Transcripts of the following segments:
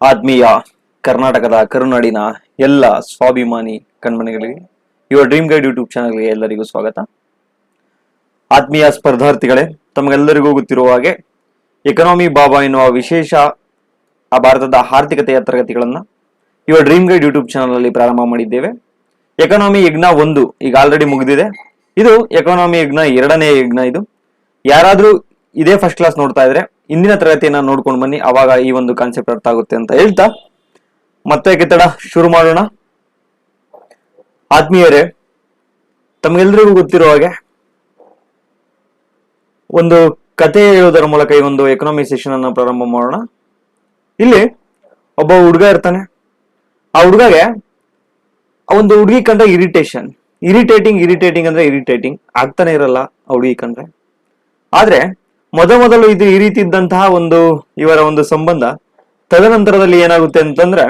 ಆತ್ಮೀಯ ಕರ್ನಾಟಕದ ಕರುನಾಡಿನ ಎಲ್ಲ ಸ್ವಾಭಿಮಾನಿ ಕಣ್ಮನೆಗಳಿಗೆ ಯುವರ್ ಡ್ರೀಮ್ ಗೈಡ್ ಯೂಟ್ಯೂಬ್ ಚಾನಲ್ಗೆ ಎಲ್ಲರಿಗೂ ಸ್ವಾಗತ. ಆತ್ಮೀಯ ಸ್ಪರ್ಧಾರ್ಥಿಗಳೇ, ತಮಗೆಲ್ಲರಿಗೂ ಗೊತ್ತಿರುವ ಹಾಗೆ ಎಕನಾಮಿ ಬಾಬಾ ಎನ್ನುವ ವಿಶೇಷ ಭಾರತದ ಆರ್ಥಿಕತೆಯ ತರಗತಿಗಳನ್ನ your dream guide YouTube channel ಅಲ್ಲಿ ಪ್ರಾರಂಭ ಮಾಡಿದ್ದೇವೆ. ಎಕನಾಮಿ ಯಜ್ಞ 1 ಈಗ ಆಲ್ರೆಡಿ ಮುಗಿದಿದೆ. ಇದು ಎಕನಾಮಿ ಯಜ್ಞ 2ನೇ ಯಜ್ಞ. ಇದು ಯಾರಾದ್ರೂ ಇದೇ ಫಸ್ಟ್ ಕ್ಲಾಸ್ ನೋಡ್ತಾ ಇದ್ರೆ ಇಂದಿನ ತರಗತಿಯನ್ನ ನೋಡ್ಕೊಂಡು ಬನ್ನಿ, ಅವಾಗ ಈ ಒಂದು ಕಾನ್ಸೆಪ್ಟ್ ಅರ್ಥ ಆಗುತ್ತೆ ಅಂತ ಹೇಳ್ತಾ ಮತ್ತೆ ಕಿತ್ತಡ ಶುರು ಮಾಡೋಣ. ಆತ್ಮೀಯರೇ, ತಮಗೆಲ್ಲರಿಗೂ ಗೊತ್ತಿರೋ ಹಾಗೆ ಒಂದು ಕತೆ ಹೇಳೋದರ ಮೂಲಕ ಈ ಒಂದು ಎಕನಾಮಿ ಸೆಷನ್ ಅನ್ನ ಪ್ರಾರಂಭ ಮಾಡೋಣ. ಇಲ್ಲಿ ಒಬ್ಬ ಹುಡುಗ ಇರ್ತಾನೆ. ಆ ಹುಡುಗಗೆ ಒಂದು ಹುಡುಗಿ ಕಂಡ್ರೆ ಇರಿಟೇಟಿಂಗ್ ಅಂದ್ರೆ ಇರಿಟೇಟಿಂಗ್ ಆಗ್ತಾನೆ ಇರಲ್ಲ ಆ ಹುಡುಗಿ ಕಂಡ್ರೆ. ಆದ್ರೆ ಮೊದಲು ಇದು ಈ ರೀತಿ ಇದ್ದಂತಹ ಇವರ ಒಂದು ಸಂಬಂಧ ತದನಂತರದಲ್ಲಿ ಏನಾಗುತ್ತೆ ಅಂತಂದ್ರೆ,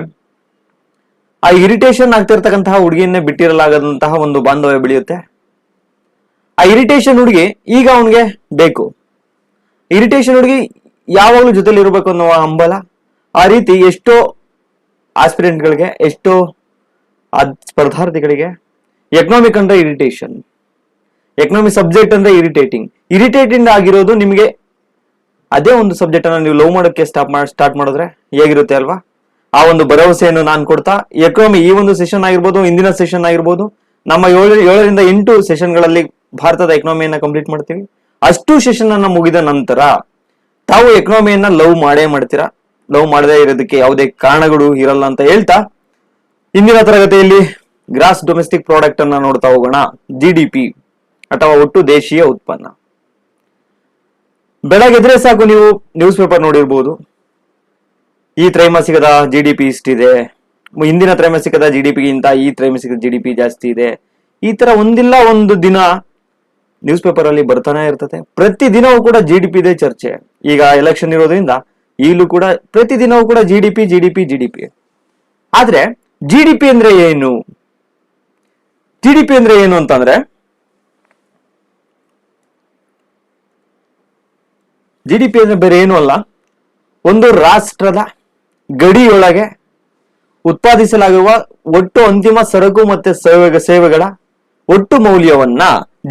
ಆ ಇರಿಟೇಷನ್ ಆಗ್ತಿರ್ತಕ್ಕಂತಹ ಹುಡುಗಿಯನ್ನೇ ಬಿಟ್ಟಿರಲಾಗದಂತಹ ಒಂದು ಬಾಂಧವ್ಯ ಬೆಳೆಯುತ್ತೆ. ಆ ಇರಿಟೇಷನ್ ಹುಡುಗಿ ಈಗ ಅವನ್ಗೆ ಬೇಕು. ಇರಿಟೇಷನ್ ಹುಡುಗಿ ಯಾವಾಗ್ಲೂ ಜೊತೆಲಿ ಇರಬೇಕು ಅನ್ನೋ ಹಂಬಲ. ಆ ರೀತಿ ಎಷ್ಟೋ ಆಸ್ಪಿರೆಂಟ್ಗಳಿಗೆ, ಎಷ್ಟೋ ಸ್ಪರ್ಧಾರ್ಥಿಗಳಿಗೆ ಎಕನಾಮಿಕ್ ಅಂದ್ರೆ ಇರಿಟೇಷನ್, ಎಕನಾಮಿ ಸಬ್ಜೆಕ್ಟ್ ಅಂದ್ರೆ ಇರಿಟೇಟಿಂಗ್ ಆಗಿರೋದು ನಿಮಗೆ. ಅದೇ ಒಂದು ಸಬ್ಜೆಕ್ಟ್ ಅನ್ನ ನೀವು ಲವ್ ಮಾಡೋಕ್ಕೆ ಸ್ಟಾರ್ಟ್ ಮಾಡಿದ್ರೆ ಹೇಗಿರುತ್ತೆ ಅಲ್ವಾ? ಆ ಒಂದು ಭರವಸೆಯನ್ನು ನಾನು ಕೊಡ್ತಾ ಎಕನಾಮಿ ಈ ಒಂದು ಸೆಷನ್ ಆಗಿರ್ಬೋದು, ಇಂದಿನ ಸೆಷನ್ ಆಗಿರ್ಬೋದು, ನಮ್ಮ 7ರಿಂದ 8 ಸೆಷನ್ಗಳಲ್ಲಿ ಭಾರತದ ಎಕನಾಮಿಯನ್ನ ಕಂಪ್ಲೀಟ್ ಮಾಡ್ತೀವಿ. ಅಷ್ಟು ಸೆಷನ್ ಅನ್ನ ಮುಗಿದ ನಂತರ ತಾವು ಎಕನಾಮಿಯನ್ನ ಲವ್ ಮಾಡೇ ಮಾಡ್ತೀರಾ. ಲವ್ ಮಾಡದೇ ಇರೋದಕ್ಕೆ ಯಾವುದೇ ಕಾರಣಗಳು ಇರಲ್ಲ ಅಂತ ಹೇಳ್ತಾ ಇಂದಿನ ತರಗತಿಯಲ್ಲಿ ಗ್ರಾಸ್ ಡೊಮೆಸ್ಟಿಕ್ ಪ್ರಾಡಕ್ಟ್ ಅನ್ನ ನೋಡ್ತಾ ಹೋಗೋಣ. GDP ಅಥವಾ ಒಟ್ಟು ದೇಶೀಯ ಉತ್ಪನ್ನ. ಬೆಳಗ್ಗೆದ್ರೆ ಸಾಕು ನೀವು ನ್ಯೂಸ್ ಪೇಪರ್ ನೋಡಿರ್ಬೋದು, ಈ ತ್ರೈಮಾಸಿಕದ GDP ಇಷ್ಟಿದೆ, ಹಿಂದಿನ ತ್ರೈಮಾಸಿಕದ GDP ಗಿಂತ ಈ ತ್ರೈಮಾಸಿಕದ GDP ಜಾಸ್ತಿ ಇದೆ. ಈ ತರ ಒಂದಿಲ್ಲ ಒಂದು ದಿನ ನ್ಯೂಸ್ ಪೇಪರ್ ಅಲ್ಲಿ ಬರ್ತಾನೆ ಇರ್ತದೆ. ಪ್ರತಿ ದಿನವೂ ಕೂಡ GDP ದೇ ಚರ್ಚೆ. ಈಗ ಎಲೆಕ್ಷನ್ ಇರೋದ್ರಿಂದ ಈಗಲೂ ಕೂಡ ಪ್ರತಿ ದಿನವೂ ಕೂಡ GDP. ಆದ್ರೆ GDP ಅಂದ್ರೆ ಏನು? GDP ಅಂದ್ರೆ ಏನು ಅಂತಂದ್ರೆ, GDP ಅಂದ್ರೆ ಬೇರೆ ಏನು ಅಲ್ಲ, ಒಂದು ರಾಷ್ಟ್ರದ ಗಡಿಯೊಳಗೆ ಉತ್ಪಾದಿಸಲಾಗುವ ಒಟ್ಟು ಅಂತಿಮ ಸರಕು ಮತ್ತೆ ಸೇವೆಗಳ ಒಟ್ಟು ಮೌಲ್ಯವನ್ನ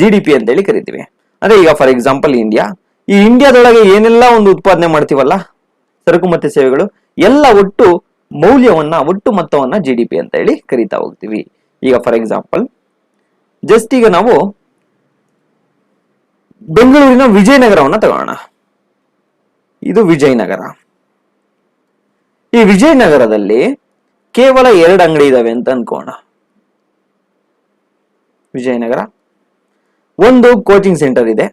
GDP ಅಂತ ಹೇಳಿ ಕರಿತೀವಿ. ಅಂದ್ರೆ ಈಗ ಫಾರ್ ಎಕ್ಸಾಂಪಲ್ ಈ ಇಂಡಿಯಾದೊಳಗೆ ಏನೆಲ್ಲ ಒಂದು ಉತ್ಪಾದನೆ ಮಾಡ್ತೀವಲ್ಲ, ಸರಕು ಮತ್ತೆ ಸೇವೆಗಳು ಎಲ್ಲ ಒಟ್ಟು ಮೌಲ್ಯವನ್ನ, ಒಟ್ಟು ಮೊತ್ತವನ್ನ GDP ಅಂತ ಹೇಳಿ ಕರಿತಾ ಹೋಗ್ತೀವಿ. ಈಗ ಫಾರ್ ಎಕ್ಸಾಂಪಲ್ ಜಸ್ಟ್ ಈಗ ನಾವು ಬೆಂಗಳೂರಿನ ವಿಜಯನಗರವನ್ನ ತಗೋಣ. ಇದು ವಿಜಯನಗರ. ಈ ವಿಜಯನಗರದಲ್ಲಿ ಕೇವಲ 2 ಅಂಗಡಿ ಇದಾವೆ ಅಂತ ಅನ್ಕೋಣ. ವಿಜಯನಗರ ಒಂದು ಕೋಚಿಂಗ್ ಸೆಂಟರ್ ಇದೆ,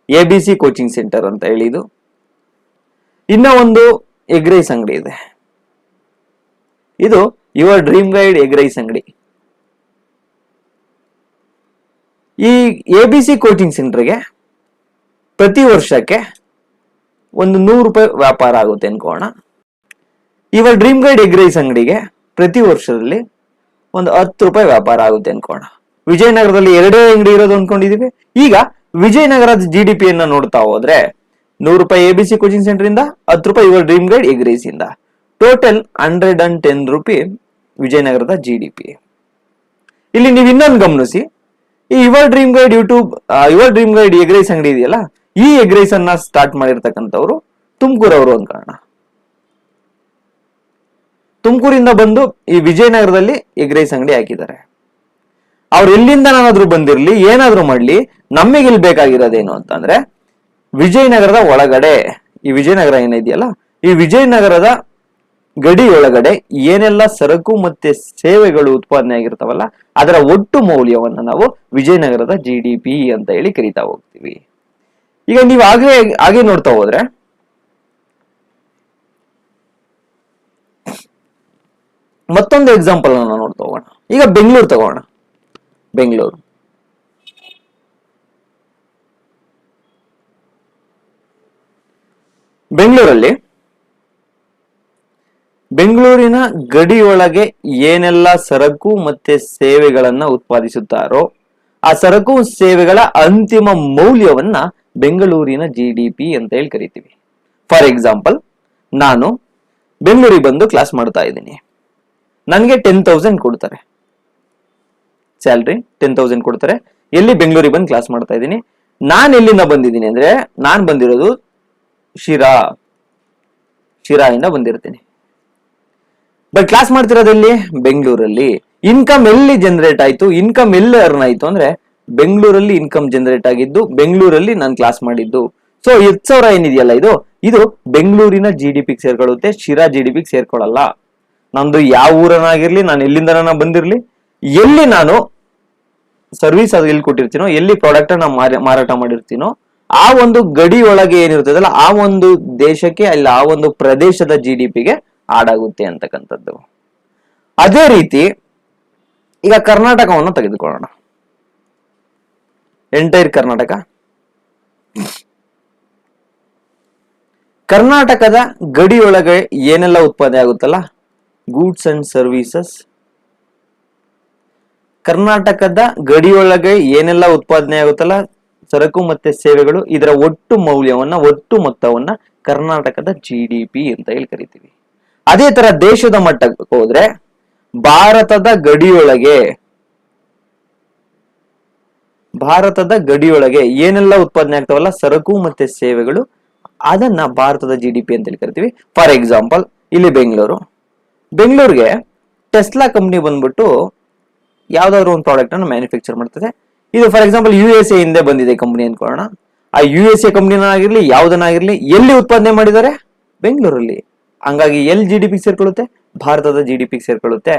ABC ಕೋಚಿಂಗ್ ಸೆಂಟರ್ ಅಂತ ಹೇಳಿ. ಇದು ಇನ್ನ ಒಂದು ಎಗ್ ರೈಸ್ ಅಂಗಡಿ ಇದೆ. ಇದು your dream guide egg rice ಅಂಗಡಿ. ಈ ABC ಕೋಚಿಂಗ್ ಸೆಂಟರ್ಗೆ ಪ್ರತಿ ವರ್ಷಕ್ಕೆ ಒಂದು 100 ರೂಪಾಯಿ ವ್ಯಾಪಾರ ಆಗುತ್ತೆ ಅನ್ಕೋಣ. Your dream guide egg rice ಅಂಗಡಿಗೆ ಪ್ರತಿ ವರ್ಷದಲ್ಲಿ ಒಂದು 10 ರೂಪಾಯಿ ವ್ಯಾಪಾರ ಆಗುತ್ತೆ ಅನ್ಕೋಣ. ವಿಜಯನಗರದಲ್ಲಿ 2 ಅಂಗಡಿ ಇರೋದು ಅನ್ಕೊಂಡಿದೀವಿ. ಈಗ ವಿಜಯನಗರದ GDP ಯನ್ನ ನೋಡ್ತಾ ಹೋದ್ರೆ 100 ರೂಪಾಯಿ ABC ಕೋಚಿಂಗ್ ಸೆಂಟರ್ ಇಂದ, 10 ರೂಪಾಯಿ your dream guide egg rice ಇಂದ, ಟೋಟಲ್ 110 ರೂಪಾಯಿ ವಿಜಯನಗರದ GDP. ಇಲ್ಲಿ ನೀವು ಇನ್ನೊಂದು ಗಮನಿಸಿ, ಈ your dream guide egg rice ಅಂಗಡಿ ಇದೆಯಲ್ಲ, ಈ ಎಗ್ ರೈಸ್ ಅನ್ನ ಸ್ಟಾರ್ಟ್ ಮಾಡಿರ್ತಕ್ಕಂಥವ್ರು ತುಮಕೂರವರು ಅನ್ಕೋಣ. ತುಮಕೂರಿಂದ ಬಂದು ಈ ವಿಜಯನಗರದಲ್ಲಿ ಎಗ್ ರೈಸ್ ಅಂಗಡಿ ಹಾಕಿದ್ದಾರೆ. ಅವ್ರು ಎಲ್ಲಿಂದನಾದ್ರೂ ಬಂದಿರ್ಲಿ, ಏನಾದ್ರೂ ಮಾಡ್ಲಿ, ನಮಗೆ ಇಲ್ಲಿ ಬೇಕಾಗಿರೋದೇನು ಅಂತಂದ್ರೆ ವಿಜಯನಗರದ ಒಳಗಡೆ, ಈ ವಿಜಯನಗರ ಏನಿದೆಯಲ್ಲ, ಈ ವಿಜಯನಗರದ ಗಡಿ ಒಳಗಡೆ ಏನೆಲ್ಲ ಸರಕು ಮತ್ತೆ ಸೇವೆಗಳು ಉತ್ಪಾದನೆ ಆಗಿರ್ತಾವಲ್ಲ, ಅದರ ಒಟ್ಟು ಮೌಲ್ಯವನ್ನ ನಾವು ವಿಜಯನಗರದ GDP ಅಂತ ಹೇಳಿ ಕರಿತಾ ಹೋಗ್ತೀವಿ. ಈಗ ನೀವು ಹಾಗೆ ನೋಡ್ತಾ ಹೋದ್ರೆ ಮತ್ತೊಂದು ಎಕ್ಸಾಂಪಲ್ ಅನ್ನ ನೋಡ್ತಾ ಹೋಗೋಣ. ಈಗ ಬೆಂಗಳೂರು ತಗೋಣ. ಬೆಂಗಳೂರಿನ ಗಡಿಯೊಳಗೆ ಏನೆಲ್ಲ ಸರಕು ಮತ್ತೆ ಸೇವೆಗಳನ್ನ ಉತ್ಪಾದಿಸುತ್ತಾರೋ ಆ ಸರಕು ಸೇವೆಗಳ ಅಂತಿಮ ಮೌಲ್ಯವನ್ನ ಬೆಂಗಳೂರಿನ GDP ಅಂತ ಹೇಳಿ ಕರಿತೀವಿ. ಫಾರ್ ಎಕ್ಸಾಂಪಲ್, ನಾನು ಬೆಂಗಳೂರಿಗೆ ಬಂದು ಕ್ಲಾಸ್ ಮಾಡ್ತಾ ಇದ್ದೀನಿ. ನನಗೆ 10,000 ಕೊಡ್ತಾರೆ ಸ್ಯಾಲ್ರಿ, 10,000 ಕೊಡ್ತಾರೆ. ಎಲ್ಲಿ? ಬೆಂಗಳೂರಿಗೆ ಬಂದು ಕ್ಲಾಸ್ ಮಾಡ್ತಾ ಇದ್ದೀನಿ. ನಾನು ಎಲ್ಲಿಂದ ಬಂದಿದ್ದೀನಿ ಅಂದ್ರೆ, ನಾನು ಬಂದಿರೋದು ಶಿರಾಯಿಂದ ಬಂದಿರ್ತೀನಿ. ಬಟ್ ಕ್ಲಾಸ್ ಮಾಡ್ತಿರೋದಲ್ಲಿ ಬೆಂಗಳೂರಲ್ಲಿ. ಇನ್ಕಮ್ ಎಲ್ಲಿ ಜನರೇಟ್ ಆಯ್ತು, ಇನ್ಕಮ್ ಎಲ್ಲಿ ಅರ್ನ್ ಆಯ್ತು ಅಂದ್ರೆ ಬೆಂಗಳೂರಲ್ಲಿ ಇನ್ಕಮ್ ಜನರೇಟ್ ಆಗಿದ್ದು, ಬೆಂಗಳೂರಲ್ಲಿ ನಾನು ಕ್ಲಾಸ್ ಮಾಡಿದ್ದು. ಸೊ 10,000 ಏನಿದೆಯಲ್ಲ, ಇದು ಬೆಂಗಳೂರಿನ GDP ಸೇರ್ಕೊಳ್ಳುತ್ತೆ, ಶಿರಾ GDP ಸೇರ್ಕೊಳ್ಳಲ್ಲ. ನಂದು ಯಾವ ಊರನಾಗಿರ್ಲಿ, ನಾನು ಎಲ್ಲಿಂದ ಬಂದಿರ್ಲಿ, ಎಲ್ಲಿ ನಾನು ಸರ್ವಿಸ್ ಅದು ಎಲ್ಲಿ ಕೊಟ್ಟಿರ್ತೀನೋ, ಎಲ್ಲಿ ಪ್ರಾಡಕ್ಟ್ ಅನ್ನ ಮಾರಾಟ ಮಾಡಿರ್ತೀನೋ, ಆ ಒಂದು ಗಡಿ ಒಳಗೆ ಏನಿರ್ತದಲ್ಲ, ಆ ಒಂದು ದೇಶಕ್ಕೆ ಅಲ್ಲಿ ಆ ಒಂದು ಪ್ರದೇಶದ GDPಗೆ ಆಡಾಗುತ್ತೆ ಅಂತಕ್ಕಂಥದ್ದು. ಅದೇ ರೀತಿ ಈಗ ಕರ್ನಾಟಕವನ್ನು ತೆಗೆದುಕೊಳ್ಳೋಣ. ಎಂಟೈರ್ ಕರ್ನಾಟಕದ ಗಡಿಯೊಳಗೆ ಏನೆಲ್ಲ ಉತ್ಪಾದನೆ ಆಗುತ್ತಲ್ಲ, ಗೂಡ್ಸ್ ಅಂಡ್ ಸರ್ವಿಸಸ್. ಕರ್ನಾಟಕದ ಗಡಿಯೊಳಗೆ ಏನೆಲ್ಲ ಉತ್ಪಾದನೆ ಆಗುತ್ತಲ್ಲ, ಸರಕು ಮತ್ತೆ ಸೇವೆಗಳು, ಇದರ ಒಟ್ಟು ಮೌಲ್ಯವನ್ನ, ಒಟ್ಟು ಮೊತ್ತವನ್ನ ಕರ್ನಾಟಕದ GDP ಅಂತ ಹೇಳಿ ಕರಿತೀವಿ. ಅದೇ ತರ ದೇಶದ ಮಟ್ಟಕ್ಕೆ ಹೋದ್ರೆ, ಭಾರತದ ಗಡಿಯೊಳಗೆ ಏನೆಲ್ಲ ಉತ್ಪಾದನೆ ಆಗ್ತಾವಲ್ಲ ಸರಕು ಮತ್ತೆ ಸೇವೆಗಳು, ಅದನ್ನ ಭಾರತದ GDP ಅಂತ ಹೇಳಿ ಕರಿತೀವಿ. ಫಾರ್ ಎಕ್ಸಾಂಪಲ್, ಇಲ್ಲಿ ಬೆಂಗಳೂರಿಗೆ ಟೆಸ್ಲಾ ಕಂಪ್ನಿ ಬಂದ್ಬಿಟ್ಟು ಯಾವ್ದಾದ್ರು ಒಂದು ಪ್ರಾಡಕ್ಟ್ ಅನ್ನು ಮ್ಯಾನುಫ್ಯಾಕ್ಚರ್ ಮಾಡ್ತದೆ. ಇದು ಫಾರ್ ಎಕ್ಸಾಂಪಲ್ USA ಹಿಂದೆ ಬಂದಿದೆ ಕಂಪನಿ ಅನ್ಕೊಳ್ಳೋಣ. ಆ USA ಕಂಪ್ನಿನಾಗಿರ್ಲಿ, ಯಾವ್ದನ್ನಾಗಿರ್ಲಿ, ಎಲ್ಲಿ ಉತ್ಪಾದನೆ ಮಾಡಿದ್ದಾರೆ? ಬೆಂಗಳೂರಲ್ಲಿ. ಹಂಗಾಗಿ ಎಲ್ಲಿ GDP ಸೇರ್ಕೊಳ್ಳುತ್ತೆ? ಭಾರತದ GDP ಸೇರ್ಕೊಳ್ಳುತ್ತೆ.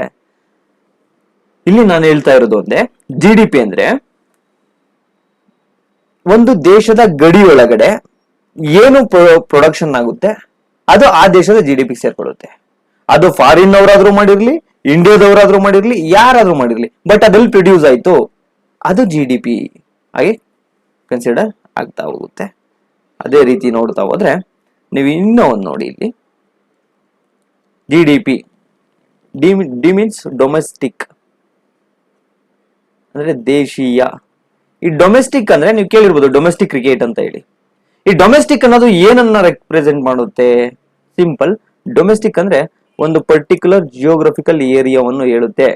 ಇಲ್ಲಿ ನಾನು ಹೇಳ್ತಾ ಇರೋದು ಒಂದೇ, GDP ಅಂದ್ರೆ ಒಂದು ದೇಶದ ಗಡಿ ಒಳಗಡೆ ಏನು ಪ್ರೊಡಕ್ಷನ್ ಆಗುತ್ತೆ ಅದು ಆ ದೇಶದ GDP ಸೇರ್ಕೊಳ್ಳುತ್ತೆ. ಅದು ಫಾರಿನ್ ಅವರಾದ್ರೂ ಮಾಡಿರ್ಲಿ, ಇಂಡಿಯಾದವರಾದ್ರೂ ಮಾಡಿರ್ಲಿ, ಯಾರಾದ್ರೂ ಮಾಡಿರ್ಲಿ, ಬಟ್ ಅದ್ರಲ್ಲಿ ಪ್ರೊಡ್ಯೂಸ್ ಆಯ್ತು, ಅದು GDP ಆಗಿ ಕನ್ಸಿಡರ್ ಆಗ್ತಾ ಹೋಗುತ್ತೆ. ಅದೇ ರೀತಿ ನೋಡ್ತಾ ಹೋದ್ರೆ ನೀವು ಇನ್ನೂ ಒಂದು ನೋಡಿ, ಇಲ್ಲಿ GDP ಡಿ ಮೀನ್ಸ್ ಡೊಮೆಸ್ಟಿಕ್, ಅಂದ್ರೆ ದೇಶೀಯ. ಈ ಡೊಮೆಸ್ಟಿಕ್ ಅಂದ್ರೆ ನೀವು ಕೇಳಿರ್ಬೋದು ಡೊಮೆಸ್ಟಿಕ್ ಕ್ರಿಕೆಟ್ ಅಂತ ಹೇಳಿ. ಈ ಡೊಮೆಸ್ಟಿಕ್ ಅನ್ನೋದು ಏನನ್ನ ರೆಪ್ರೆಸೆಂಟ್ ಮಾಡುತ್ತೆ? ಸಿಂಪಲ್, ಡೊಮೆಸ್ಟಿಕ್ ಅಂದ್ರೆ ಒಂದು ಪರ್ಟಿಕ್ಯುಲರ್ ಜಿಯೋಗ್ರಫಿಕಲ್ ಏರಿಯಾವನ್ನು ಹೇಳುತ್ತೆ.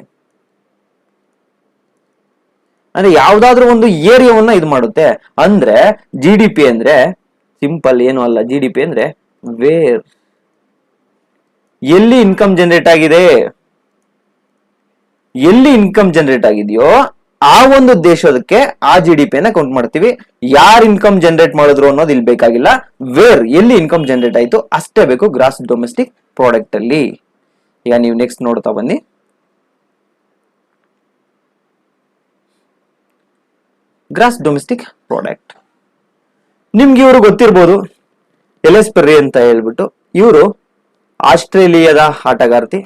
ಅಂದ್ರೆ ಯಾವ್ದಾದ್ರು ಒಂದು ಏರಿಯಾವನ್ನ ಇದು ಮಾಡುತ್ತೆ. ಅಂದ್ರೆ GDP ಅಂದ್ರೆ ಸಿಂಪಲ್ ಏನು ಅಲ್ಲ, GDP ಅಂದ್ರೆ ವೇರ್, ಎಲ್ಲಿ ಇನ್ಕಮ್ ಜನರೇಟ್ ಆಗಿದೆ, ಎಲ್ಲಿ ಇನ್ಕಮ್ ಜನರೇಟ್ ಆಗಿದೆಯೋ ಆ ಒಂದು ದೇಶಕ್ಕೆ ಆ GDP ನ ಕೌಂಟ್ ಮಾಡ್ತೀವಿ. ಯಾರು ಇನ್ಕಮ್ ಜನರೇಟ್ ಮಾಡಿದ್ರು ಅನ್ನೋದು ಇಲ್ಲಿ ಬೇಕಾಗಿಲ್ಲ, ವೇರ್ ಎಲ್ಲಿ ಇನ್ಕಮ್ ಜನರೇಟ್ ಆಯ್ತು ಅಷ್ಟೇ ಬೇಕು ಗ್ರಾಸ್ ಡೊಮೆಸ್ಟಿಕ್ ಪ್ರಾಡಕ್ಟ್ ಅಲ್ಲಿ. ಈಗ ನೀವು ನೆಕ್ಸ್ಟ್ ನೋಡ್ತಾ ಬನ್ನಿ, ಗ್ರಾಸ್ ಡೊಮೆಸ್ಟಿಕ್ ಪ್ರಾಡಕ್ಟ್. ನಿಮ್ಗೆ ಇವರು ಗೊತ್ತಿರ್ಬೋದು, ಎಲ್.ಎಸ್. ಪೆರ್ರಿ ಅಂತ ಹೇಳ್ಬಿಟ್ಟು. ಇವರು ಆಸ್ಟ್ರೇಲಿಯಾದ ಆಟಗಾರ್ತಿ.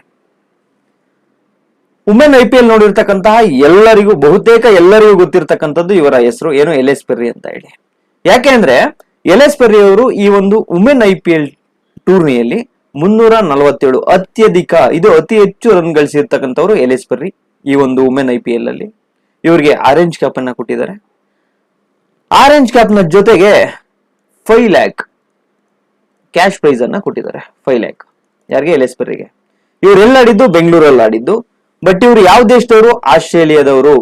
ವುಮೆನ್ IPL ನೋಡಿರ್ತಕ್ಕಂತಹ ಎಲ್ಲರಿಗೂ, ಬಹುತೇಕ ಎಲ್ಲರಿಗೂ ಗೊತ್ತಿರ್ತಕ್ಕಂಥದ್ದು ಇವರ ಹೆಸರು ಏನು, ಎಲ್.ಎಸ್. ಪೆರ್ರಿ ಅಂತ ಹೇಳಿ. ಯಾಕೆ ಅಂದ್ರೆ ಎಲ್.ಎಸ್. ಪೆರ್ರಿ ಅವರು ಈ ಒಂದು ವುಮೆನ್ IPL ಟೂರ್ನಿಯಲ್ಲಿ 347 ಅತ್ಯಧಿಕ, ಇದು ಅತಿ ಹೆಚ್ಚು ರನ್ ಗಳಿಸಿರ್ತಕ್ಕಂಥವ್ರು ಎಲ್.ಎಸ್. ಪೆರ್ರಿ ಈ ಒಂದು ವುಮೆನ್ IPL ಅಲ್ಲಿ. ಇವರಿಗೆ ಆರೆಂಜ್ ಕ್ಯಾಪ್ ಅನ್ನ ಕೊಟ್ಟಿದ್ದಾರೆ. ಆರೆಂಜ್ ಕ್ಯಾಪ್ ನ ಜೊತೆಗೆ 5 lakh ಕ್ಯಾಶ್ ಪ್ರೈಸ್ ಅನ್ನ ಕೊಟ್ಟಿದ್ದಾರೆ. 5 lakh ಯಾರಿಗೆ? ಎಲ್.ಎಸ್. ಪೆರ್ರಿಗೆ. ಇವರೆಲ್ಲ ಆಡಿದ್ದು ಬೆಂಗಳೂರಲ್ಲಿ ಆಡಿದ್ದು. ಬಟ್ ಇವರು ಯಾವ ದೇಶದವರು? ಆಸ್ಟ್ರೇಲಿಯಾದವರು.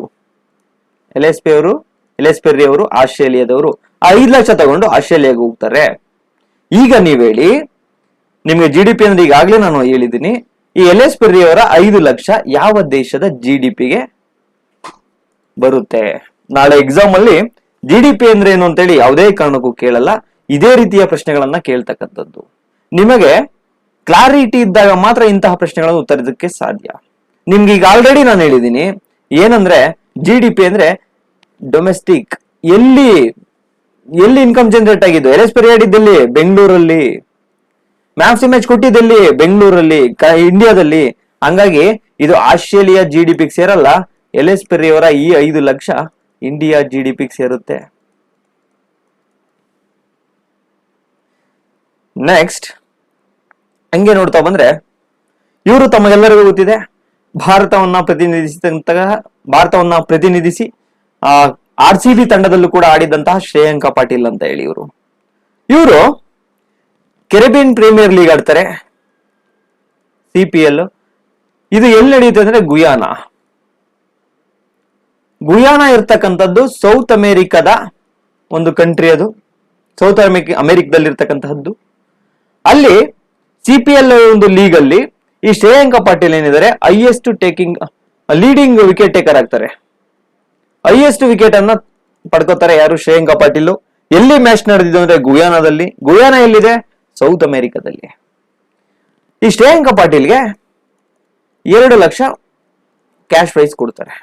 ಎಲ್.ಎಸ್. ಪೆರ್ರಿ ಅವರು ಆಸ್ಟ್ರೇಲಿಯಾದವರು. 5 ಲಕ್ಷ ತಗೊಂಡು ಆಸ್ಟ್ರೇಲಿಯಾಗೆ ಹೋಗ್ತಾರೆ. ಈಗ ನೀವ್ ಹೇಳಿ, ನಿಮ್ಗೆ GDP ಅಂದ್ರೆ ಈಗಾಗ್ಲೇ ನಾನು ಹೇಳಿದ್ದೀನಿ, ಈ ಎಲ್.ಎಸ್. ಪೆರ್ರಿ ಅವರ 5 ಲಕ್ಷ ಯಾವ ದೇಶದ GDPಗೆ ಬರುತ್ತೆ? ನಾಳೆ ಎಕ್ಸಾಮ್ ಅಲ್ಲಿ GDP ಅಂದ್ರೆ ಏನು ಅಂತೇಳಿ ಯಾವುದೇ ಕಾರಣಕ್ಕೂ ಕೇಳಲ್ಲ. ಇದೇ ರೀತಿಯ ಪ್ರಶ್ನೆಗಳನ್ನ ಕೇಳ್ತಕ್ಕಂಥದ್ದು. ನಿಮಗೆ ಕ್ಲಾರಿಟಿ ಇದ್ದಾಗ ಮಾತ್ರ ಇಂತಹ ಪ್ರಶ್ನೆಗಳನ್ನು ಉತ್ತರಿಸಕ್ಕೆ ಸಾಧ್ಯ. ನಿಮ್ಗೆ ಈಗ ಆಲ್ರೆಡಿ ನಾನು ಹೇಳಿದ್ದೀನಿ ಏನಂದ್ರೆ, GDP ಅಂದ್ರೆ ಡೊಮೆಸ್ಟಿಕ್, ಎಲ್ಲಿ ಇನ್ಕಮ್ ಜನರೇಟ್ ಆಗಿದ್ದು. ಎಲ್.ಎಸ್. ಪೆರ್ರಿ ಆಡಿದ್ದಲ್ಲಿ ಬೆಂಗಳೂರಲ್ಲಿ, ಮ್ಯಾನ್ ಆಫ್ ದಿ ಮ್ಯಾಚ್ ಕೊಟ್ಟಿದ್ದಲ್ಲಿ ಬೆಂಗಳೂರಲ್ಲಿ, ಇಂಡಿಯಾದಲ್ಲಿ. ಹಂಗಾಗಿ ಇದು ಆಸ್ಟ್ರೇಲಿಯಾ GDP ಸೇರಲ್ಲ. ಎಲ್.ಎಸ್. ಪೆರ್ರಿ ಅವರ ಈ 5 ಲಕ್ಷ ಇಂಡಿಯಾ GDP ಸೇರುತ್ತೆ. ನೆಕ್ಸ್ಟ್ ಹಂಗೆ ನೋಡ್ತಾ ಬಂದ್ರೆ, ಇವರು ತಮಗೆಲ್ಲರಿಗೂ ಗೊತ್ತಿದೆ, ಭಾರತವನ್ನ ಪ್ರತಿನಿಧಿಸಿ RCB ತಂಡದಲ್ಲೂ ಕೂಡ ಆಡಿದಂತಹ ಶ್ರೇಯಾಂಕ ಪಾಟೀಲ್ ಅಂತ ಹೇಳಿ ಇವರು ಕೆರೆಬಿಯನ್ ಪ್ರೀಮಿಯರ್ ಲೀಗ್ ಆಡ್ತಾರೆ. CPL. ಇದು ಎಲ್ಲಿ ನಡೆಯುತ್ತೆ ಅಂದ್ರೆ ಗುಯಾನ ಇರ್ತಕ್ಕಂಥದ್ದು ಸೌತ್ ಅಮೆರಿಕದ ಒಂದು ಕಂಟ್ರಿ, ಅದು ಸೌತ್ ಅಮೆರಿಕದಲ್ಲಿ ಇರ್ತಕ್ಕಂತಹದ್ದು. ಅಲ್ಲಿ CPL ಒಂದು ಲೀಗ್ ಅಲ್ಲಿ ಈ ಶ್ರೇಯಾಂಕ ಪಾಟೀಲ್ ಏನಿದ್ದಾರೆ ಹೈಯೆಸ್ಟ್ ಲೀಡಿಂಗ್ ವಿಕೆಟ್ ಟೇಕರ್ ಆಗ್ತಾರೆ. ಹೈಯೆಸ್ಟ್ ವಿಕೆಟ್ ಅನ್ನ ಪಡ್ಕೋತಾರೆ ಯಾರು? ಶ್ರೇಯಾಂಕ ಪಾಟೀಲ್. ಎಲ್ಲಿ ಮ್ಯಾಚ್ ನಡೆದಿದ್ದು ಅಂದ್ರೆ ಗುಯಾನಾದಲ್ಲಿ. ಗುಯಾನ ಎಲ್ಲಿದೆ? ಸೌತ್ ಅಮೆರಿಕದಲ್ಲಿ. ಈ ಶ್ರೇಯಾಂಕ ಪಾಟೀಲ್ಗೆ 2 ಲಕ್ಷ ಕ್ಯಾಶ್ ಪ್ರೈಸ್ ಕೊಡ್ತಾರೆ.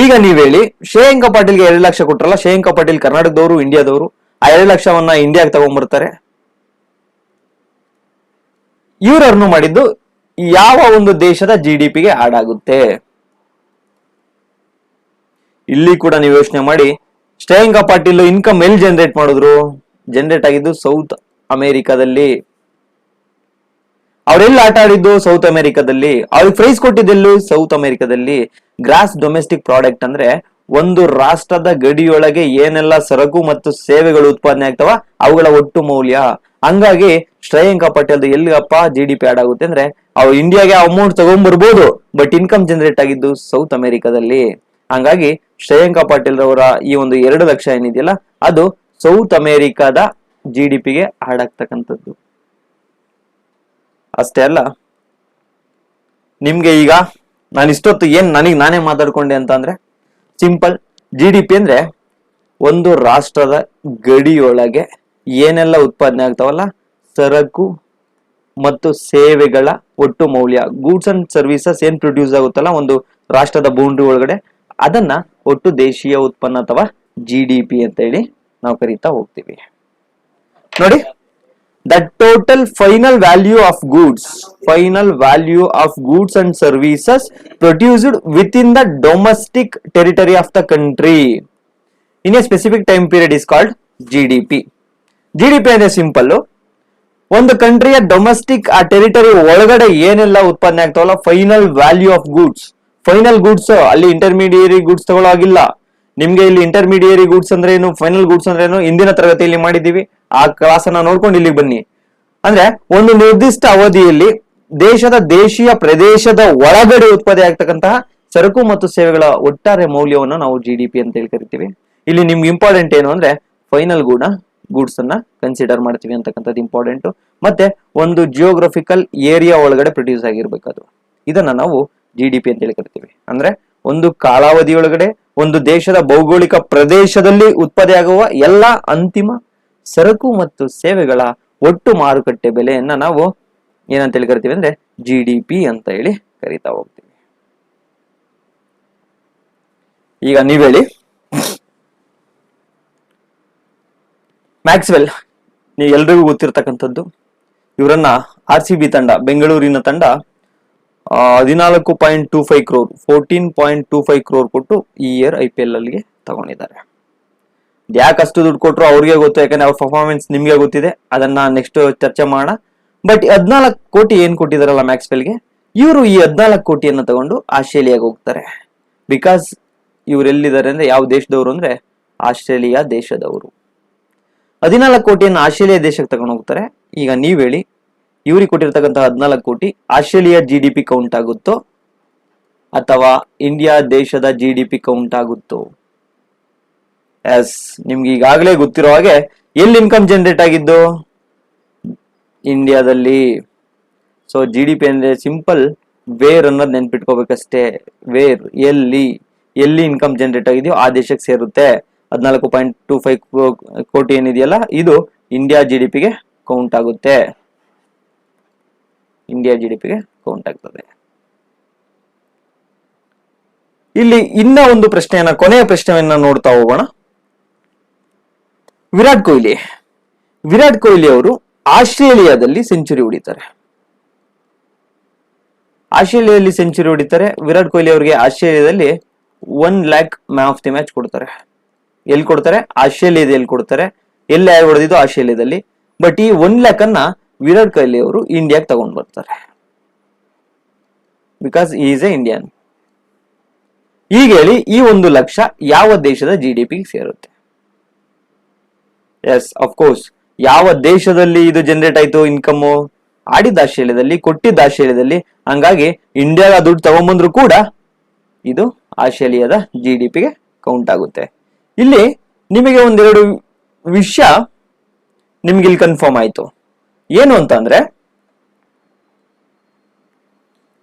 ಈಗ ನೀವ್ ಹೇಳಿ, ಶ್ರೇಯಾಂಕ ಪಾಟೀಲ್ಗೆ 2 ಲಕ್ಷ ಕೊಟ್ರಲ್ಲ, ಶ್ರೇಯಾಂಕ ಪಾಟೀಲ್ ಕರ್ನಾಟಕದವರು, ಇಂಡಿಯಾದವರು. ಆ 2 ಲಕ್ಷವನ್ನ ಇಂಡಿಯಾಗೆ ತಗೊಂಡ್ಬರ್ತಾರೆ. ಇವ್ರು ಅರ್ನು ಮಾಡಿದ್ದು ಯಾವ ಒಂದು ದೇಶದ GDPಗೆ ಆಡ್ ಆಗುತ್ತೆ? ಇಲ್ಲಿ ಕೂಡ ನೀವು ಯೋಚನೆ ಮಾಡಿ. ಶ್ರೇಯಾಂಕ ಪಾಟೀಲ್ ಇನ್ಕಮ್ ಎಲ್ಲಿ ಜನರೇಟ್ ಮಾಡಿದ್ರು? ಜನರೇಟ್ ಆಗಿದ್ದು ಸೌತ್ ಅಮೆರಿಕದಲ್ಲಿ. ಅವರೆಲ್ಲ ಆಟ ಆಡಿದ್ದು ಸೌತ್ ಅಮೆರಿಕದಲ್ಲಿ. ಅವ್ರಿಗೆ ಪ್ರೈಸ್ ಕೊಟ್ಟಿದ್ದೆಲ್ಲೂ ಸೌತ್ ಅಮೆರಿಕದಲ್ಲಿ. ಗ್ರಾಸ್ ಡೊಮೆಸ್ಟಿಕ್ ಪ್ರಾಡಕ್ಟ್ ಅಂದ್ರೆ ಒಂದು ರಾಷ್ಟ್ರದ ಗಡಿಯೊಳಗೆ ಏನೆಲ್ಲ ಸರಕು ಮತ್ತು ಸೇವೆಗಳು ಉತ್ಪಾದನೆ ಆಗ್ತಾವ ಅವುಗಳ ಒಟ್ಟು ಮೌಲ್ಯ. ಹಂಗಾಗಿ ಶ್ರೇಯಾಂಕ ಪಾಟೀಲ್ ಎಲ್ಲಿಗಪ್ಪ GDP ಆಡ್ ಆಗುತ್ತೆ ಅಂದ್ರೆ, ಅವ್ರು ಇಂಡಿಯಾಗೆ ಅಮೌಂಟ್ ತಗೊಂಡ್ಬರ್ಬೋದು, ಬಟ್ ಇನ್ಕಮ್ ಜನರೇಟ್ ಆಗಿದ್ದು ಸೌತ್ ಅಮೆರಿಕದಲ್ಲಿ. ಹಂಗಾಗಿ ಶ್ರೇಯಾಂಕ ಪಾಟೀಲ್ ಅವರ ಈ ಒಂದು 2 ಲಕ್ಷ ಏನಿದೆಯಲ್ಲ, ಅದು ಸೌತ್ ಅಮೆರಿಕದ GDPಗೆ ಆಡ್ ಆಗ್ತಕ್ಕಂಥದ್ದು. ಅಷ್ಟೇ ಅಲ್ಲ, ನಿಮ್ಗೆ ಈಗ ನಾನು ಇಷ್ಟೊತ್ತು ಏನ್ ನಾನೇ ಮಾತಾಡ್ಕೊಂಡೆ ಅಂತ ಅಂದ್ರೆ, ಸಿಂಪಲ್. GDP ಅಂದ್ರೆ ಒಂದು ರಾಷ್ಟ್ರದ ಗಡಿಯೊಳಗೆ ಏನೆಲ್ಲ ಉತ್ಪಾದನೆ ಆಗ್ತಾವಲ್ಲ, ಸರಕು ಮತ್ತು ಸೇವೆಗಳ ಒಟ್ಟು ಮೌಲ್ಯ, ಗೂಡ್ಸ್ ಅಂಡ್ ಸರ್ವಿಸಸ್ ಏನ್ ಪ್ರೊಡ್ಯೂಸ್ ಆಗುತ್ತಲ್ಲ ಒಂದು ರಾಷ್ಟ್ರದ ಬೌಂಡ್ರಿ ಒಳಗಡೆ, ಅದನ್ನ ಒಟ್ಟು ದೇಶೀಯ ಉತ್ಪನ್ನ ಅಥವಾ GDP ಅಂತ ಹೇಳಿ ನಾವು ಕರೀತಾ ಹೋಗ್ತೀವಿ. ನೋಡಿ, the total final value of goods and services produced within the domestic territory of the country in a specific time period is called GDP. GDP ಅಂದ್ರೆ ಸಿಂಪಲ್, ಒಂದು ಕಂಟ್ರಿಯ ಡೊಮೆಸ್ಟಿಕ್ ಆ ಟೆರಿಟರಿ ಒಳಗಡೆ ಏನೆಲ್ಲ ಉತ್ಪಾದನೆ ಆಗ್ತಾವಲ್ಲ, final value of goods. Final goods ಅಲ್ಲಿ intermediary goods ತಗೊಳ್ಳೋಗಿಲ್ಲ. ನಿಮ್ಗೆ ಇಲ್ಲಿ ಇಂಟರ್ಮೀಡಿಯರಿ ಗೂಡ್ಸ್ ಅಂದ್ರೆ ಏನು, ಫೈನಲ್ ಗೂಡ್ಸ್ ಅಂದ್ರೆ ಏನು, ಇಂದಿನ ತರಗತಿಯಲ್ಲಿ ಮಾಡಿದೀವಿ. ಆ ಕ್ಲಾಸ್ ಅನ್ನ ನೋಡ್ಕೊಂಡು ಇಲ್ಲಿಗೆ ಬನ್ನಿ. ಅಂದ್ರೆ ಒಂದು ನಿರ್ದಿಷ್ಟ ಅವಧಿಯಲ್ಲಿ ದೇಶದ ದೇಶೀಯ ಪ್ರದೇಶದ ಒಳಗಡೆ ಉತ್ಪಾದನೆ ಆಗ್ತಕ್ಕಂತಹ ಸರಕು ಮತ್ತು ಸೇವೆಗಳ ಒಟ್ಟಾರೆ ಮೌಲ್ಯವನ್ನು ನಾವು GDP ಅಂತ ಹೇಳಿ ಕರಿತೀವಿ. ಇಲ್ಲಿ ನಿಮ್ಗೆ ಇಂಪಾರ್ಟೆಂಟ್ ಏನು ಅಂದ್ರೆ, ಫೈನಲ್ ಗೂಡ್ಸ್ ಅನ್ನ ಕನ್ಸಿಡರ್ ಮಾಡ್ತೀವಿ ಅಂತಕ್ಕಂಥದ್ದು ಇಂಪಾರ್ಟೆಂಟ್. ಮತ್ತೆ ಒಂದು ಜಿಯೋಗ್ರಫಿಕಲ್ ಏರಿಯಾ ಒಳಗಡೆ ಪ್ರೊಡ್ಯೂಸ್ ಆಗಿರ್ಬೇಕು ಅದು. ಇದನ್ನ ನಾವು GDP ಅಂತ ಹೇಳಿ ಕರಿತೀವಿ. ಅಂದ್ರೆ ಒಂದು ಕಾಲಾವಧಿಯೊಳಗಡೆ ಒಂದು ದೇಶದ ಭೌಗೋಳಿಕ ಪ್ರದೇಶದಲ್ಲಿ ಉತ್ಪಾದನೆ ಆಗುವ ಎಲ್ಲ ಅಂತಿಮ ಸರಕು ಮತ್ತು ಸೇವೆಗಳ ಒಟ್ಟು ಮಾರುಕಟ್ಟೆ ಬೆಲೆಯನ್ನ ನಾವು ಏನಂತ ಹೇಳಿ ಕರಿತೀವಿ ಅಂದ್ರೆ GDP ಅಂತ ಹೇಳಿ ಕರಿತಾ ಹೋಗ್ತೀವಿ. ಈಗ ನೀವ್ ಹೇಳಿ, ಮ್ಯಾಕ್ಸ್ವೆಲ್ ಎಲ್ರಿಗೂ ಗೊತ್ತಿರ್ತಕ್ಕಂಥದ್ದು. ಇವರನ್ನ RCB ತಂಡ, ಬೆಂಗಳೂರಿನ ತಂಡ 14.25 crore 14.25 crore ಕೊಟ್ಟು ಈ ಇಯರ್ IPL ಅಲ್ಲಿಗೆ ತಗೊಂಡಿದ್ದಾರೆ. ಯಾಕೆ ಅಷ್ಟು ದುಡ್ಡು ಕೊಟ್ರು ಅವ್ರಿಗೆ ಗೊತ್ತು, ಯಾಕಂದ್ರೆ ಅವ್ರ ಪರ್ಫಾರ್ಮೆನ್ಸ್ ನಿಮ್ಗೆ ಗೊತ್ತಿದೆ. ಅದನ್ನ ನೆಕ್ಸ್ಟ್ ಚರ್ಚೆ ಮಾಡೋಣ. ಬಟ್ 14 ಕೋಟಿ ಏನ್ ಕೊಟ್ಟಿದಾರಲ್ಲ ಮ್ಯಾಕ್ಸ್ವೆಲ್ಗೆ, ಇವರು ಈ 14 ಕೋಟಿಯನ್ನ ತಗೊಂಡು ಆಸ್ಟ್ರೇಲಿಯಾಗೆ ಹೋಗ್ತಾರೆ. ಬಿಕಾಸ್ ಇವ್ರು ಎಲ್ಲಿದ್ದಾರೆ ಅಂದ್ರೆ, ಯಾವ ದೇಶದವರು ಅಂದ್ರೆ ಆಸ್ಟ್ರೇಲಿಯಾ ದೇಶದವರು. 14 ಕೋಟಿಯನ್ನು ಆಸ್ಟ್ರೇಲಿಯಾ ದೇಶಕ್ಕೆ ತಗೊಂಡು ಹೋಗ್ತಾರೆ. ಈಗ ನೀವ್ ಹೇಳಿ, ಇವ್ರಿಗೆ ಕೊಟ್ಟಿರ್ತಕ್ಕಂಥ 14 ಕೋಟಿ ಆಸ್ಟ್ರೇಲಿಯಾ GDP ಕೌಂಟ್ ಆಗುತ್ತೋ ಅಥವಾ ಇಂಡಿಯಾ ದೇಶದ GDP ಕೌಂಟ್ ಆಗುತ್ತೋ? ಎಸ್, ನಿಮ್ಗೆ ಈಗಾಗಲೇ ಗೊತ್ತಿರೋ ಹಾಗೆ ಎಲ್ಲಿ ಇನ್ಕಮ್ ಜನರೇಟ್ ಆಗಿದ್ದು? ಇಂಡಿಯಾದಲ್ಲಿ. ಸೊ GDP ಅಂದ್ರೆ ಸಿಂಪಲ್, ವೇರ್ ಅನ್ನೋದು ನೆನ್ಪಿಟ್ಕೋಬೇಕಷ್ಟೇ. ವೇರ್, ಎಲ್ಲಿ ಇನ್ಕಮ್ ಜನರೇಟ್ ಆಗಿದೆಯೋ ಆ ದೇಶಕ್ಕೆ ಸೇರುತ್ತೆ. 14.25 ಕೋಟಿ ಏನಿದೆಯಲ್ಲ, ಇದು ಇಂಡಿಯಾ GDPಗೆ ಕೌಂಟ್ ಆಗುತ್ತೆ. ಇಂಡಿಯಾ GDPಗೆ ಕೌಂಟ್ ಆಗ್ತದೆ. ಇಲ್ಲಿ ಇನ್ನ ಒಂದು ಪ್ರಶ್ನೆಯನ್ನ, ಕೊನೆಯ ಪ್ರಶ್ನೆಯನ್ನ ನೋಡ್ತಾ ಹೋಗೋಣ. ವಿರಾಟ್ ಕೊಹ್ಲಿ ಅವರು ಆಸ್ಟ್ರೇಲಿಯಾದಲ್ಲಿ ಸೆಂಚುರಿ ಹೊಡಿತಾರೆ. ಆಸ್ಟ್ರೇಲಿಯಾದಲ್ಲಿ ಸೆಂಚುರಿ ಹೊಡಿತಾರೆ. ವಿರಾಟ್ ಕೊಹ್ಲಿ ಅವರಿಗೆ ಆಸ್ಟ್ರೇಲಿಯಾದಲ್ಲಿ 1 lakh man of the match ಕೊಡ್ತಾರೆ. ಎಲ್ಲಿ ಕೊಡ್ತಾರೆ? ಆಸ್ಟ್ರೇಲಿಯಾದಲ್ಲಿ ಕೊಡ್ತಾರೆ. ಎಲ್ಲಿ ಯಾರು ಹೊಡೆದಿದ್ದು? ಆಸ್ಟ್ರೇಲಿಯಾದಲ್ಲಿ. ಬಟ್ ಈ 1 lakh ಅನ್ನ ವಿರಾಟ್ ಕೊಹ್ಲಿ ಅವರು ಇಂಡಿಯಾಗೆ ತಗೊಂಡ್ ಬರ್ತಾರೆ. Because is A Indian. ಈಗ ಹೇಳಿ, ಈ 1 ಲಕ್ಷ ಯಾವ ದೇಶದ GDPಗೆ ಸೇರುತ್ತೆ? ಎಸ್, ಅಫ್ ಕೋರ್ಸ್, ಯಾವ ದೇಶದಲ್ಲಿ ಇದು ಜನರೇಟ್ ಆಯ್ತು ಇನ್ಕಮ್? ಆಡಿದ ಆಸ್ಟ್ರೇಲಿಯಾದಲ್ಲಿ, ಕೊಟ್ಟಿದ್ದ ಆಸ್ಟ್ರೇಲಿಯಾದಲ್ಲಿ. ಹಂಗಾಗಿ ಇಂಡಿಯಾದ ದುಡ್ಡು ತಗೊಂಬಂದ್ರು ಕೂಡ ಇದು ಆಸ್ಟ್ರೇಲಿಯಾದ GDPಗೆ ಕೌಂಟ್ ಆಗುತ್ತೆ. ಇಲ್ಲಿ ನಿಮಗೆ ಒಂದೆರಡು ವಿಷಯ ನಿಮ್ಗೆ ಇಲ್ಲಿ ಕನ್ಫರ್ಮ್ ಆಯ್ತು. ಏನು ಅಂತ ಅಂದ್ರೆ,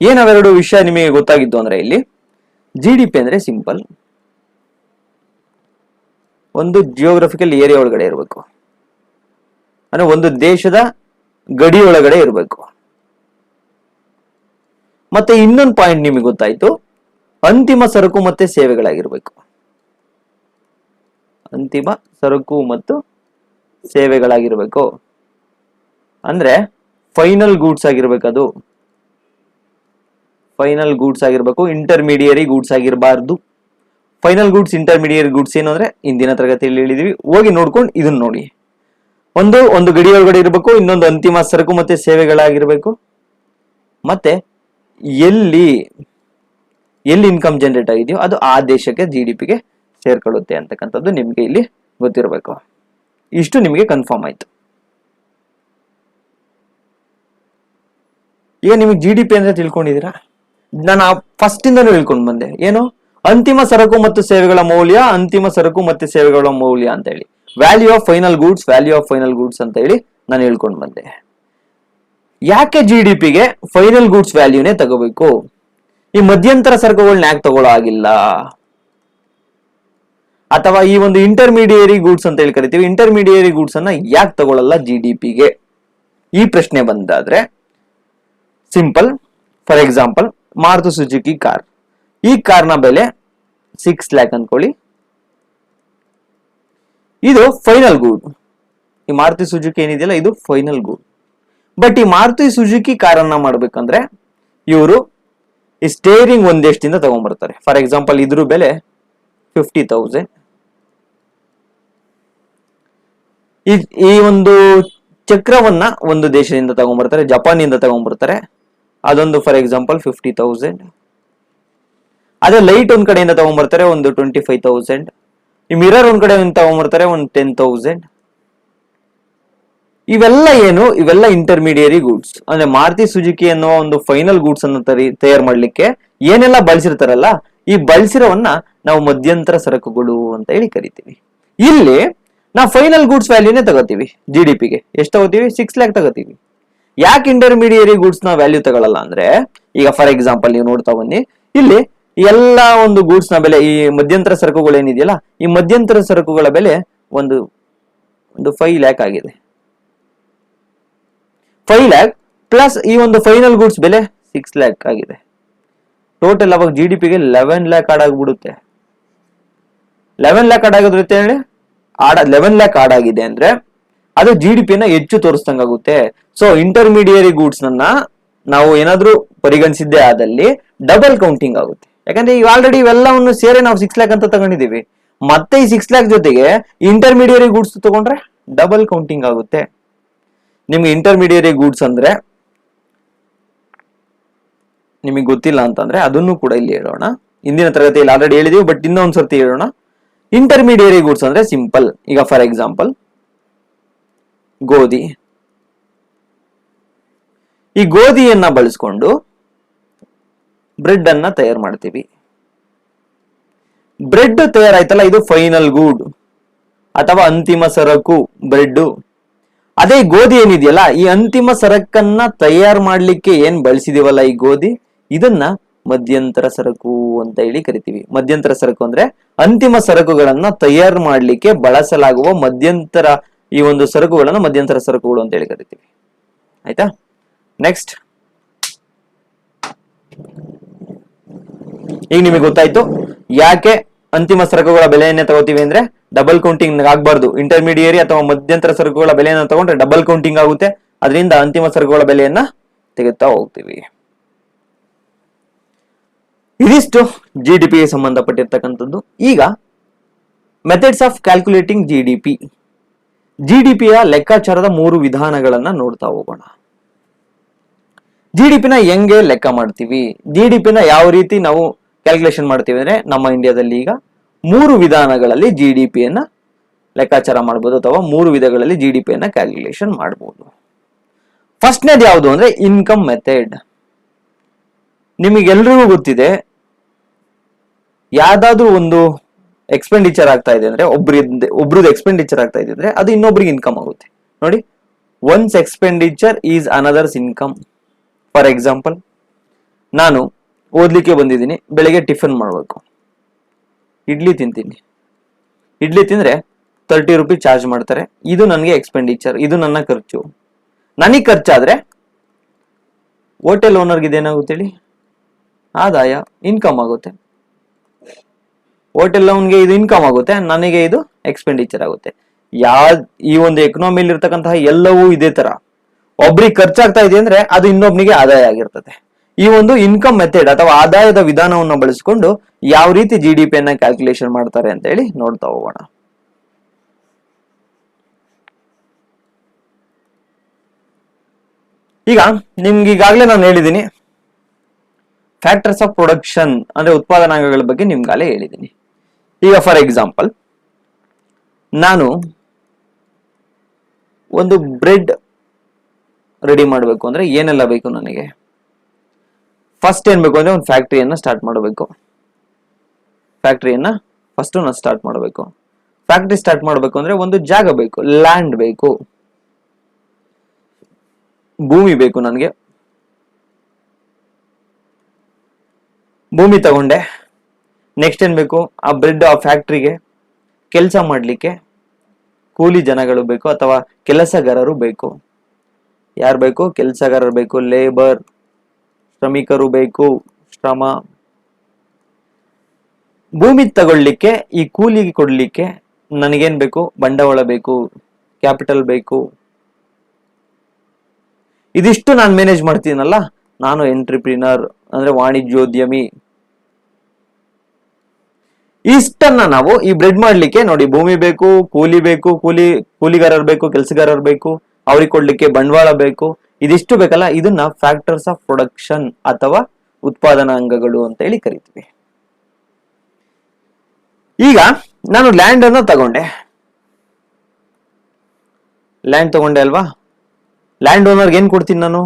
ಏನವೆರಡು ವಿಷಯ ನಿಮಗೆ ಗೊತ್ತಾಗಿದ್ದು ಅಂದ್ರೆ, ಇಲ್ಲಿ GDP ಅಂದ್ರೆ ಸಿಂಪಲ್, ಒಂದು ಜಿಯೋಗ್ರಫಿಕಲ್ ಏರಿಯಾ ಒಳಗಡೆ ಇರಬೇಕು, ಅಂದ್ರೆ ಒಂದು ದೇಶದ ಗಡಿ ಒಳಗಡೆ ಇರಬೇಕು. ಮತ್ತೆ ಇನ್ನೊಂದು ಪಾಯಿಂಟ್ ನಿಮಗೆ ಗೊತ್ತಾಯ್ತು, ಅಂತಿಮ ಸರಕು ಮತ್ತೆ ಸೇವೆಗಳಾಗಿರ್ಬೇಕು. ಅಂತಿಮ ಸರಕು ಮತ್ತು ಸೇವೆಗಳಾಗಿರ್ಬೇಕು ಅಂದ್ರೆ ಫೈನಲ್ ಗೂಡ್ಸ್ ಆಗಿರ್ಬೇಕು. ಅದು ಫೈನಲ್ ಗೂಡ್ಸ್ ಆಗಿರ್ಬೇಕು, ಇಂಟರ್ಮೀಡಿಯರಿ ಗೂಡ್ಸ್ ಆಗಿರಬಾರ್ದು. ಫೈನಲ್ ಗೂಡ್ಸ್, ಇಂಟರ್ಮೀಡಿಯರಿ ಗೂಡ್ಸ್ ಏನು ಅಂದ್ರೆ ಇಂದಿನ ತರಗತಿಯಲ್ಲಿ ಹೇಳಿದೀವಿ, ಹೋಗಿ ನೋಡ್ಕೊಂಡು ಇದನ್ನ ನೋಡಿ. ಒಂದು ಗಡಿ ಒಳಗಡೆ ಇರಬೇಕು, ಇನ್ನೊಂದು ಅಂತಿಮ ಸರಕು ಮತ್ತೆ ಸೇವೆಗಳಾಗಿರ್ಬೇಕು. ಮತ್ತೆ ಎಲ್ಲಿ ಇನ್ಕಮ್ ಜನರೇಟ್ ಆಗಿದೆಯೋ ಅದು ಆ ದೇಶಕ್ಕೆ GDPಗೆ ಸೇರ್ಕೊಳ್ಳುತ್ತೆ ಅಂತಕ್ಕಂಥದ್ದು ನಿಮ್ಗೆ ಇಲ್ಲಿ ಗೊತ್ತಿರಬೇಕು. ಇಷ್ಟು ನಿಮಗೆ ಕನ್ಫರ್ಮ್ ಆಯ್ತು. ಈಗ ನಿಮಗೆ GDP ಅಂದ್ರೆ ತಿಳ್ಕೊಂಡಿದ್ದೀರಾ? ನಾನು ಫಸ್ಟ್ ಇಂದನೂ ಹೇಳ್ಕೊಂಡು ಬಂದೆ, ಏನು ಅಂತಿಮ ಸರಕು ಮತ್ತು ಸೇವೆಗಳ ಮೌಲ್ಯ, ಅಂತಿಮ ಸರಕು ಮತ್ತು ಸೇವೆಗಳ ಮೌಲ್ಯ ಅಂತ ಹೇಳಿ, value of final goods, value of final goods ಅಂತ ಹೇಳಿ ನಾನು ಹೇಳ್ಕೊಂಡು ಬಂದೆ. ಯಾಕೆ GDPಗೆ ಫೈನಲ್ ಗೂಡ್ಸ್ ವ್ಯಾಲ್ಯೂನೇ ತಗೋಬೇಕು? ಈ ಮಧ್ಯಂತರ ಸರಕುಗಳನ್ನ ಯಾಕೆ ತಗೊಳ್ಳೋ ಆಗಿಲ್ಲ? ಅಥವಾ ಈ ಒಂದು ಇಂಟರ್ಮೀಡಿಯರಿ ಗೂಡ್ಸ್ ಅಂತ ಹೇಳಿ ಕರಿತೀವಿ, ಇಂಟರ್ಮೀಡಿಯರಿ ಗೂಡ್ಸ್ ಅನ್ನ ಯಾಕೆ ತಗೊಳ್ಳಲ್ಲ GDPಗೆ? ಈ ಪ್ರಶ್ನೆ ಬಂದಾದ್ರೆ simple. For example, Maruti Suzuki car, ಈ ಕಾರ್ನ ಬೆಲೆ 6 lakh ಅನ್ಕೊಳ್ಳಿ. ಇದು ಫೈನಲ್ ಗೂಡ್. ಈ ಮಾರುತಿ ಸುಜುಕಿ ಏನಿದೆಯಲ್ಲ ಇದು ಫೈನಲ್ ಗೂಡ್. ಬಟ್ ಈ ಮಾರುತಿ ಸುಜುಕಿ ಕಾರನ್ನ ಮಾಡ್ಬೇಕಂದ್ರೆ ಇವರು ಈ ಸ್ಟೇರಿಂಗ್ ಒಂದ್ ದೇಶದಿಂದ ತಗೊಂಡ್ಬರ್ತಾರೆ. ಫಾರ್ ಎಕ್ಸಾಂಪಲ್, ಇದ್ರ ಬೆಲೆ 50,000. ಈ ಒಂದು ಚಕ್ರವನ್ನ ಒಂದು ದೇಶದಿಂದ ತಗೊಂಡ್ಬರ್ತಾರೆ, ಜಪಾನಿಂದ ತಗೊಂಡ್ಬರ್ತಾರೆ. ಅದೊಂದು ಫಾರ್ ಎಕ್ಸಾಂಪಲ್ 50,000. ಅದೇ ಲೈಟ್ ಒಂದ್ ಕಡೆಯಿಂದ ತಗೊಂಡ್ಬರ್ತಾರೆ, ಒಂದು 25,000. ಈ ಮಿರರ್ ಒಂದ್ ಕಡೆ ತಗೊಂಡ್ಬರ್ತಾರೆ, ಒಂದು 10,000. ಇವೆಲ್ಲ ಇಂಟರ್ಮೀಡಿಯರಿ ಗೂಡ್ಸ್. ಅಂದ್ರೆ ಮಾರುತಿ ಸುಜುಕಿ ಅನ್ನೋ ಒಂದು ಫೈನಲ್ ಗೂಡ್ಸ್ ಅನ್ನು ತಯಾರು ಮಾಡ್ಲಿಕ್ಕೆ ಏನೆಲ್ಲ ಬಳಸಿರ್ತಾರಲ್ಲ, ಈ ಬಳಸಿರೋವನ್ನ ನಾವು ಮಧ್ಯಂತರ ಸರಕುಗಳು ಅಂತ ಹೇಳಿ ಕರಿತೀವಿ. ಇಲ್ಲಿ ನಾವು ಫೈನಲ್ ಗೂಡ್ಸ್ ವ್ಯಾಲ್ಯೂನೇ ತಗೋತೀವಿ. GDPಗೆ ಎಷ್ಟು ತಗೋತೀವಿ? 6 lakh ತಗೋತೀವಿ. ಯಾಕೆ ಇಂಟರ್ಮೀಡಿಯರಿ ಗೂಡ್ಸ್ ನ ವ್ಯಾಲ್ಯೂ ತಗೊಳ್ಳಲ್ಲ ಅಂದ್ರೆ, ಈಗ ಫಾರ್ ಎಕ್ಸಾಂಪಲ್ ನೀವು ನೋಡ್ತಾ ಬನ್ನಿ, ಇಲ್ಲಿ ಎಲ್ಲಾ ಒಂದು ಗೂಡ್ಸ್ ನ ಬೆಲೆ, ಈ ಮಧ್ಯಂತರ ಸರಕುಗಳು ಏನಿದೆಯಲ್ಲ, ಈ ಮಧ್ಯಂತರ ಸರಕುಗಳ ಬೆಲೆ ಒಂದು 5 lakh ಆಗಿದೆ. 5 lakh ಪ್ಲಸ್ ಈ ಒಂದು ಫೈನಲ್ ಗೂಡ್ಸ್ ಬೆಲೆ 6 lakh ಆಗಿದೆ. ಟೋಟಲ್ ಅವಾಗ GDPಗೆ 11 lakh ಆಡ್ ಆಗ್ಬಿಡುತ್ತೆ. 11 lakh ಆಡ್ ಆಗೋದ್ರಿಂದ ಹೇಳಿ 11 lakh ಆಡ್ ಆಗಿದೆ ಅಂದ್ರೆ ಅದು GDPನ ಹೆಚ್ಚು ತೋರಿಸ್ದಂಗಾಗುತ್ತೆ. ಸೊ ಇಂಟರ್ಮೀಡಿಯರಿ ಗೂಡ್ಸ್ ನನ್ನ ನಾವು ಏನಾದ್ರೂ ಪರಿಗಣಿಸಿದ್ದೇ ಆದಲ್ಲಿ ಡಬಲ್ ಕೌಂಟಿಂಗ್ ಆಗುತ್ತೆ. ಯಾಕಂದ್ರೆ ಈಗ ಆಲ್ರೆಡಿ ಇವೆಲ್ಲವನ್ನು ಸೇರಿ ನಾವು 6 lakh ಅಂತ ತಗೊಂಡಿದೀವಿ. ಮತ್ತೆ ಈ 6 lakh ಜೊತೆಗೆ ಇಂಟರ್ಮೀಡಿಯರಿ ಗೂಡ್ಸ್ ತಗೊಂಡ್ರೆ ಡಬಲ್ ಕೌಂಟಿಂಗ್ ಆಗುತ್ತೆ. ನಿಮ್ಗೆ ಇಂಟರ್ಮೀಡಿಯರಿ ಗೂಡ್ಸ್ ಅಂದ್ರೆ ನಿಮಗೆ ಗೊತ್ತಿಲ್ಲ ಅಂತಂದ್ರೆ ಅದನ್ನು ಕೂಡ ಇಲ್ಲಿ ಹೇಳೋಣ. ಇಂದಿನ ತರಗತಿಯಲ್ಲಿ ಆಲ್ರೆಡಿ ಹೇಳಿದೀವಿ, ಬಟ್ ಇನ್ನೊಂದ್ ಸರ್ತಿ ಹೇಳೋಣ. ಇಂಟರ್ಮೀಡಿಯರಿ ಗೂಡ್ಸ್ ಅಂದ್ರೆ ಸಿಂಪಲ್. ಈಗ ಫಾರ್ ಎಕ್ಸಾಂಪಲ್ ಗೋಧಿ, ಈ ಗೋಧಿಯನ್ನ ಬಳಸ್ಕೊಂಡು ಬ್ರೆಡ್ ಅನ್ನ ತಯಾರು ಮಾಡ್ತೀವಿ. ಬ್ರೆಡ್ ತಯಾರಾಯ್ತಲ್ಲ, ಇದು ಫೈನಲ್ ಗೂಡ್ ಅಥವಾ ಅಂತಿಮ ಸರಕು ಬ್ರೆಡ್. ಅದೇ ಗೋಧಿ ಏನಿದೆಯಲ್ಲ, ಈ ಅಂತಿಮ ಸರಕನ್ನ ತಯಾರು ಮಾಡ್ಲಿಕ್ಕೆ ಏನ್ ಬಳಸಿದೀವಲ್ಲ ಈ ಗೋಧಿ, ಇದನ್ನ ಮಧ್ಯಂತರ ಸರಕು ಅಂತ ಹೇಳಿ ಕರಿತೀವಿ. ಮಧ್ಯಂತರ ಸರಕು ಅಂದ್ರೆ ಅಂತಿಮ ಸರಕುಗಳನ್ನ ತಯಾರು ಮಾಡ್ಲಿಕ್ಕೆ ಬಳಸಲಾಗುವ ಮಧ್ಯಂತರ, ಈ ಒಂದು ಸರಕುಗಳನ್ನ ಮಧ್ಯಂತರ ಸರಕುಗಳು ಅಂತ ಹೇಳಿ ಕರಿತೀವಿ. ಆಯ್ತಾ? ನೆಕ್ಸ್ಟ್, ಈಗ ನಿಮಗೆ ಗೊತ್ತಾಯ್ತು ಯಾಕೆ ಅಂತಿಮ ಸರಕುಗಳ ಬೆಲೆಯನ್ನೇ ತಗೋತೀವಿ ಅಂದ್ರೆ ಡಬಲ್ ಕೌಂಟಿಂಗ್ ಆಗ್ಬಾರ್ದು. ಇಂಟರ್ಮೀಡಿಯರಿ ಅಥವಾ ಮಧ್ಯಂತರ ಸರಕುಗಳ ಬೆಲೆಯನ್ನು ತಗೊಂಡ್ರೆ ಡಬಲ್ ಕೌಂಟಿಂಗ್ ಆಗುತ್ತೆ. ಅದರಿಂದ ಅಂತಿಮ ಸರಕುಗಳ ಬೆಲೆಯನ್ನ ತೆಗೆದುತ್ತಾ ಹೋಗ್ತೀವಿ. ಇದಿಷ್ಟು GDPಗೆ ಸಂಬಂಧಪಟ್ಟಿರ್ತಕ್ಕಂಥದ್ದು. ಈಗ ಮೆಥಡ್ಸ್ ಆಫ್ ಕ್ಯಾಲ್ಕುಲೇಟಿಂಗ್ GDPಯ ಲೆಕ್ಕಾಚಾರದ 3 ವಿಧಾನಗಳನ್ನ ನೋಡ್ತಾ ಹೋಗೋಣ. GDPನ ಹೆಂಗೆ ಲೆಕ್ಕ ಮಾಡ್ತೀವಿ, GDPನ ಯಾವ ರೀತಿ ನಾವು ಕ್ಯಾಲ್ಕುಲೇಷನ್ ಮಾಡ್ತೀವಿ ಅಂದ್ರೆ, ನಮ್ಮ ಇಂಡಿಯಾದಲ್ಲಿ ಈಗ 3 ವಿಧಾನಗಳಲ್ಲಿ GDPಯನ್ನ ಲೆಕ್ಕಾಚಾರ ಮಾಡಬಹುದು, ಅಥವಾ 3 ವಿಧಗಳಲ್ಲಿ GDPಯನ್ನ ಕ್ಯಾಲ್ಕುಲೇಷನ್ ಮಾಡಬಹುದು. ಫಸ್ಟ್ನೇದು ಯಾವುದು ಅಂದ್ರೆ ಇನ್ಕಮ್ ಮೆಥಡ್. ನಿಮಗೆಲ್ರಿಗೂ ಗೊತ್ತಿದೆ, ಯಾವ್ದಾದ್ರು ಒಂದು ಎಕ್ಸ್ಪೆಂಡಿಚರ್ ಆಗ್ತಾ ಇದೆ ಅಂದ್ರೆ ಒಬ್ರದ್ದು ಎಕ್ಸ್ಪೆಂಡಿಚರ್ ಆಗ್ತಾ ಇದೆ ಅಂದ್ರೆ ಅದು ಇನ್ನೊಬ್ರಿಗೆ ಇನ್ಕಮ್ ಆಗುತ್ತೆ. ನೋಡಿ, once expenditure is another income. For example, ನಾನು ಓದ್ಲಿಕ್ಕೆ ಬಂದಿದ್ದೀನಿ, ಬೆಳಿಗ್ಗೆ ಟಿಫನ್ ಮಾಡಬೇಕು, ಇಡ್ಲಿ ತಿಂತೀನಿ. ಇಡ್ಲಿ ತಿಂದ್ರೆ 30 ರೂಪೀಸ್ ಚಾರ್ಜ್ ಮಾಡ್ತಾರೆ. ಇದು ನನಗೆ ಎಕ್ಸ್ಪೆಂಡಿಚರ್, ಇದು ನನ್ನ ಖರ್ಚು. ನನಗೆ ಖರ್ಚಾದ್ರೆ ಹೋಟೆಲ್ ಓನರ್ಗೆ ಇದೇನಾಗುತ್ತೆ ಹೇಳಿ? ಆದಾಯ, ಇನ್ಕಮ್ ಆಗುತ್ತೆ. ಹೋಟೆಲ್ ಅವನ್ಗೆ ಇದು ಇನ್ಕಮ್ ಆಗುತ್ತೆ, ನನಗೆ ಇದು ಎಕ್ಸ್ಪೆಂಡಿಚರ್ ಆಗುತ್ತೆ. ಈ ಒಂದು ಎಕನಾಮಿಲಿ ಇರ್ತಕ್ಕಂತಹ ಎಲ್ಲವೂ ಇದೇ ತರ. ಒಬ್ರಿಗೆ ಖರ್ಚಾಗ್ತಾ ಇದೆ ಅಂದ್ರೆ ಅದು ಇನ್ನೊಬ್ನಿಗೆ ಆದಾಯ ಆಗಿರ್ತದೆ. ಈ ಒಂದು ಇನ್ಕಮ್ ಮೆಥಡ್ ಅಥವಾ ಆದಾಯದ ವಿಧಾನವನ್ನು ಬಳಸಿಕೊಂಡು ಯಾವ ರೀತಿ GDP ಅನ್ನ ಕ್ಯಾಲ್ಕುಲೇಷನ್ ಮಾಡ್ತಾರೆ ಅಂತ ಹೇಳಿ ನೋಡ್ತಾ ಹೋಗೋಣ. ಈಗ ನಿಮ್ಗೆ ಈಗಾಗಲೇ ನಾನು ಹೇಳಿದ್ದೀನಿ, ಫ್ಯಾಕ್ಟರ್ಸ್ ಆಫ್ ಪ್ರೊಡಕ್ಷನ್ ಅಂದ್ರೆ ಉತ್ಪಾದನಾಂಗಗಳ ಬಗ್ಗೆ ನಿಮ್ಗಾಲೇ ಹೇಳಿದ್ದೀನಿ. ಈಗ ಫಾರ್ ಎಕ್ಸಾಂಪಲ್, ನಾನು ಒಂದು ಬ್ರೆಡ್ ರೆಡಿ ಮಾಡಬೇಕು ಅಂದ್ರೆ ಏನೆಲ್ಲ ಬೇಕು ನನಗೆ? ಫಸ್ಟ್ ಏನ್ ಬೇಕು ಅಂದ್ರೆ ಒಂದು ಫ್ಯಾಕ್ಟ್ರಿಯನ್ನ ಸ್ಟಾರ್ಟ್ ಮಾಡಬೇಕು. ಫ್ಯಾಕ್ಟ್ರಿಯನ್ನ ಫಸ್ಟ್ ನಾನು ಸ್ಟಾರ್ಟ್ ಮಾಡಬೇಕು. ಫ್ಯಾಕ್ಟ್ರಿ ಸ್ಟಾರ್ಟ್ ಮಾಡಬೇಕು ಅಂದ್ರೆ ಒಂದು ಜಾಗ ಬೇಕು, ಲ್ಯಾಂಡ್ ಬೇಕು, ಭೂಮಿ ಬೇಕು ನನಗೆ. ಭೂಮಿ ತಗೊಂಡೆ. ನೆಕ್ಸ್ಟ್ ಏನ್ ಬೇಕು? ಆ ಬ್ರೆಡ್ ಆ ಫ್ಯಾಕ್ಟ್ರಿಗೆ ಕೆಲಸ ಮಾಡ್ಲಿಕ್ಕೆ ಕೂಲಿ ಜನಗಳು ಬೇಕು ಅಥವಾ ಕೆಲಸಗಾರರು ಬೇಕು. ಯಾರು ಬೇಕು? ಕೆಲಸಗಾರರು ಬೇಕು, ಲೇಬರ್, ಶ್ರಮಿಕರು ಬೇಕು, ಶ್ರಮ. ಭೂಮಿ ತಗೊಳ್ಳಿಕ್ಕೆ, ಈ ಕೂಲಿಗೆ ಕೊಡ್ಲಿಕ್ಕೆ ನನಗೇನ್ ಬೇಕು? ಬಂಡವಾಳ ಬೇಕು, ಕ್ಯಾಪಿಟಲ್ ಬೇಕು. ಇದಿಷ್ಟು ನಾನು ಮ್ಯಾನೇಜ್ ಮಾಡ್ತೀನಲ್ಲ, ನಾನು ಎಂಟ್ರಿಪ್ರಿನರ್ ಅಂದ್ರೆ ವಾಣಿಜ್ಯೋದ್ಯಮಿ. ಇಷ್ಟನ್ನ ನಾವು ಈ ಬ್ರೆಡ್ ಮಾಡ್ಲಿಕ್ಕೆ ನೋಡಿ, ಭೂಮಿ ಬೇಕು, ಕೂಲಿ ಬೇಕು, ಕೂಲಿಗಾರರು ಬೇಕು, ಕೆಲಸಗಾರರು ಬೇಕು, ಅವ್ರಿಗೆ ಕೊಡ್ಲಿಕ್ಕೆ ಬಂಡವಾಳ ಬೇಕು. ಇದಿಷ್ಟು ಬೇಕಲ್ಲ, ಇದನ್ನ ಫ್ಯಾಕ್ಟರ್ಸ್ ಆಫ್ ಪ್ರೊಡಕ್ಷನ್ ಅಥವಾ ಉತ್ಪಾದನಾಂಗಗಳು ಅಂತ ಹೇಳಿ ಕರಿತೀವಿ. ಈಗ ನಾನು ಲ್ಯಾಂಡ್ ಅನ್ನ ತಗೊಂಡೆ. ಲ್ಯಾಂಡ್ ತಗೊಂಡೆ ಅಲ್ವಾ? ಲ್ಯಾಂಡ್ ಓನರ್ಗೆ ಏನ್ ಕೊಡ್ತೀನಿ ನಾನು?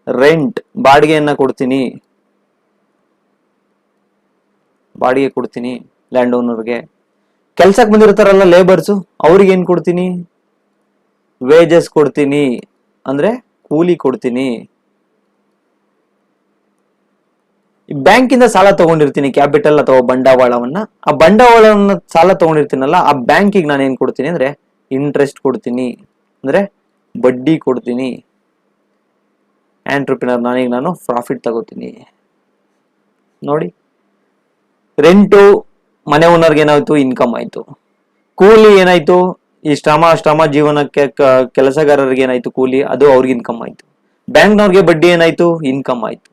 ರೆಂಟ್, ಬಾಡಿಗೆಯನ್ನ ಕೊಡ್ತೀನಿ. ಬಾಡಿಗೆ ಕೊಡ್ತೀನಿ ಲ್ಯಾಂಡ್ ಓನರ್ಗೆ. ಕೆಲ್ಸಕ್ಕೆ ಬಂದಿರ್ತಾರಲ್ಲ ಲೇಬರ್ಸು, ಅವ್ರಿಗೆ ಏನ್ ಕೊಡ್ತೀನಿ? ವೇಜಸ್ ಕೊಡ್ತೀನಿ, ಅಂದ್ರೆ ಕೂಲಿ ಕೊಡ್ತೀನಿ. ಬ್ಯಾಂಕಿಂದ ಸಾಲ ತಗೊಂಡಿರ್ತೀನಿ, ಕ್ಯಾಪಿಟಲ್ ಅಥವಾ ಬಂಡವಾಳವನ್ನ. ಆ ಬಂಡವಾಳವನ್ನ ಸಾಲ ತಗೊಂಡಿರ್ತೀನಲ್ಲ, ಆ ಬ್ಯಾಂಕಿಗೆ ನಾನು ಏನ್ ಕೊಡ್ತೀನಿ ಅಂದ್ರೆ ಇಂಟ್ರೆಸ್ಟ್ ಕೊಡ್ತೀನಿ, ಅಂದ್ರೆ ಬಡ್ಡಿ ಕೊಡ್ತೀನಿ. ಆಂಟ್ರಪ್ರಿನರ್, ನಾನು ಪ್ರಾಫಿಟ್ ತಗೋತೀನಿ. ನೋಡಿ, ರೆಂಟು ಮನೆ ಓನರ್ಗೆ ಏನಾಯ್ತು? ಇನ್ಕಮ್ ಆಯ್ತು. ಕೂಲಿ ಏನಾಯ್ತು? ಈ ಶ್ರಮ ಜೀವನಕ್ಕೆ ಕೆಲಸಗಾರರಿಗೆ ಏನಾಯ್ತು? ಕೂಲಿ, ಅದು ಅವ್ರಿಗೆ ಇನ್ಕಮ್ ಆಯ್ತು. ಬ್ಯಾಂಕ್ನವ್ರಿಗೆ ಬಡ್ಡಿ ಏನಾಯ್ತು? ಇನ್ಕಮ್ ಆಯ್ತು.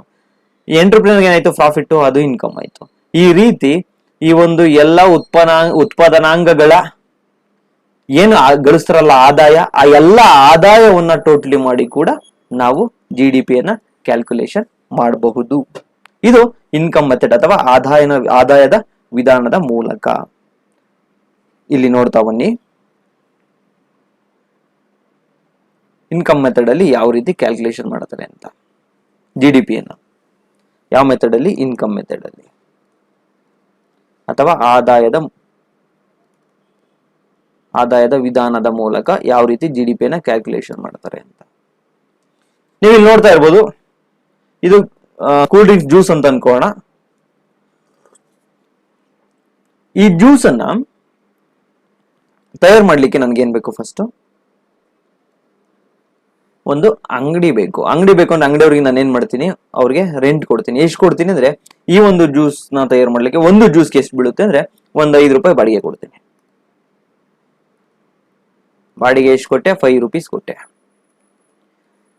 ಎಂಟ್ರಪ್ರಿನರ್ಗೆ ಏನಾಯ್ತು? ಪ್ರಾಫಿಟ್, ಅದು ಇನ್ಕಮ್ ಆಯ್ತು. ಈ ರೀತಿ ಈ ಒಂದು ಎಲ್ಲ ಉತ್ಪಾದನಾಂಗಗಳ ಏನು ಗಳಿಸ್ತಾರಲ್ಲ ಆದಾಯ, ಆ ಎಲ್ಲ ಆದಾಯವನ್ನ ಟೋಟಲಿ ಮಾಡಿ ಕೂಡ ನಾವು GDP ಯನ್ನ ಕ್ಯಾಲ್ಕುಲೇಷನ್ ಮಾಡಬಹುದು. ಇದು ಇನ್ಕಮ್ ಮೆಥಡ್ ಅಥವಾ ಆದಾಯದ ವಿಧಾನದ ಮೂಲಕ. ಇಲ್ಲಿ ನೋಡ್ತಾ ಬನ್ನಿ, ಇನ್ಕಮ್ ಮೆಥಡ್ ಅಲ್ಲಿ ಯಾವ ರೀತಿ ಕ್ಯಾಲ್ಕುಲೇಷನ್ ಮಾಡ್ತಾರೆ ಅಂತ. GDP ಯನ್ನ ಯಾವ ಮೆಥಡ್ ಅಲ್ಲಿ? ಇನ್ಕಮ್ ಮೆಥಡ್ ಅಲ್ಲಿ ಅಥವಾ ಆದಾಯದ ವಿಧಾನದ ಮೂಲಕ ಯಾವ ರೀತಿ GDP ಯನ್ನ ಕ್ಯಾಲ್ಕುಲೇಷನ್ ಮಾಡ್ತಾರೆ ಅಂತ. ನೀವು ಇಲ್ಲಿ ನೋಡ್ತಾ ಇರ್ಬೋದು, ಇದು ಕೂಲ್ ಡ್ರಿಂಕ್ಸ್ ಜ್ಯೂಸ್ ಅಂತ ಅನ್ಕೋಣ. ಈ ಜ್ಯೂಸ್ ಅನ್ನ ತಯಾರು ಮಾಡ್ಲಿಕ್ಕೆ ನನ್ಗೆ ಏನ್ ಬೇಕು? ಫಸ್ಟ್ ಒಂದು ಅಂಗಡಿ ಬೇಕು. ಅಂಗಡಿ ಬೇಕು ಅಂದ್ರೆ ಅಂಗಡಿಯವ್ರಿಗೆ ನಾನು ಏನ್ ಮಾಡ್ತೀನಿ? ಅವ್ರಿಗೆ ರೆಂಟ್ ಕೊಡ್ತೀನಿ. ಎಷ್ಟು ಕೊಡ್ತೀನಿ ಅಂದ್ರೆ, ಈ ಒಂದು ಜ್ಯೂಸ್ ನ ತಯಾರು ಮಾಡ್ಲಿಕ್ಕೆ ಒಂದು ಜ್ಯೂಸ್ಗೆ ಎಷ್ಟು ಬೀಳುತ್ತೆ ಅಂದ್ರೆ ಒಂದು 5 ರೂಪಾಯಿ ಬಾಡಿಗೆ ಕೊಡ್ತೀನಿ. ಬಾಡಿಗೆ ಎಷ್ಟು ಕೊಟ್ಟೆ? 5 ರೂಪೀಸ್ ಕೊಟ್ಟೆ.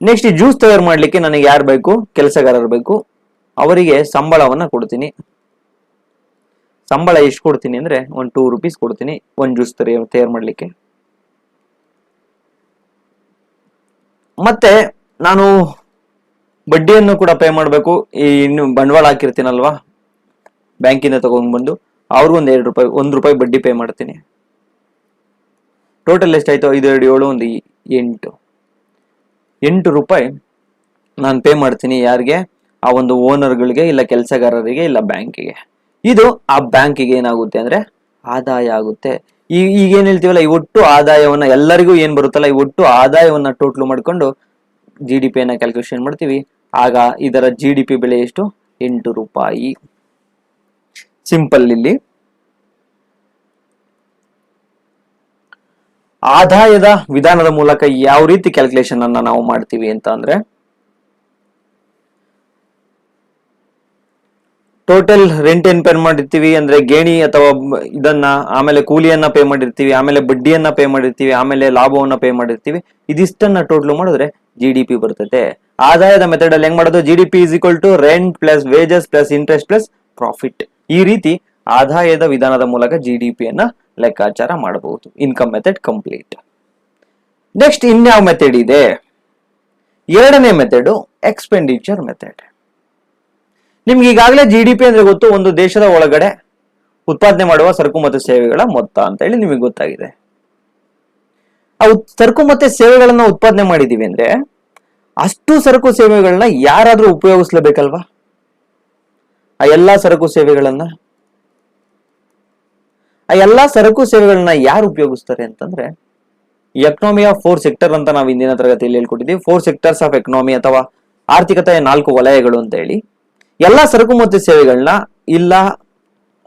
ನೆಕ್ಸ್ಟ್ ಈ ಜ್ಯೂಸ್ ತಯಾರು ಮಾಡ್ಲಿಕ್ಕೆ ನನಗೆ ಯಾರು ಬೇಕು? ಕೆಲಸಗಾರರು ಬೇಕು. ಅವರಿಗೆ ಸಂಬಳವನ್ನ ಕೊಡ್ತೀನಿ. ಸಂಬಳ ಎಷ್ಟು ಕೊಡ್ತೀನಿ ಅಂದ್ರೆ ಒಂದು 2 ರೂಪೀಸ್ ಕೊಡ್ತೀನಿ ಒಂದು ಜ್ಯೂಸ್ ತಯಾರು ಮಾಡ್ಲಿಕ್ಕೆ. ಮತ್ತೆ ನಾನು ಬಡ್ಡಿಯನ್ನು ಕೂಡ ಪೇ ಮಾಡಬೇಕು. ಈ ಇನ್ನು ಬಂಡವಾಳ ಹಾಕಿರ್ತೀನಲ್ವಾ, ಬ್ಯಾಂಕಿಂದ ತಗೊಂಡ್ ಬಂದು ಅವ್ರಿಗೂ ಒಂದು 2 ರೂಪಾಯಿ, 1 ರೂಪಾಯಿ ಬಡ್ಡಿ ಪೇ ಮಾಡ್ತೀನಿ. ಟೋಟಲ್ ಎಷ್ಟಾಯ್ತು? 5, 2, 7, 1, 8. 8 ರೂಪಾಯಿ ನಾನು ಪೇ ಮಾಡ್ತೀನಿ. ಯಾರಿಗೆ? ಆ ಒಂದು ಓನರ್ಗಳಿಗೆ, ಇಲ್ಲ ಕೆಲಸಗಾರರಿಗೆ, ಇಲ್ಲ ಬ್ಯಾಂಕಿಗೆ. ಇದು ಆ ಬ್ಯಾಂಕಿಗೆ ಏನಾಗುತ್ತೆ ಅಂದ್ರೆ ಆದಾಯ ಆಗುತ್ತೆ. ಈಗ ಏನ್ ಹೇಳ್ತೀವಲ್ಲ, ಈ ಒಟ್ಟು ಆದಾಯವನ್ನ ಎಲ್ಲರಿಗೂ ಏನ್ ಬರುತ್ತಲ್ಲ, ಈ ಒಟ್ಟು ಆದಾಯವನ್ನ ಟೋಟಲ್ ಮಾಡ್ಕೊಂಡು GDP ನ ಕ್ಯಾಲ್ಕುಲೇಷನ್ ಮಾಡ್ತೀವಿ. ಆಗ ಇದರ GDP ಬೆಲೆ ಎಷ್ಟು? 8 ರೂಪಾಯಿ. ಸಿಂಪಲ್. ಇಲ್ಲಿ ಆದಾಯದ ವಿಧಾನದ ಮೂಲಕ ಯಾವ ರೀತಿ ಕ್ಯಾಲ್ಕುಲೇಷನ್ ಅನ್ನ ನಾವು ಮಾಡ್ತೀವಿ ಅಂತ ಅಂದ್ರೆ, ಟೋಟಲ್ ರೆಂಟ್ ಏನ್ ಪೇ ಮಾಡಿರ್ತೀವಿ ಅಂದ್ರೆ ಗೇಣಿ ಅಥವಾ ಇದನ್ನ, ಆಮೇಲೆ ಕೂಲಿಯನ್ನ ಪೇ ಮಾಡಿರ್ತೀವಿ, ಆಮೇಲೆ ಬಡ್ಡಿಯನ್ನ ಪೇ ಮಾಡಿರ್ತೀವಿ, ಆಮೇಲೆ ಲಾಭವನ್ನ ಪೇ ಮಾಡಿರ್ತೀವಿ. ಇದಿಷ್ಟನ್ನ ಟೋಟಲ್ ಮಾಡಿದ್ರೆ GDP ಬರ್ತದೆ. ಆದಾಯದ ಮೆಥಡ್ ಅಲ್ಲಿ ಹೆಂಗ್ ಮಾಡೋದು? GDP is equal to rent plus wages plus interest plus profit. ಈ ರೀತಿ ಆದಾಯದ ವಿಧಾನದ ಮೂಲಕ GDP ಯನ್ನ ಲೆಕ್ಕಾಚಾರ ಮಾಡಬಹುದು. Income method complete. ನೆಕ್ಸ್ಟ್ ಇನ್ಯಾವ ಮೆಥಡ್ ಇದೆ? ಎರಡನೇ ಮೆಥಡ್ ಎಕ್ಸ್ಪೆಂಡಿಚರ್ ಮೆಥಡ್. ನಿಮ್ಗೆ ಈಗಾಗಲೇ GDP ಅಂದ್ರೆ ಗೊತ್ತು, ಒಂದು ದೇಶದ ಒಳಗಡೆ ಉತ್ಪಾದನೆ ಮಾಡುವ ಸರಕು ಮತ್ತು ಸೇವೆಗಳ ಮೊತ್ತ ಅಂತ ಹೇಳಿ ನಿಮಗೆ ಗೊತ್ತಾಗಿದೆ. ಆ ಸರಕು ಮತ್ತೆ ಸೇವೆಗಳನ್ನ ಉತ್ಪಾದನೆ ಮಾಡಿದೀವಿ ಅಂದ್ರೆ ಅಷ್ಟು ಸರಕು ಸೇವೆಗಳನ್ನ ಯಾರಾದ್ರೂ ಉಪಯೋಗಿಸ್ಲೇಬೇಕಲ್ವಾ? ಆ ಎಲ್ಲಾ ಸರಕು ಸೇವೆಗಳನ್ನ ಯಾರು ಉಪಯೋಗಿಸ್ತಾರೆ ಅಂತಂದ್ರೆ, ಎಕನಾಮಿ ಆಫ್ 4 ಸೆಕ್ಟರ್ ಅಂತ ನಾವು ಇಂದಿನ ತರಗತಿಯಲ್ಲಿ ಹೇಳ್ಕೊಟ್ಟಿದ್ದೀವಿ. 4 ಸೆಕ್ಟರ್ಸ್ ಆಫ್ ಎಕನಾಮಿ ಅಥವಾ ಆರ್ಥಿಕತೆಯ 4 ವಲಯಗಳು ಅಂತ ಹೇಳಿ. ಎಲ್ಲಾ ಸರಕು ಮತ್ತು ಸೇವೆಗಳನ್ನ ಇಲ್ಲ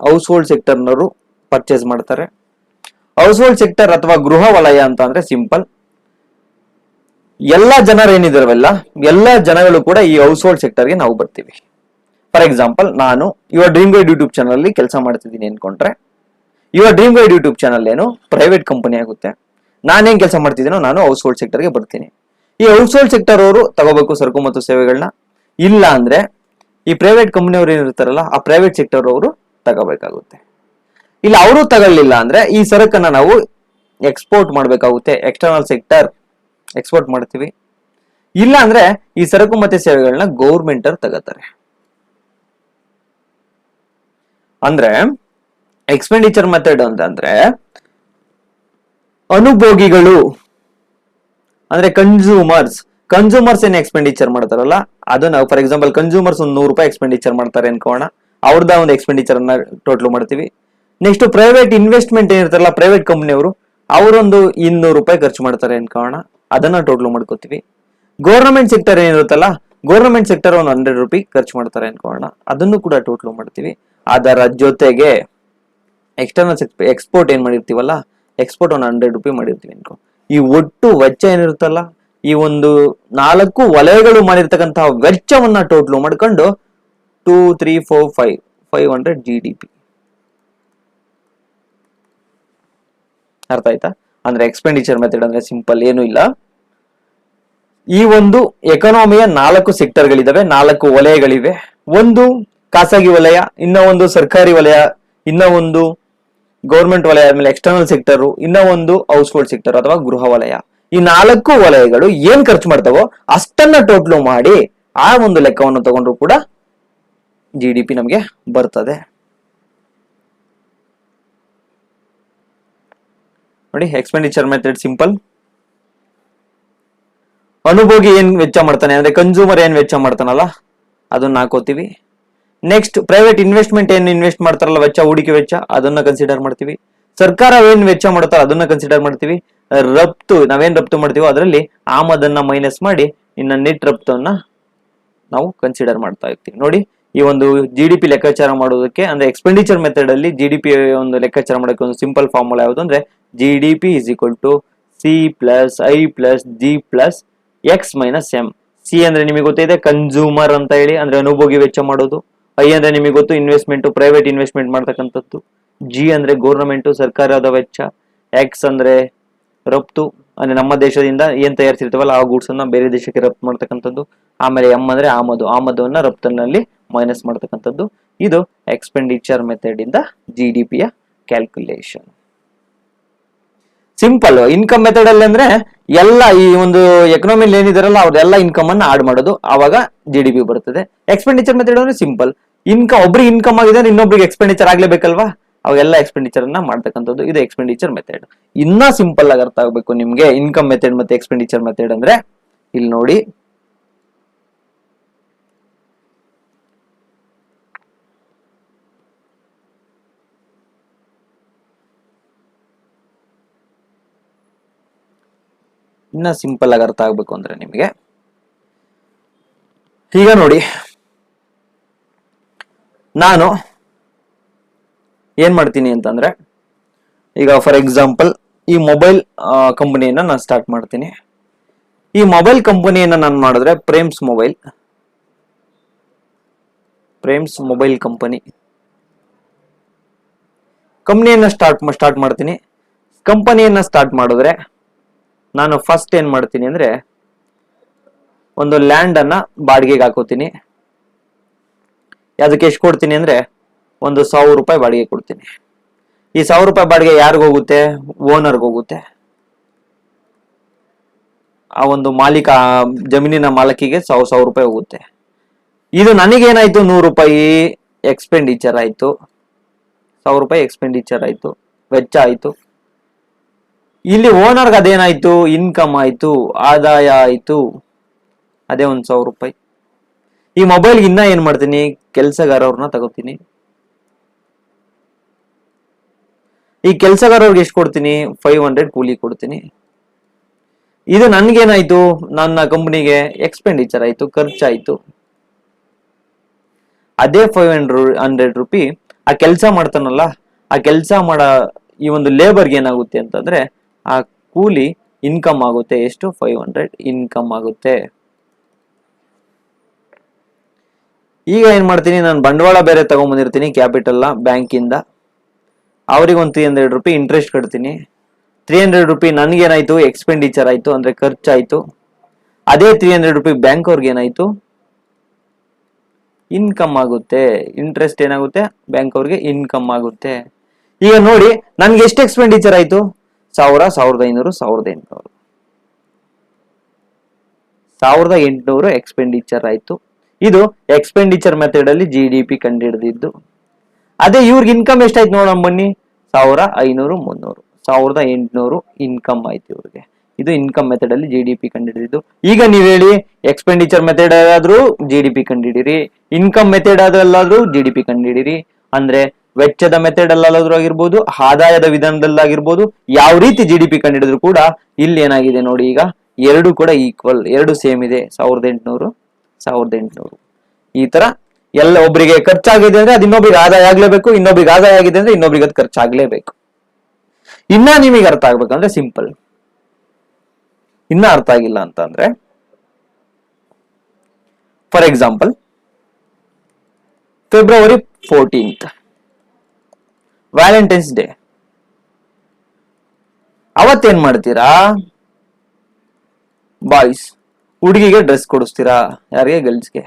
ಹೌಸ್ ಹೋಲ್ಡ್ ಸೆಕ್ಟರ್ನವರು ಪರ್ಚೇಸ್ ಮಾಡ್ತಾರೆ. ಹೌಸ್ ಹೋಲ್ಡ್ ಸೆಕ್ಟರ್ ಅಥವಾ ಗೃಹ ವಲಯ ಅಂತ ಅಂದ್ರೆ ಸಿಂಪಲ್, ಎಲ್ಲಾ ಜನರು ಏನಿದಾರಲ್ಲ, ಎಲ್ಲಾ ಜನಗಳು ಕೂಡ ಈ ಹೌಸ್ ಹೋಲ್ಡ್ ಸೆಕ್ಟರ್ಗೆ ನಾವು ಬರ್ತೀವಿ. ಫಾರ್ ಎಕ್ಸಾಂಪಲ್, ನಾನು your dream guide YouTube channel ಅಲ್ಲಿ ಕೆಲಸ ಮಾಡ್ತಿದ್ದೀನಿ ಅನ್ಕೊಂಡ್ರೆ, your dream guide YouTube channel ಏನು ಪ್ರೈವೇಟ್ ಕಂಪನಿ ಆಗುತ್ತೆ. ನಾನೇನ್ ಕೆಲಸ ಮಾಡ್ತಿದ್ದೀನೋ ನಾನು ಹೌಸ್ ಹೋಲ್ಡ್ ಸೆಕ್ಟರ್ಗೆ ಬರ್ತೀನಿ. ಈ ಹೌಸ್ ಹೋಲ್ಡ್ ಸೆಕ್ಟರ್ ಅವರು ತಗೋಬೇಕು ಸರಕು ಮತ್ತು ಸೇವೆಗಳನ್ನ. ಇಲ್ಲ ಅಂದ್ರೆ ಈ ಪ್ರೈವೇಟ್ ಕಂಪನಿ ಅವರು ಏನಿರ್ತಾರಲ್ಲ, ಆ ಪ್ರೈವೇಟ್ ಸೆಕ್ಟರ್ ಅವರು ತಗೋಬೇಕಾಗುತ್ತೆ. ಇಲ್ಲ ಅವರು ತಗೊಳ್ಳಿಲ್ಲ ಅಂದ್ರೆ ಈ ಸರಕನ್ನ ನಾವು ಎಕ್ಸ್ಪೋರ್ಟ್ ಮಾಡ್ಬೇಕಾಗುತ್ತೆ. ಎಕ್ಸ್ಟರ್ನಲ್ ಸೆಕ್ಟರ್ ಎಕ್ಸ್ಪೋರ್ಟ್ ಮಾಡ್ತೀವಿ. ಇಲ್ಲ ಅಂದ್ರೆ ಈ ಸರಕು ಮತ್ತೆ ಸೇವೆಗಳನ್ನ ಗೌರ್ಮೆಂಟ್ ಅವ್ರು ತಗೋತಾರೆ. ಅಂದ್ರೆ ಎಕ್ಸ್ಪೆಂಡಿಚರ್ ಮೆಥಡ್ ಅಂತಂದ್ರೆ ಅನುಭೋಗಿಗಳು ಅಂದ್ರೆ ಕನ್ಸ್ಯೂಮರ್ಸ್ ಏನ್ ಎಕ್ಸ್ಪೆಂಡಿಚರ್ ಮಾಡ್ತಾರಲ್ಲ ಅದು ನಾವು, ಫಾರ್ ಎಕ್ಸಾಂಪಲ್ ಕನ್ಸ್ಯೂಮರ್ಸ್ ಒಂದು 100 ರೂಪಾಯಿ ಎಕ್ಸ್ಪೆಂಡಿಚರ್ ಮಾಡ್ತಾರೆ ಅನ್ಕೋಣ, ಅವ್ರದ್ದ ಒಂದು ಎಕ್ಸ್ಪೆಂಡಿಚರ್ ಅನ್ನ ಟೋಟಲ್ ಮಾಡ್ತೀವಿ. ನೆಕ್ಸ್ಟ್ ಪ್ರೈವೇಟ್ ಇನ್ವೆಸ್ಟ್ಮೆಂಟ್ ಏನಿರ್ತಾರಲ್ಲ, ಪ್ರೈವೇಟ್ ಕಂಪನಿಯವರು ಅವರೊಂದು 200 ರೂಪಾಯಿ ಖರ್ಚು ಮಾಡ್ತಾರೆ ಅನ್ಕೋಣ, ಅದನ್ನ ಟೋಟಲ್ ಮಾಡ್ಕೋತೀವಿ. ಗೌರ್ಮೆಂಟ್ ಸೆಕ್ಟರ್ ಏನಿರುತ್ತಲ್ಲ, ಗೌರ್ಮೆಂಟ್ ಸೆಕ್ಟರ್ ಒಂದು 100 ರೂಪಾಯಿ ಖರ್ಚು ಮಾಡ್ತಾರೆ ಅನ್ಕೋಣ, ಅದನ್ನು ಕೂಡ ಟೋಟಲ್ ಮಾಡ್ತೀವಿ. ಅದರ ಜೊತೆಗೆ ಎಕ್ಸ್ಟರ್ನಲ್ ಎಕ್ಸ್ಪೋರ್ಟ್ ಏನ್ ಮಾಡಿರ್ತೀವಲ್ಲ, ಎಕ್ಸ್ಪೋರ್ಟ್ ಒಂದು 100 ರೂಪಾಯಿ ಮಾಡಿರ್ತೀವಿ ಅನ್ಕೋ. ಈ ಒಟ್ಟು ವೆಚ್ಚ ಏನಿರುತ್ತಲ್ಲ, ಈ ಒಂದು 4 ವಲಯಗಳು ಮಾಡಿರ್ತಕ್ಕಂತಹ ವೆಚ್ಚವನ್ನ ಟೋಟಲ್ ಮಾಡ್ಕೊಂಡು 2, 3, 4, 500 GDP. ಅರ್ಥ ಆಯ್ತಾ? ಅಂದ್ರೆ ಎಕ್ಸ್ಪೆಂಡಿಚರ್ ಮೆಥಡ್ ಅಂದ್ರೆ ಸಿಂಪಲ್, ಏನು ಇಲ್ಲ. ಈ ಒಂದು ಎಕನಾಮಿಯ 4 ಸೆಕ್ಟರ್ಗಳಿದಾವೆ, 4 ವಲಯಗಳಿವೆ. ಒಂದು ಖಾಸಗಿ ವಲಯ, ಇನ್ನ ಒಂದು ಸರ್ಕಾರಿ ವಲಯ, ಇನ್ನ ಒಂದು ಗೌರ್ಮೆಂಟ್ ವಲಯ, ಆದ್ಮೇಲೆ ಎಕ್ಸ್ಟರ್ನಲ್ ಸೆಕ್ಟರ್, ಇನ್ನ ಒಂದು ಹೌಸ್ ಹೋಲ್ಡ್ ಸೆಕ್ಟರ್ ಅಥವಾ ಗೃಹ ವಲಯ. ಈ 4 ವಲಯಗಳು ಏನ್ ಖರ್ಚು ಮಾಡ್ತಾವೋ ಅಷ್ಟನ್ನ ಟೋಟಲ್ ಮಾಡಿ ಆ ಒಂದು ಲೆಕ್ಕವನ್ನು ತಗೊಂಡ್ರು ಕೂಡ GDP ನಮಗೆ ಬರ್ತದೆ. ನೋಡಿ, ಎಕ್ಸ್ಪೆಂಡಿಚರ್ ಮೆಥಡ್ ಸಿಂಪಲ್. ಅನುಭೋಗಿ ಏನ್ ವೆಚ್ಚ ಮಾಡ್ತಾನೆ ಅಂದ್ರೆ ಕನ್ಸ್ಯೂಮರ್ ಏನ್ ವೆಚ್ಚ ಮಾಡ್ತಾನಲ್ಲ ಅದನ್ನ ಹಾಕೋತೀವಿ. ನೆಕ್ಸ್ಟ್ ಪ್ರೈವೇಟ್ ಇನ್ವೆಸ್ಟ್ಮೆಂಟ್ ಏನ್ ಇನ್ವೆಸ್ಟ್ ಮಾಡ್ತಾರಲ್ಲ ವೆಚ್ಚ, ಹೂಡಿಕೆ ವೆಚ್ಚ, ಅದನ್ನ ಕನ್ಸಿಡರ್ ಮಾಡ್ತೀವಿ. ಸರ್ಕಾರ ಏನ್ ವೆಚ್ಚ ಮಾಡ್ತಾರೋ ಅದನ್ನ ಕನ್ಸಿಡರ್ ಮಾಡ್ತೀವಿ. ರಫ್ತು, ನಾವೇನ್ ರಫ್ತು ಮಾಡ್ತೀವೋ ಅದರಲ್ಲಿ ಆಮದನ್ನ ಮೈನಸ್ ಮಾಡಿ ಇನ್ನ ನೆಟ್ ರಫ್ತನ್ನ ನಾವು ಕನ್ಸಿಡರ್ ಮಾಡ್ತಾ ಇರ್ತೀವಿ. ನೋಡಿ, ಈ ಒಂದು GDP ಲೆಕ್ಕಾಚಾರ ಮಾಡೋದಕ್ಕೆ ಅಂದ್ರೆ ಎಕ್ಸ್ಪೆಂಡಿಚರ್ ಮೆಥಡ್ ಅಲ್ಲಿ GDP ಒಂದು ಲೆಕ್ಕಾಚಾರ ಮಾಡೋಕೆ ಒಂದು ಸಿಂಪಲ್ ಫಾರ್ಮುಲಾ ಯಾವುದು ಅಂದ್ರೆ GDP is equal to C plus I plus G plus X minus M. C ಅಂದ್ರೆ ನಿಮಗೆ ಗೊತ್ತಿದೆ ಕನ್ಸ್ಯೂಮರ್ ಅಂತ ಹೇಳಿ, ಅಂದ್ರೆ ಅನುಭೋಗಿ ವೆಚ್ಚ ಮಾಡೋದು. I ಅಂದ್ರೆ ನಿಮಗೆ ಗೊತ್ತು ಇನ್ವೆಸ್ಟ್ಮೆಂಟ್, ಪ್ರೈವೇಟ್ ಇನ್ವೆಸ್ಟ್ಮೆಂಟ್ ಮಾಡ್ತಕ್ಕಂಥದ್ದು. G ಅಂದ್ರೆ ಗೌರ್ಮೆಂಟ್, ಸರ್ಕಾರದ ವೆಚ್ಚ. X ಅಂದ್ರೆ ರಫ್ತು, ಅಂದ್ರೆ ನಮ್ಮ ದೇಶದಿಂದ ಏನ್ ತಯಾರಿಸಿರ್ತೀವಲ್ಲ ಆ ಗೂಡ್ಸ್ ಅನ್ನ ಬೇರೆ ದೇಶಕ್ಕೆ ರಫ್ತು ಮಾಡ್ತಕ್ಕಂಥದ್ದು. ಆಮೇಲೆ M ಅಂದ್ರೆ ಆಮದನ್ನ ರಫ್ತಿನಲ್ಲಿ ಮೈನಸ್ ಮಾಡ್ತಕ್ಕಂಥದ್ದು. ಇದು ಎಕ್ಸ್ಪೆಂಡಿಚರ್ ಮೆಥಡ್ ಇಂದ GDP ಯ ಕ್ಯಾಲ್ಕುಲೇಷನ್. ಸಿಂಪಲ್. ಇನ್ಕಮ್ ಮೆಥಡ್ ಅಲ್ಲಿ ಅಂದ್ರೆ ಎಲ್ಲ ಈ ಒಂದು ಎಕನಾಮಿಲಿ ಏನಿದಾರಲ್ಲ ಅವ್ರೆಲ್ಲ ಇನ್ಕಮ್ ಅನ್ನ ಆಡ್ ಮಾಡೋದು, ಆವಾಗ GDP ಬರ್ತದೆ. ಎಕ್ಸ್ಪೆಂಡಿಚರ್ ಮೆಥಡ್ ಅಂದ್ರೆ ಸಿಂಪಲ್, ಒಬ್ರಿಗೆ ಇನ್ಕಮ್ ಆಗಿದೆ ಇನ್ನೊಬ್ರಿಗೆ ಎಕ್ಸ್ಪೆಂಡಿಚರ್ ಆಗ್ಲೇಬೇಕಲ್ವಾ, ಅವೆಲ್ಲ ಎಕ್ಸ್ಪೆಂಡಿಚರ್ ಅನ್ನ ಮಾಡ್ತಕ್ಕಂಥದ್ದು. ಇದು ಎಕ್ಸ್ಪೆಂಡಿಚರ್ ಮೆಥಡ್. ಇನ್ನ ಸಿಂಪಲ್ ಆಗಿ ಅರ್ಥ ಆಗ್ಬೇಕು ನಿಮ್ಗೆ ಇನ್ಕಮ್ ಮೆಥಡ್ ಮತ್ತೆ ಎಕ್ಸ್ಪೆಂಡಿಚರ್ ಮೆಥಡ್ ಅಂದ್ರೆ ಇಲ್ಲಿ ನೋಡಿ, ಇನ್ನ ಸಿಂಪಲ್ ಆಗಿ ಅರ್ಥ ಆಗ್ಬೇಕು ಅಂದ್ರೆ ನಿಮಗೆ ಈಗ ನೋಡಿ, ನಾನು ಏನ್ ಮಾಡ್ತೀನಿ ಅಂತಂದ್ರೆ, ಈಗ ಫಾರ್ ಎಕ್ಸಾಂಪಲ್ ಈ ಮೊಬೈಲ್ ಕಂಪನಿಯನ್ನ ನಾನು ಸ್ಟಾರ್ಟ್ ಮಾಡ್ತೀನಿ. ಈ ಮೊಬೈಲ್ ಕಂಪನಿಯನ್ನ ನಾನು ಮಾಡಿದ್ರೆ ಪ್ರೇಮ್ಸ್ ಮೊಬೈಲ್ ಕಂಪನಿಯನ್ನ ಸ್ಟಾರ್ಟ್ ಮಾಡ್ತೀನಿ. ಕಂಪನಿಯನ್ನ ಸ್ಟಾರ್ಟ್ ಮಾಡಿದ್ರೆ ನಾನು ಫಸ್ಟ್ ಏನ್ ಮಾಡ್ತೀನಿ ಅಂದ್ರೆ, ಒಂದು ಲ್ಯಾಂಡ್ ಅನ್ನ ಬಾಡಿಗೆಗೆ ಹಾಕೋತೀನಿ. ಅದಕ್ಕೆ ಎಷ್ಟು ಕೊಡ್ತೀನಿ ಅಂದ್ರೆ, ಒಂದು 1000 ರೂಪಾಯಿ ಬಾಡಿಗೆ ಕೊಡ್ತೀನಿ. ಈ 1000 ರೂಪಾಯಿ ಬಾಡಿಗೆ ಯಾರಿಗ ಹೋಗುತ್ತೆ? ಓನರ್ಗೆ ಹೋಗುತ್ತೆ. ಆ ಒಂದು ಜಮೀನಿನ ಮಾಲಕಿಗೆ 1000 ರೂಪಾಯಿ ಹೋಗುತ್ತೆ. ಇದು ನನಗೇನಾಯ್ತು? 100 ರೂಪಾಯಿ ಎಕ್ಸ್ಪೆಂಡಿಚರ್ ಆಯ್ತು. 1000 ರೂಪಾಯಿ ಎಕ್ಸ್ಪೆಂಡಿಚರ್ ಆಯ್ತು, ವೆಚ್ಚ ಆಯ್ತು. ಇಲ್ಲಿ ಓನರ್ಗೆ ಅದೇನಾಯ್ತು? ಇನ್ಕಮ್ ಆಯ್ತು, ಆದಾಯ ಆಯ್ತು. ಅದೇ 1000 ರೂಪಾಯಿ. ಈ ಮೊಬೈಲ್ಗೆ ಇನ್ನ ಏನ್ ಮಾಡ್ತೀನಿ? ಕೆಲಸಗಾರವ್ರನ್ನ ತಗೋತೀನಿ. ಈ ಕೆಲಸಗಾರವ್ರಿಗೆ ಎಷ್ಟು ಕೊಡ್ತೀನಿ? 500 ಕೂಲಿ ಕೊಡ್ತೀನಿ. ಇದು ನನ್ಗೇನಾಯ್ತು? ನನ್ನ ಕಂಪನಿಗೆ ಎಕ್ಸ್ಪೆಂಡಿಚರ್ ಆಯ್ತು, ಖರ್ಚಾಯ್ತು. ಅದೇ 500 ರೂಪಾಯಿ ಆ ಕೆಲಸ ಮಾಡ್ತಾನಲ್ಲ, ಆ ಕೆಲಸ ಮಾಡೋ ಈ ಒಂದು ಲೇಬರ್ಗೆ ಏನಾಗುತ್ತೆ ಅಂತಂದ್ರೆ, ಆ ಕೂಲಿ ಇನ್ಕಮ್ ಆಗುತ್ತೆ. ಎಷ್ಟು? 500 ಇನ್ಕಮ್ ಆಗುತ್ತೆ. ಈಗ ಏನ್ ಮಾಡ್ತೀನಿ? ನಾನು ಬಂಡವಾಳ ಬೇರೆ ತಗೊಂಡ್ಬಂದಿರ್ತೀನಿ ಕ್ಯಾಪಿಟಲ್ ಬ್ಯಾಂಕಿಂದ. ಅವ್ರಿಗೆ ಒಂದು 300 ರೂಪಾಯಿ ಇಂಟ್ರೆಸ್ಟ್ ಕಟ್ತೀನಿ. 300 ರೂಪಾಯಿ ನನ್ಗೇನಾಯ್ತು? ಎಕ್ಸ್ಪೆಂಡಿಚರ್ ಆಯ್ತು, ಅಂದ್ರೆ ಖರ್ಚಾಯ್ತು. ಅದೇ 300 ರೂಪಾಯಿ ಬ್ಯಾಂಕ್ ಅವ್ರಿಗೆ ಏನಾಯ್ತು? ಇನ್ಕಮ್ ಆಗುತ್ತೆ. ಇಂಟ್ರೆಸ್ಟ್ ಏನಾಗುತ್ತೆ? ಬ್ಯಾಂಕ್ ಅವ್ರಿಗೆ ಇನ್ಕಮ್ ಆಗುತ್ತೆ. ಈಗ ನೋಡಿ, ನನ್ಗೆ ಎಷ್ಟು ಎಕ್ಸ್ಪೆಂಡಿಚರ್ ಆಯ್ತು? 1000, 1500, 1800. 1800 ಎಕ್ಸ್ಪೆಂಡಿಚರ್ ಆಯ್ತು. ಇದು ಎಕ್ಸ್ಪೆಂಡಿಚರ್ ಮೆಥಡ್ ಅಲ್ಲಿ GDP ಕಂಡುಹಿಡಿದಿದ್ದು. ಅದೇ ಇವ್ರಿಗೆ ಇನ್ಕಮ್ ಎಷ್ಟಾಯ್ತು ನೋಡೋಣ ಬನ್ನಿ. 1000, 500, 300, 1800 ಇನ್ಕಮ್ ಆಯ್ತು ಇವ್ರಿಗೆ. ಇದು ಇನ್ಕಮ್ ಮೆಥಡ್ ಅಲ್ಲಿ GDP ಕಂಡುಹಿಡಿದಿದ್ದು. ಈಗ ನೀವ್ ಹೇಳಿ, ಎಕ್ಸ್ಪೆಂಡಿಚರ್ ಮೆಥಡ್ ಆದ್ರೂ GDP ಕಂಡುಹಿಡಿರಿ, ಇನ್ಕಮ್ ಮೆಥಡ್ ಆದ್ರೂ GDP ಕಂಡುಹಿಡಿರಿ. ಅಂದ್ರೆ ವೆಚ್ಚದ ಮೆಥಡ್ ಅಲ್ಲಾದ್ರೂ ಆಗಿರ್ಬೋದು, ಆದಾಯದ ವಿಧಾನದಲ್ಲಾಗಿರ್ಬೋದು, ಯಾವ ರೀತಿ GDP ಕಂಡುಹಿಡಿದ್ರು ಕೂಡ ಇಲ್ಲಿ ಏನಾಗಿದೆ ನೋಡಿ, ಈಗ ಎರಡು ಕೂಡ ಈಕ್ವಲ್, ಎರಡು ಸೇಮ್ ಇದೆ. 1800, 1800. ಈ ತರ ಎಲ್ಲ ಒಬ್ಬರಿಗೆ ಖರ್ಚಾಗಿದೆ ಅಂದ್ರೆ ಅದು ಇನ್ನೊಬ್ರಿಗೆ ಆದಾಯ ಆಗ್ಲೇಬೇಕು, ಇನ್ನೊಬ್ರಿಗೆ ಆದಾಯ ಆಗಿದೆ ಅಂದ್ರೆ ಇನ್ನೊಬ್ರಿಗೆ ಅದು ಖರ್ಚಾಗ್ಲೇಬೇಕು. ಇನ್ನ ನಿಮಗೆ ಅರ್ಥ ಆಗ್ಬೇಕಂದ್ರೆ ಸಿಂಪಲ್. ಇನ್ನ ಅರ್ಥ ಆಗಿಲ್ಲ ಅಂತಂದ್ರೆ, for example February 14th Valentine's day. ಅವತ್ತೇನ್ ಮಾಡ್ತೀರಾ? ಬಾಯ್ಸ್ ಹುಡುಗಿಗೆ ಡ್ರೆಸ್ ಕೊಡಿಸ್ತೀರಾ. ಯಾರಿಗೆ? ಗರ್ಲ್ಸ್ಗೆ.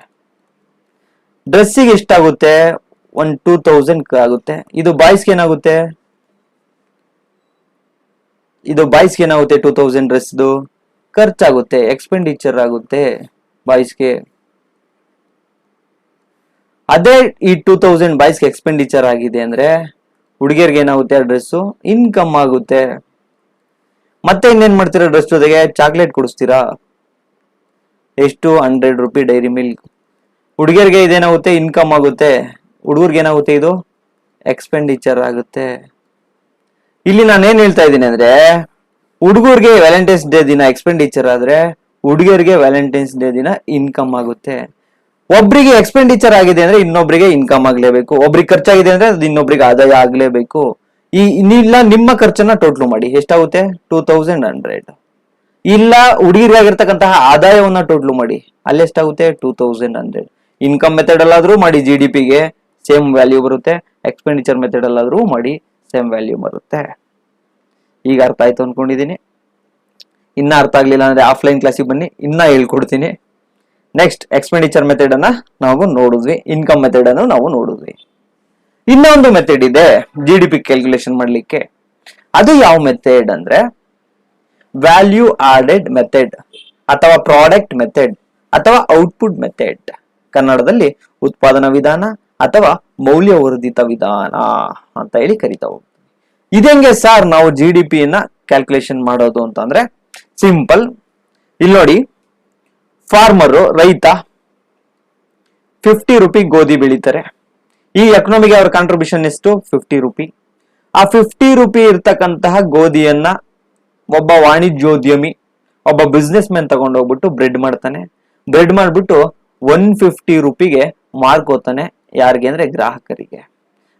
ಡ್ರೆಸ್ಸಿಗೆ ಎಷ್ಟಾಗುತ್ತೆ? 2000 ಆಗುತ್ತೆ. ಇದು ಬಾಯ್ಸ್ಗೆ ಏನಾಗುತ್ತೆ? 2000 ಡ್ರೆಸ್ದು ಖರ್ಚಾಗುತ್ತೆ, ಎಕ್ಸ್ಪೆಂಡಿಚರ್ ಆಗುತ್ತೆ ಬಾಯ್ಸ್ಗೆ. ಅದೇ ಈ 2000 ಬಾಯ್ಸ್ಗೆ ಎಕ್ಸ್ಪೆಂಡಿಚರ್ ಆಗಿದೆ ಅಂದ್ರೆ ಹುಡುಗಿಯರ್ಗೆ ಏನಾಗುತ್ತೆ? ಡ್ರೆಸ್ಸು ಇನ್ಕಮ್ ಆಗುತ್ತೆ. ಮತ್ತೆ ಇನ್ನೇನ್ ಮಾಡ್ತೀರಾ? ಡ್ರೆಸ್ ಜೊತೆಗೆ ಚಾಕ್ಲೇಟ್ ಕೊಡಿಸ್ತೀರಾ. ಎಷ್ಟು? 100 ರೂಪಾಯಿ ಡೈರಿ ಮಿಲ್ಕ್. ಹುಡುಗಿಯರ್ಗೆ ಇದೇನಾಗುತ್ತೆ? ಇನ್ಕಮ್ ಆಗುತ್ತೆ. ಹುಡುಗರ್ಗೆ ಏನಾಗುತ್ತೆ? ಇದು ಎಕ್ಸ್ಪೆಂಡಿಚರ್ ಆಗುತ್ತೆ. ಇಲ್ಲಿ ನಾನು ಏನ್ ಹೇಳ್ತಾ ಇದ್ದೀನಿ ಅಂದ್ರೆ, ಹುಡುಗರ್ಗೆ ವ್ಯಾಲೆಂಟೈನ್ಸ್ ಡೇ ದಿನ ಎಕ್ಸ್ಪೆಂಡಿಚರ್ ಆದ್ರೆ ಹುಡುಗಿಯರಿಗೆ ವ್ಯಾಲೆಂಟೈನ್ಸ್ ಡೇ ದಿನ ಇನ್ಕಮ್ ಆಗುತ್ತೆ. ಒಬ್ರಿಗೆ ಎಕ್ಸ್ಪೆಂಡಿಚರ್ ಆಗಿದೆ ಅಂದ್ರೆ ಇನ್ನೊಬ್ರಿಗೆ ಇನ್ಕಮ್ ಆಗ್ಲೇಬೇಕು, ಒಬ್ರಿಗೆ ಖರ್ಚಾಗಿದೆ ಅಂದ್ರೆ ಅದು ಇನ್ನೊಬ್ರಿಗೆ ಆದಾಯ ಆಗ್ಲೇಬೇಕು. ಇಲ್ಲ ನಿಮ್ಮ ಖರ್ಚನ್ನ ಟೋಟಲ್ ಮಾಡಿ ಎಷ್ಟಾಗುತ್ತೆ? 2100. ಇಲ್ಲ ಹುಡುಗಿರಿಗಾಗಿರ್ತಕ್ಕಂತಹ ಆದಾಯವನ್ನ ಟೋಟಲ್ ಮಾಡಿ, ಅಲ್ಲೆಷ್ಟಾಗುತ್ತೆ? 2100. ಇನ್ಕಮ್ ಮೆಥಡ್ ಅಲ್ಲಾದ್ರೂ ಮಾಡಿ GDPಗೆ ಸೇಮ್ ವ್ಯಾಲ್ಯೂ ಬರುತ್ತೆ, ಎಕ್ಸ್ಪೆಂಡಿಚರ್ ಮೆಥಡ್ ಅಲ್ಲಾದ್ರೂ ಮಾಡಿ ಸೇಮ್ ವ್ಯಾಲ್ಯೂ ಬರುತ್ತೆ. ಈಗ ಅರ್ಥ ಆಯ್ತು ಅನ್ಕೊಂಡಿದೀನಿ. ಇನ್ನ ಅರ್ಥ ಆಗ್ಲಿಲ್ಲ ಅಂದ್ರೆ ಆಫ್ಲೈನ್ ಕ್ಲಾಸಿಗೆ ಬನ್ನಿ, ಇನ್ನ ಹೇಳ್ಕೊಡ್ತೀನಿ. ನೆಕ್ಸ್ಟ್ ಎಕ್ಸ್ಪೆಂಡಿಚರ್ ಮೆಥಡ್ ಅನ್ನ ನಾವು ನೋಡಿದ್ವಿ, ಇನ್ಕಮ್ ಮೆಥಡ್ ಅನ್ನು ನಾವು ನೋಡಿದ್ವಿ. ಇನ್ನೊಂದು ಮೆಥಡ್ ಇದೆ GDP ಕ್ಯಾಲ್ಕುಲೇಷನ್ ಮಾಡ್ಲಿಕ್ಕೆ. ಅದು ಯಾವ ಮೆಥಡ್ ಅಂದ್ರೆ ವ್ಯಾಲ್ಯೂ ಆಡೆಡ್ ಮೆಥಡ್ ಅಥವಾ ಪ್ರಾಡಕ್ಟ್ ಮೆಥಡ್ ಅಥವಾ ಔಟ್ಪುಟ್ ಮೆಥಡ್. ಕನ್ನಡದಲ್ಲಿ ಉತ್ಪಾದನಾ ವಿಧಾನ ಅಥವಾ ಮೌಲ್ಯವರ್ಧಿತ ವಿಧಾನ ಅಂತ ಹೇಳಿ ಕರಿತಾ ಹೋಗ್ತೀವಿ. ಇದೆಂಗೆ ಸರ್ ನಾವು GDP ನ ಕ್ಯಾಲ್ಕುಲೇಷನ್ ಮಾಡೋದು ಅಂತಂದ್ರೆ ಸಿಂಪಲ್. ಇಲ್ಲಿ ನೋಡಿ, ಫಾರ್ಮರು ರೈತ 50 ರೂಪಿ ಗೋಧಿ ಬೆಳೀತಾರೆ. ಈ ಎಕನಾಮಿಗೆ ಅವರ ಕಾಂಟ್ರಿಬ್ಯೂಷನ್ ಎಷ್ಟು? 50 ರೂಪಿ. ಆ 50 ರೂಪಿ ಇರ್ತಕ್ಕಂತಹ ಗೋಧಿಯನ್ನ ಒಬ್ಬ ವಾಣಿಜ್ಯೋದ್ಯಮಿ, ಒಬ್ಬ ಬಿಸ್ನೆಸ್ ಮ್ಯಾನ್ ತಗೊಂಡೋಗ್ಬಿಟ್ಟು ಬ್ರೆಡ್ ಮಾಡ್ತಾನೆ. ಬ್ರೆಡ್ ಮಾಡ್ಬಿಟ್ಟು 150 ರೂಪಿಗೆ ಮಾರ್ಕೋತಾನೆ. ಯಾರಿಗೆ ಅಂದ್ರೆ ಗ್ರಾಹಕರಿಗೆ.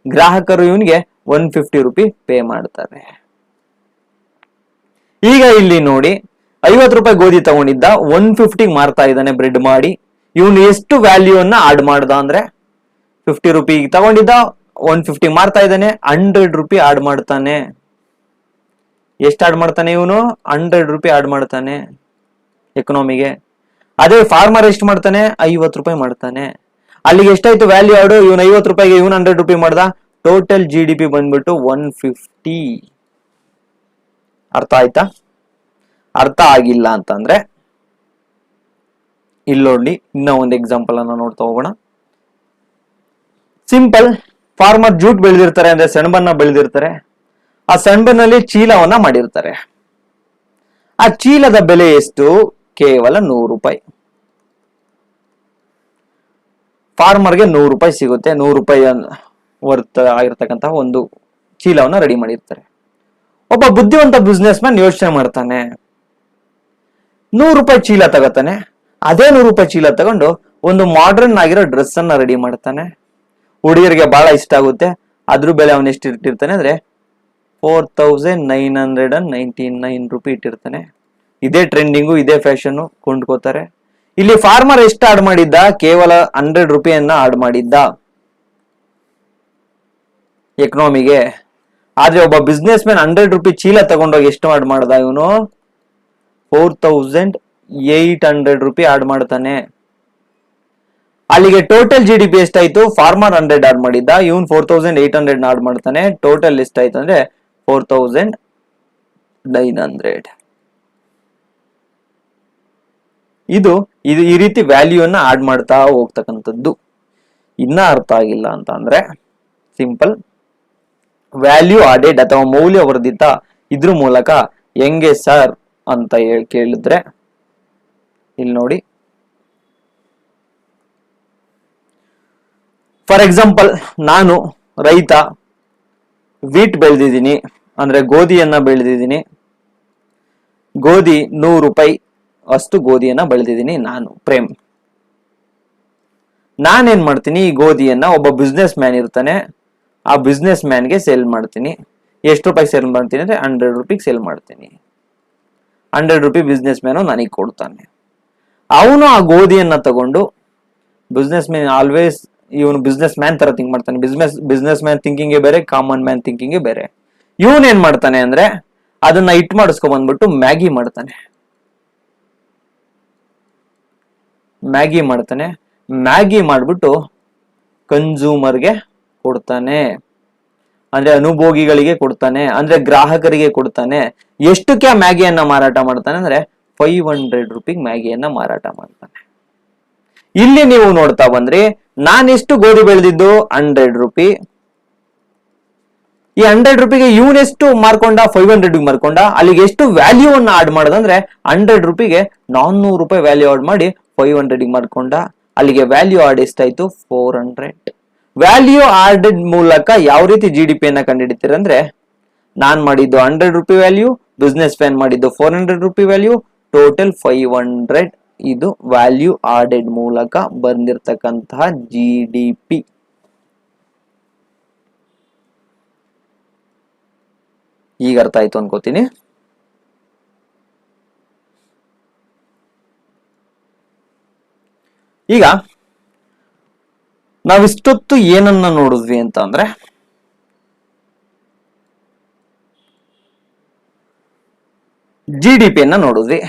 ಗ್ರಾಹಕರು ಇವನಿಗೆ 150 ರೂಪಿ ಪೇ ಮಾಡ್ತಾರೆ. ಈಗ ಇಲ್ಲಿ ನೋಡಿ, 50 ರೂಪಾಯಿ ಗೋಧಿ ತಗೊಂಡಿದ್ದ 150 ಮಾರ್ತಾ ಇದ್ದಾನೆ ಬ್ರೆಡ್ ಮಾಡಿ. ಇವನು ಎಷ್ಟು ವ್ಯಾಲ್ಯೂ ಅನ್ನ ಆಡ್ ಮಾಡ್ದ ಅಂದ್ರೆ 50 ರೂಪಿ ತಗೊಂಡಿದ್ದ 150 ಮಾರ್ತಾ ಇದ್ದಾನೆ, 100 ರೂಪಿ ಆಡ್ ಮಾಡ್ತಾನೆ. ಎಷ್ಟು ಆಡ್ ಮಾಡ್ತಾನೆ ಇವನು? 100 ರೂಪಿ ಆಡ್ ಮಾಡ್ತಾನೆ ಎಕನಾಮಿಗೆ. ಅದೇ ಫಾರ್ಮರ್ ಎಷ್ಟು ಮಾಡ್ತಾನೆ? 50 ರೂಪಾಯಿ ಮಾಡ್ತಾನೆ. ಅಲ್ಲಿಗೆ ಎಷ್ಟಾಯ್ತು ವ್ಯಾಲ್ಯೂ ಆಡು? ಇವನು 50 ರೂಪಾಯಿಗೆ ಇವನು 100 ರೂಪಿ ಮಾಡ್ದ. ಟೋಟಲ್ GDP ಬಂದ್ಬಿಟ್ಟು 150. ಅರ್ಥ ಆಯ್ತಾ? ಅರ್ಥ ಆಗಿಲ್ಲ ಅಂತಂದ್ರೆ ಇಲ್ಲಿ ನೋಡಿ, ಇನ್ನ ಒಂದು ಎಕ್ಸಾಂಪಲ್ ಅನ್ನ ನೋಡ್ತಾ ಹೋಗೋಣ. ಸಿಂಪಲ್, ಫಾರ್ಮರ್ ಜೂಟ್ ಬೆಳೆದಿರ್ತಾರೆ, ಅಂದ್ರೆ ಸೆಣಬನ್ನ ಬೆಳೆದಿರ್ತಾರೆ. ಆ ಸೆಣಬಿನಲ್ಲಿ ಚೀಲವನ್ನ ಮಾಡಿರ್ತಾರೆ. ಆ ಚೀಲದ ಬೆಲೆ ಎಷ್ಟು? ಕೇವಲ 100 ರೂಪಾಯಿ. ಫಾರ್ಮರ್ಗೆ 100 ರೂಪಾಯಿ ಸಿಗುತ್ತೆ. 100 ರೂಪಾಯಿ ವರ್ತ್ ಆಗಿರ್ತಕ್ಕಂತಹ ಒಂದು ಚೀಲವನ್ನ ರೆಡಿ ಮಾಡಿರ್ತಾರೆ. ಒಬ್ಬ ಬುದ್ಧಿವಂತ ಬಿಸ್ನೆಸ್ ಮ್ಯಾನ್ ಯೋಚನೆ ಮಾಡ್ತಾನೆ, 100 ರೂಪಾಯಿ ಚೀಲ ತಗೋತಾನೆ. ಅದೇ 100 ರೂಪಾಯಿ ಚೀಲ ತಗೊಂಡು ಒಂದು ಮಾಡರ್ನ್ ಆಗಿರೋ ಡ್ರೆಸ್ ಅನ್ನ ರೆಡಿ ಮಾಡ್ತಾನೆ. ಹುಡುಗಿಯರಿಗೆ ಬಹಳ ಇಷ್ಟ ಆಗುತ್ತೆ. ಅದ್ರ ಬೆಲೆ ಅವನು ಎಷ್ಟು ಇಟ್ಟಿರ್ತಾನೆ ಅಂದ್ರೆ 4999 ರೂಪಿ ಇಟ್ಟಿರ್ತಾನೆ. ಇದೇ ಟ್ರೆಂಡಿಂಗು, ಇದೇ ಫ್ಯಾಷನ್ ಕೊಂಡ್ಕೋತಾರೆ. ಇಲ್ಲಿ ಫಾರ್ಮರ್ ಎಷ್ಟು ಆಡ್ ಮಾಡಿದ್ದ? ಕೇವಲ 100 ರೂಪಿಯನ್ನ ಆಡ್ ಮಾಡಿದ್ದ ಎಕನಾಮಿಗೆ. ಆದ್ರೆ ಒಬ್ಬ ಬಿಸ್ನೆಸ್ ಮ್ಯಾನ್ 100 ರೂಪಿ ಚೀಲ ತಗೊಂಡೋಗಿ ಎಷ್ಟು ಆಡ್ ಮಾಡ್ದ? ಇವನು 4800 ರೂಪಿ ಆಡ್ ಮಾಡ್ತಾನೆ. ಅಲ್ಲಿಗೆ ಟೋಟಲ್ GDP ಎಷ್ಟಾಯ್ತು? ಫಾರ್ಮರ್ 100 ಆಡ್ ಮಾಡಿದ್ದ, ಇವನ್ 4800 ಆಡ್ ಮಾಡ್ತಾನೆ. ಟೋಟಲ್ ಎಷ್ಟಾಯ್ತು ಅಂದ್ರೆ 4900. ಇದು ಈ ರೀತಿ ವ್ಯಾಲ್ಯೂನ್ನ ಆಡ್ ಮಾಡ್ತಾ ಹೋಗ್ತಕ್ಕಂಥದ್ದು. ಇನ್ನ ಅರ್ಥ ಆಗಿಲ್ಲ ಅಂತ ಅಂದ್ರೆ ಸಿಂಪಲ್, ವ್ಯಾಲ್ಯೂ ಆಡೆಡ್ ಅಥವಾ ಮೌಲ್ಯವರ್ಧಿತ ಇದ್ರ ಮೂಲಕ ಹೆಂಗೆ ಸರ್ ಅಂತ ಕೇಳಿದ್ರೆ ಇಲ್ಲಿ ನೋಡಿ. ಫಾರ್ ಎಕ್ಸಾಂಪಲ್, ನಾನು ರೈತ, ವೀಟ್ ಬೆಳೆದಿದ್ದೀನಿ, ಅಂದ್ರೆ ಗೋಧಿಯನ್ನ ಬೆಳೆದಿದ್ದೀನಿ. ಗೋಧಿ 100 ರೂಪಾಯಿ ಅಷ್ಟು ಗೋಧಿಯನ್ನ ಬೆಳೆದಿದ್ದೀನಿ ನಾನು, ಪ್ರೇಮ್. ನಾನೇನ್ ಮಾಡ್ತೀನಿ? ಈ ಗೋಧಿಯನ್ನ ಒಬ್ಬ ಬಿಸ್ನೆಸ್ ಮ್ಯಾನ್ ಇರ್ತಾನೆ, ಆ ಬಿಸ್ನೆಸ್ ಮ್ಯಾನ್ಗೆ ಸೇಲ್ ಮಾಡ್ತೀನಿ. ಎಷ್ಟು ರೂಪಾಯಿ ಸೇಲ್ ಮಾಡ್ತೀನಿ ಅಂದ್ರೆ 100 ರೂಪಿಗೆ ಸೇಲ್ ಮಾಡ್ತೀನಿ. 100 ರೂಪಿ ಬಿಸ್ನೆಸ್ ಮ್ಯಾನು ನನಗೆ ಕೊಡ್ತಾನೆ. ಅವನು ಆ ಗೋಧಿಯನ್ನ ತಗೊಂಡು, ಬಿಸ್ನೆಸ್ ಮ್ಯಾನ್ ಆಲ್ವೇಸ್ ಇವನು ಬಿಸ್ನೆಸ್ ಮ್ಯಾನ್ ತರ ಥಿಂಕ್ ಮಾಡ್ತಾನೆ. ಬಿಸ್ನೆಸ್ ಮ್ಯಾನ್ ಥಿಂಕಿಂಗ್ ಬೇರೆ, ಕಾಮನ್ ಮ್ಯಾನ್ ಥಿಂಕಿಂಗ್ ಬೇರೆ. ಇವನ್ ಏನ್ ಮಾಡ್ತಾನೆ ಅಂದ್ರೆ ಅದನ್ನ ಹಿಟ್ ಮಾಡಿಸ್ಕೊಂಡ್ ಬಂದ್ಬಿಟ್ಟು ಮ್ಯಾಗಿ ಮಾಡ್ತಾನೆ. ಮ್ಯಾಗಿ ಮಾಡ್ಬಿಟ್ಟು ಕನ್ಸ್ಯೂಮರ್ಗೆ ಕೊಡ್ತಾನೆ, ಅಂದ್ರೆ ಅನುಭೋಗಿಗಳಿಗೆ ಕೊಡ್ತಾನೆ, ಅಂದ್ರೆ ಗ್ರಾಹಕರಿಗೆ ಕೊಡ್ತಾನೆ. ಎಷ್ಟಕ್ಕೆ ಮ್ಯಾಗಿಯನ್ನ ಮಾರಾಟ ಮಾಡ್ತಾನೆ ಅಂದ್ರೆ 500 ರೂಪಿಗೆ ಮ್ಯಾಗಿಯನ್ನ ಮಾರಾಟ ಮಾಡ್ತಾನೆ. ಇಲ್ಲಿ ನೀವು ನೋಡ್ತಾ ಬಂದ್ರಿ, ನಾನೆಷ್ಟು ಗೋಧಿ ಬೆಳೆದಿದ್ದು? 100 ರೂಪಿ. ಈ 100 ರೂಪಿಗೆ ಇವನೆಷ್ಟು ಮಾರ್ಕೊಂಡ? 500 ಮಾರ್ಕೊಂಡ. ಅಲ್ಲಿಗೆ ಎಷ್ಟು ವ್ಯಾಲ್ಯೂ ಅನ್ನ ಆಡ್ ಮಾಡದಂದ್ರೆ 100 ರೂಪಿಗೆ 400 ರೂಪಾಯಿ ವ್ಯಾಲ್ಯೂ ಆಡ್ ಮಾಡಿ 500 ಮಾರ್ಕೊಂಡ. ಅಲ್ಲಿಗೆ ವ್ಯಾಲ್ಯೂ ಆಡ್ ಎಷ್ಟಾಯ್ತು? 400. ವ್ಯಾಲ್ಯೂ ಆಡೆಡ್ ಮೂಲಕ ಯಾವ ರೀತಿ GDP ಅನ್ನ ಕಂಡುಹಿಡಿತೀರಂದ್ರೆ, ನಾನ್ ಮಾಡಿದ್ದು 100 ರೂಪಿ ವ್ಯಾಲ್ಯೂ, ಬಿಸ್ನೆಸ್ ಮ್ಯಾನ್ ಮಾಡಿದ್ದು 400 ರೂಪಿ ವ್ಯಾಲ್ಯೂ, ಟೋಟಲ್ 500. ಇದು ವ್ಯಾಲ್ಯೂ ಆಡೆಡ್ ಮೂಲಕ ಬಂದಿರತಕ್ಕಂತಹ GDP. ಈಗ ಅರ್ಥ ಆಯ್ತು ಅನ್ಕೋತೀನಿ. ಈಗ ನಾವಿಷ್ಟೊತ್ತು ಏನನ್ನ ನೋಡಿದ್ವಿ ಅಂತ ಅಂದ್ರೆ, GDP ಅನ್ನ ನೋಡಿದ್ವಿ.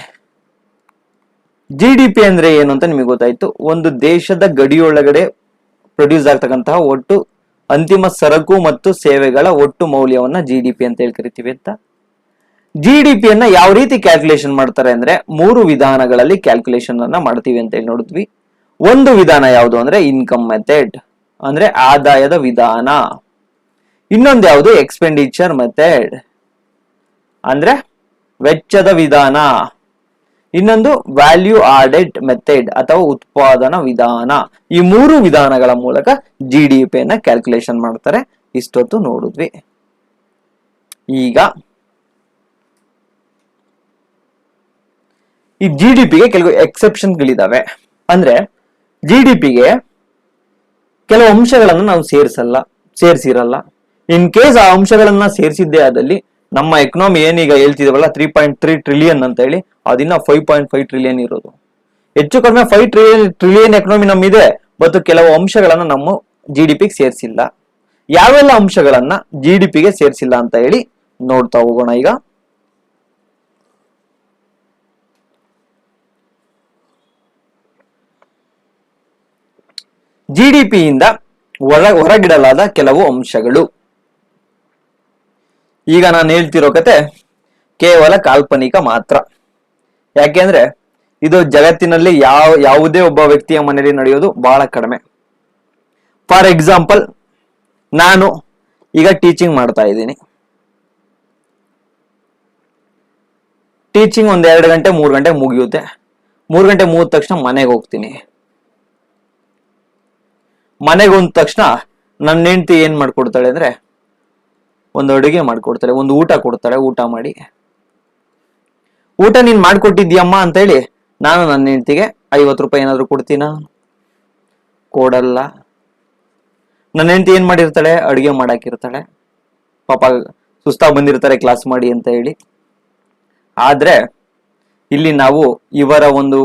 GDP ಅಂದ್ರೆ ಏನು ಅಂತ ನಿಮಗೆ ಗೊತ್ತಾಯ್ತು. ಒಂದು ದೇಶದ ಗಡಿಯೊಳಗಡೆ ಪ್ರೊಡ್ಯೂಸ್ ಆಗ್ತಕ್ಕಂತಹ ಒಟ್ಟು ಅಂತಿಮ ಸರಕು ಮತ್ತು ಸೇವೆಗಳ ಒಟ್ಟು ಮೌಲ್ಯವನ್ನ GDP ಅಂತ ಹೇಳಿ ಕರಿತೀವಿ ಅಂತ. GDP ಅನ್ನ ಯಾವ ರೀತಿ ಕ್ಯಾಲ್ಕುಲೇಷನ್ ಮಾಡ್ತಾರೆ ಅಂದ್ರೆ 3 ವಿಧಾನಗಳಲ್ಲಿ ಕ್ಯಾಲ್ಕುಲೇಷನ್ ಅನ್ನ ಮಾಡ್ತೀವಿ ಅಂತ ಹೇಳಿ ನೋಡಿದ್ವಿ. ಒಂದು ವಿಧಾನ ಯಾವುದು ಅಂದ್ರೆ ಇನ್ಕಮ್ ಮೆಥಡ್, ಅಂದ್ರೆ ಆದಾಯದ ವಿಧಾನ. ಇನ್ನೊಂದು ಯಾವುದು? ಎಕ್ಸ್ಪೆಂಡಿಚರ್ ಮೆಥಡ್, ಅಂದ್ರೆ ವೆಚ್ಚದ ವಿಧಾನ. ಇನ್ನೊಂದು ವ್ಯಾಲ್ಯೂ ಆಡೆಡ್ ಮೆಥಡ್ ಅಥವಾ ಉತ್ಪಾದನಾ ವಿಧಾನ. ಈ ಮೂರು ವಿಧಾನಗಳ ಮೂಲಕ GDP ನ ಕ್ಯಾಲ್ಕುಲೇಷನ್ ಮಾಡ್ತಾರೆ. ಇಷ್ಟೊತ್ತು ನೋಡಿದ್ವಿ. ಈಗ ಈ GDPಗೆ ಕೆಲವು ಎಕ್ಸೆಪ್ಷನ್ಗಳಿದಾವೆ. ಅಂದ್ರೆ GDPಗೆ ಕೆಲವು ಅಂಶಗಳನ್ನು ನಾವು ಸೇರಿಸಿರಲ್ಲ. ಇನ್ ಕೇಸ್ ಆ ಅಂಶಗಳನ್ನ ಸೇರಿಸಿದ್ದೇ ಆದಲ್ಲಿ ನಮ್ಮ ಎಕನಾಮಿ ಏನೀಗ ಹೇಳ್ತಿದೇವಲ್ಲ 3.3 ಟ್ರಿಲಿಯನ್ ಅಂತ ಹೇಳಿ, ಅದಿನ್ನ 5.5 ಟ್ರಿಲಿಯನ್ ಇರೋದು. ಹೆಚ್ಚು ಕಡಿಮೆ 5 ಟ್ರಿಲಿಯನ್ ಎಕನಾಮಿ ನಮ್ಮಿದೆ, ಮತ್ತು ಕೆಲವು ಅಂಶಗಳನ್ನ ನಮ್ಮ GDPಗೆ ಸೇರಿಸಿಲ್ಲ. ಯಾವೆಲ್ಲ ಅಂಶಗಳನ್ನ GDPಗೆ ಸೇರಿಸಿಲ್ಲ ಅಂತ ಹೇಳಿ ನೋಡ್ತಾ ಹೋಗೋಣ. ಈಗ GDPಯಿಂದ ಹೊರಗಿಡಲಾದ ಕೆಲವು ಅಂಶಗಳು. ಈಗ ನಾನು ಹೇಳ್ತಿರೋ ಕತೆ ಕೇವಲ ಕಾಲ್ಪನಿಕ ಮಾತ್ರ. ಯಾಕೆಂದ್ರೆ ಇದು ಜಗತ್ತಿನಲ್ಲಿ ಯಾವುದೇ ಒಬ್ಬ ವ್ಯಕ್ತಿಯ ಮನೆಯಲ್ಲಿ ನಡೆಯೋದು ಬಹಳ ಕಡಿಮೆ. ಫಾರ್ ಎಕ್ಸಾಂಪಲ್, ನಾನು ಈಗ ಟೀಚಿಂಗ್ ಮಾಡ್ತಾ ಇದ್ದೀನಿ. ಟೀಚಿಂಗ್ ಒಂದ್ 2 ಗಂಟೆ 3 ಗಂಟೆ ಮುಗಿಯುತ್ತೆ. 3 ಗಂಟೆ ಮುಗಿದ ತಕ್ಷಣ ಮನೆಗೆ ಹೋಗ್ತೀನಿ. ಮನೆಗೆ ಹೋದ ತಕ್ಷಣ ನನ್ನ ಹೆಂಡತಿ ಏನ್ ಮಾಡ್ಕೊಡ್ತಾಳೆ ಅಂದ್ರೆ, ಒಂದು ಅಡುಗೆ ಮಾಡ್ಕೊಡ್ತಾಳೆ, ಒಂದು ಊಟ ಕೊಡ್ತಾಳೆ. ಊಟ ಮಾಡಿ, ಊಟ ನೀನ್ ಮಾಡ್ಕೊಟ್ಟಿದ್ಯಮ್ಮ ಅಂತ ಹೇಳಿ ನಾನು ನನ್ನ ಹೆಂಡತಿಗೆ 50 ರೂಪಾಯಿ ಏನಾದ್ರು ಕೊಡ್ತೀನ? ಕೊಡಲ್ಲ. ನನ್ನ ಹೆಂಡತಿ ಏನ್ ಮಾಡಿರ್ತಾಳೆ? ಅಡುಗೆ ಮಾಡಾಕಿರ್ತಾಳೆ. ಪಾಪ ಸುಸ್ತಾಗಿ ಬಂದಿರ್ತಾರೆ ಕ್ಲಾಸ್ ಮಾಡಿ ಅಂತ ಹೇಳಿ. ಆದ್ರೆ ಇಲ್ಲಿ ನಾವು ಇವರ ಒಂದು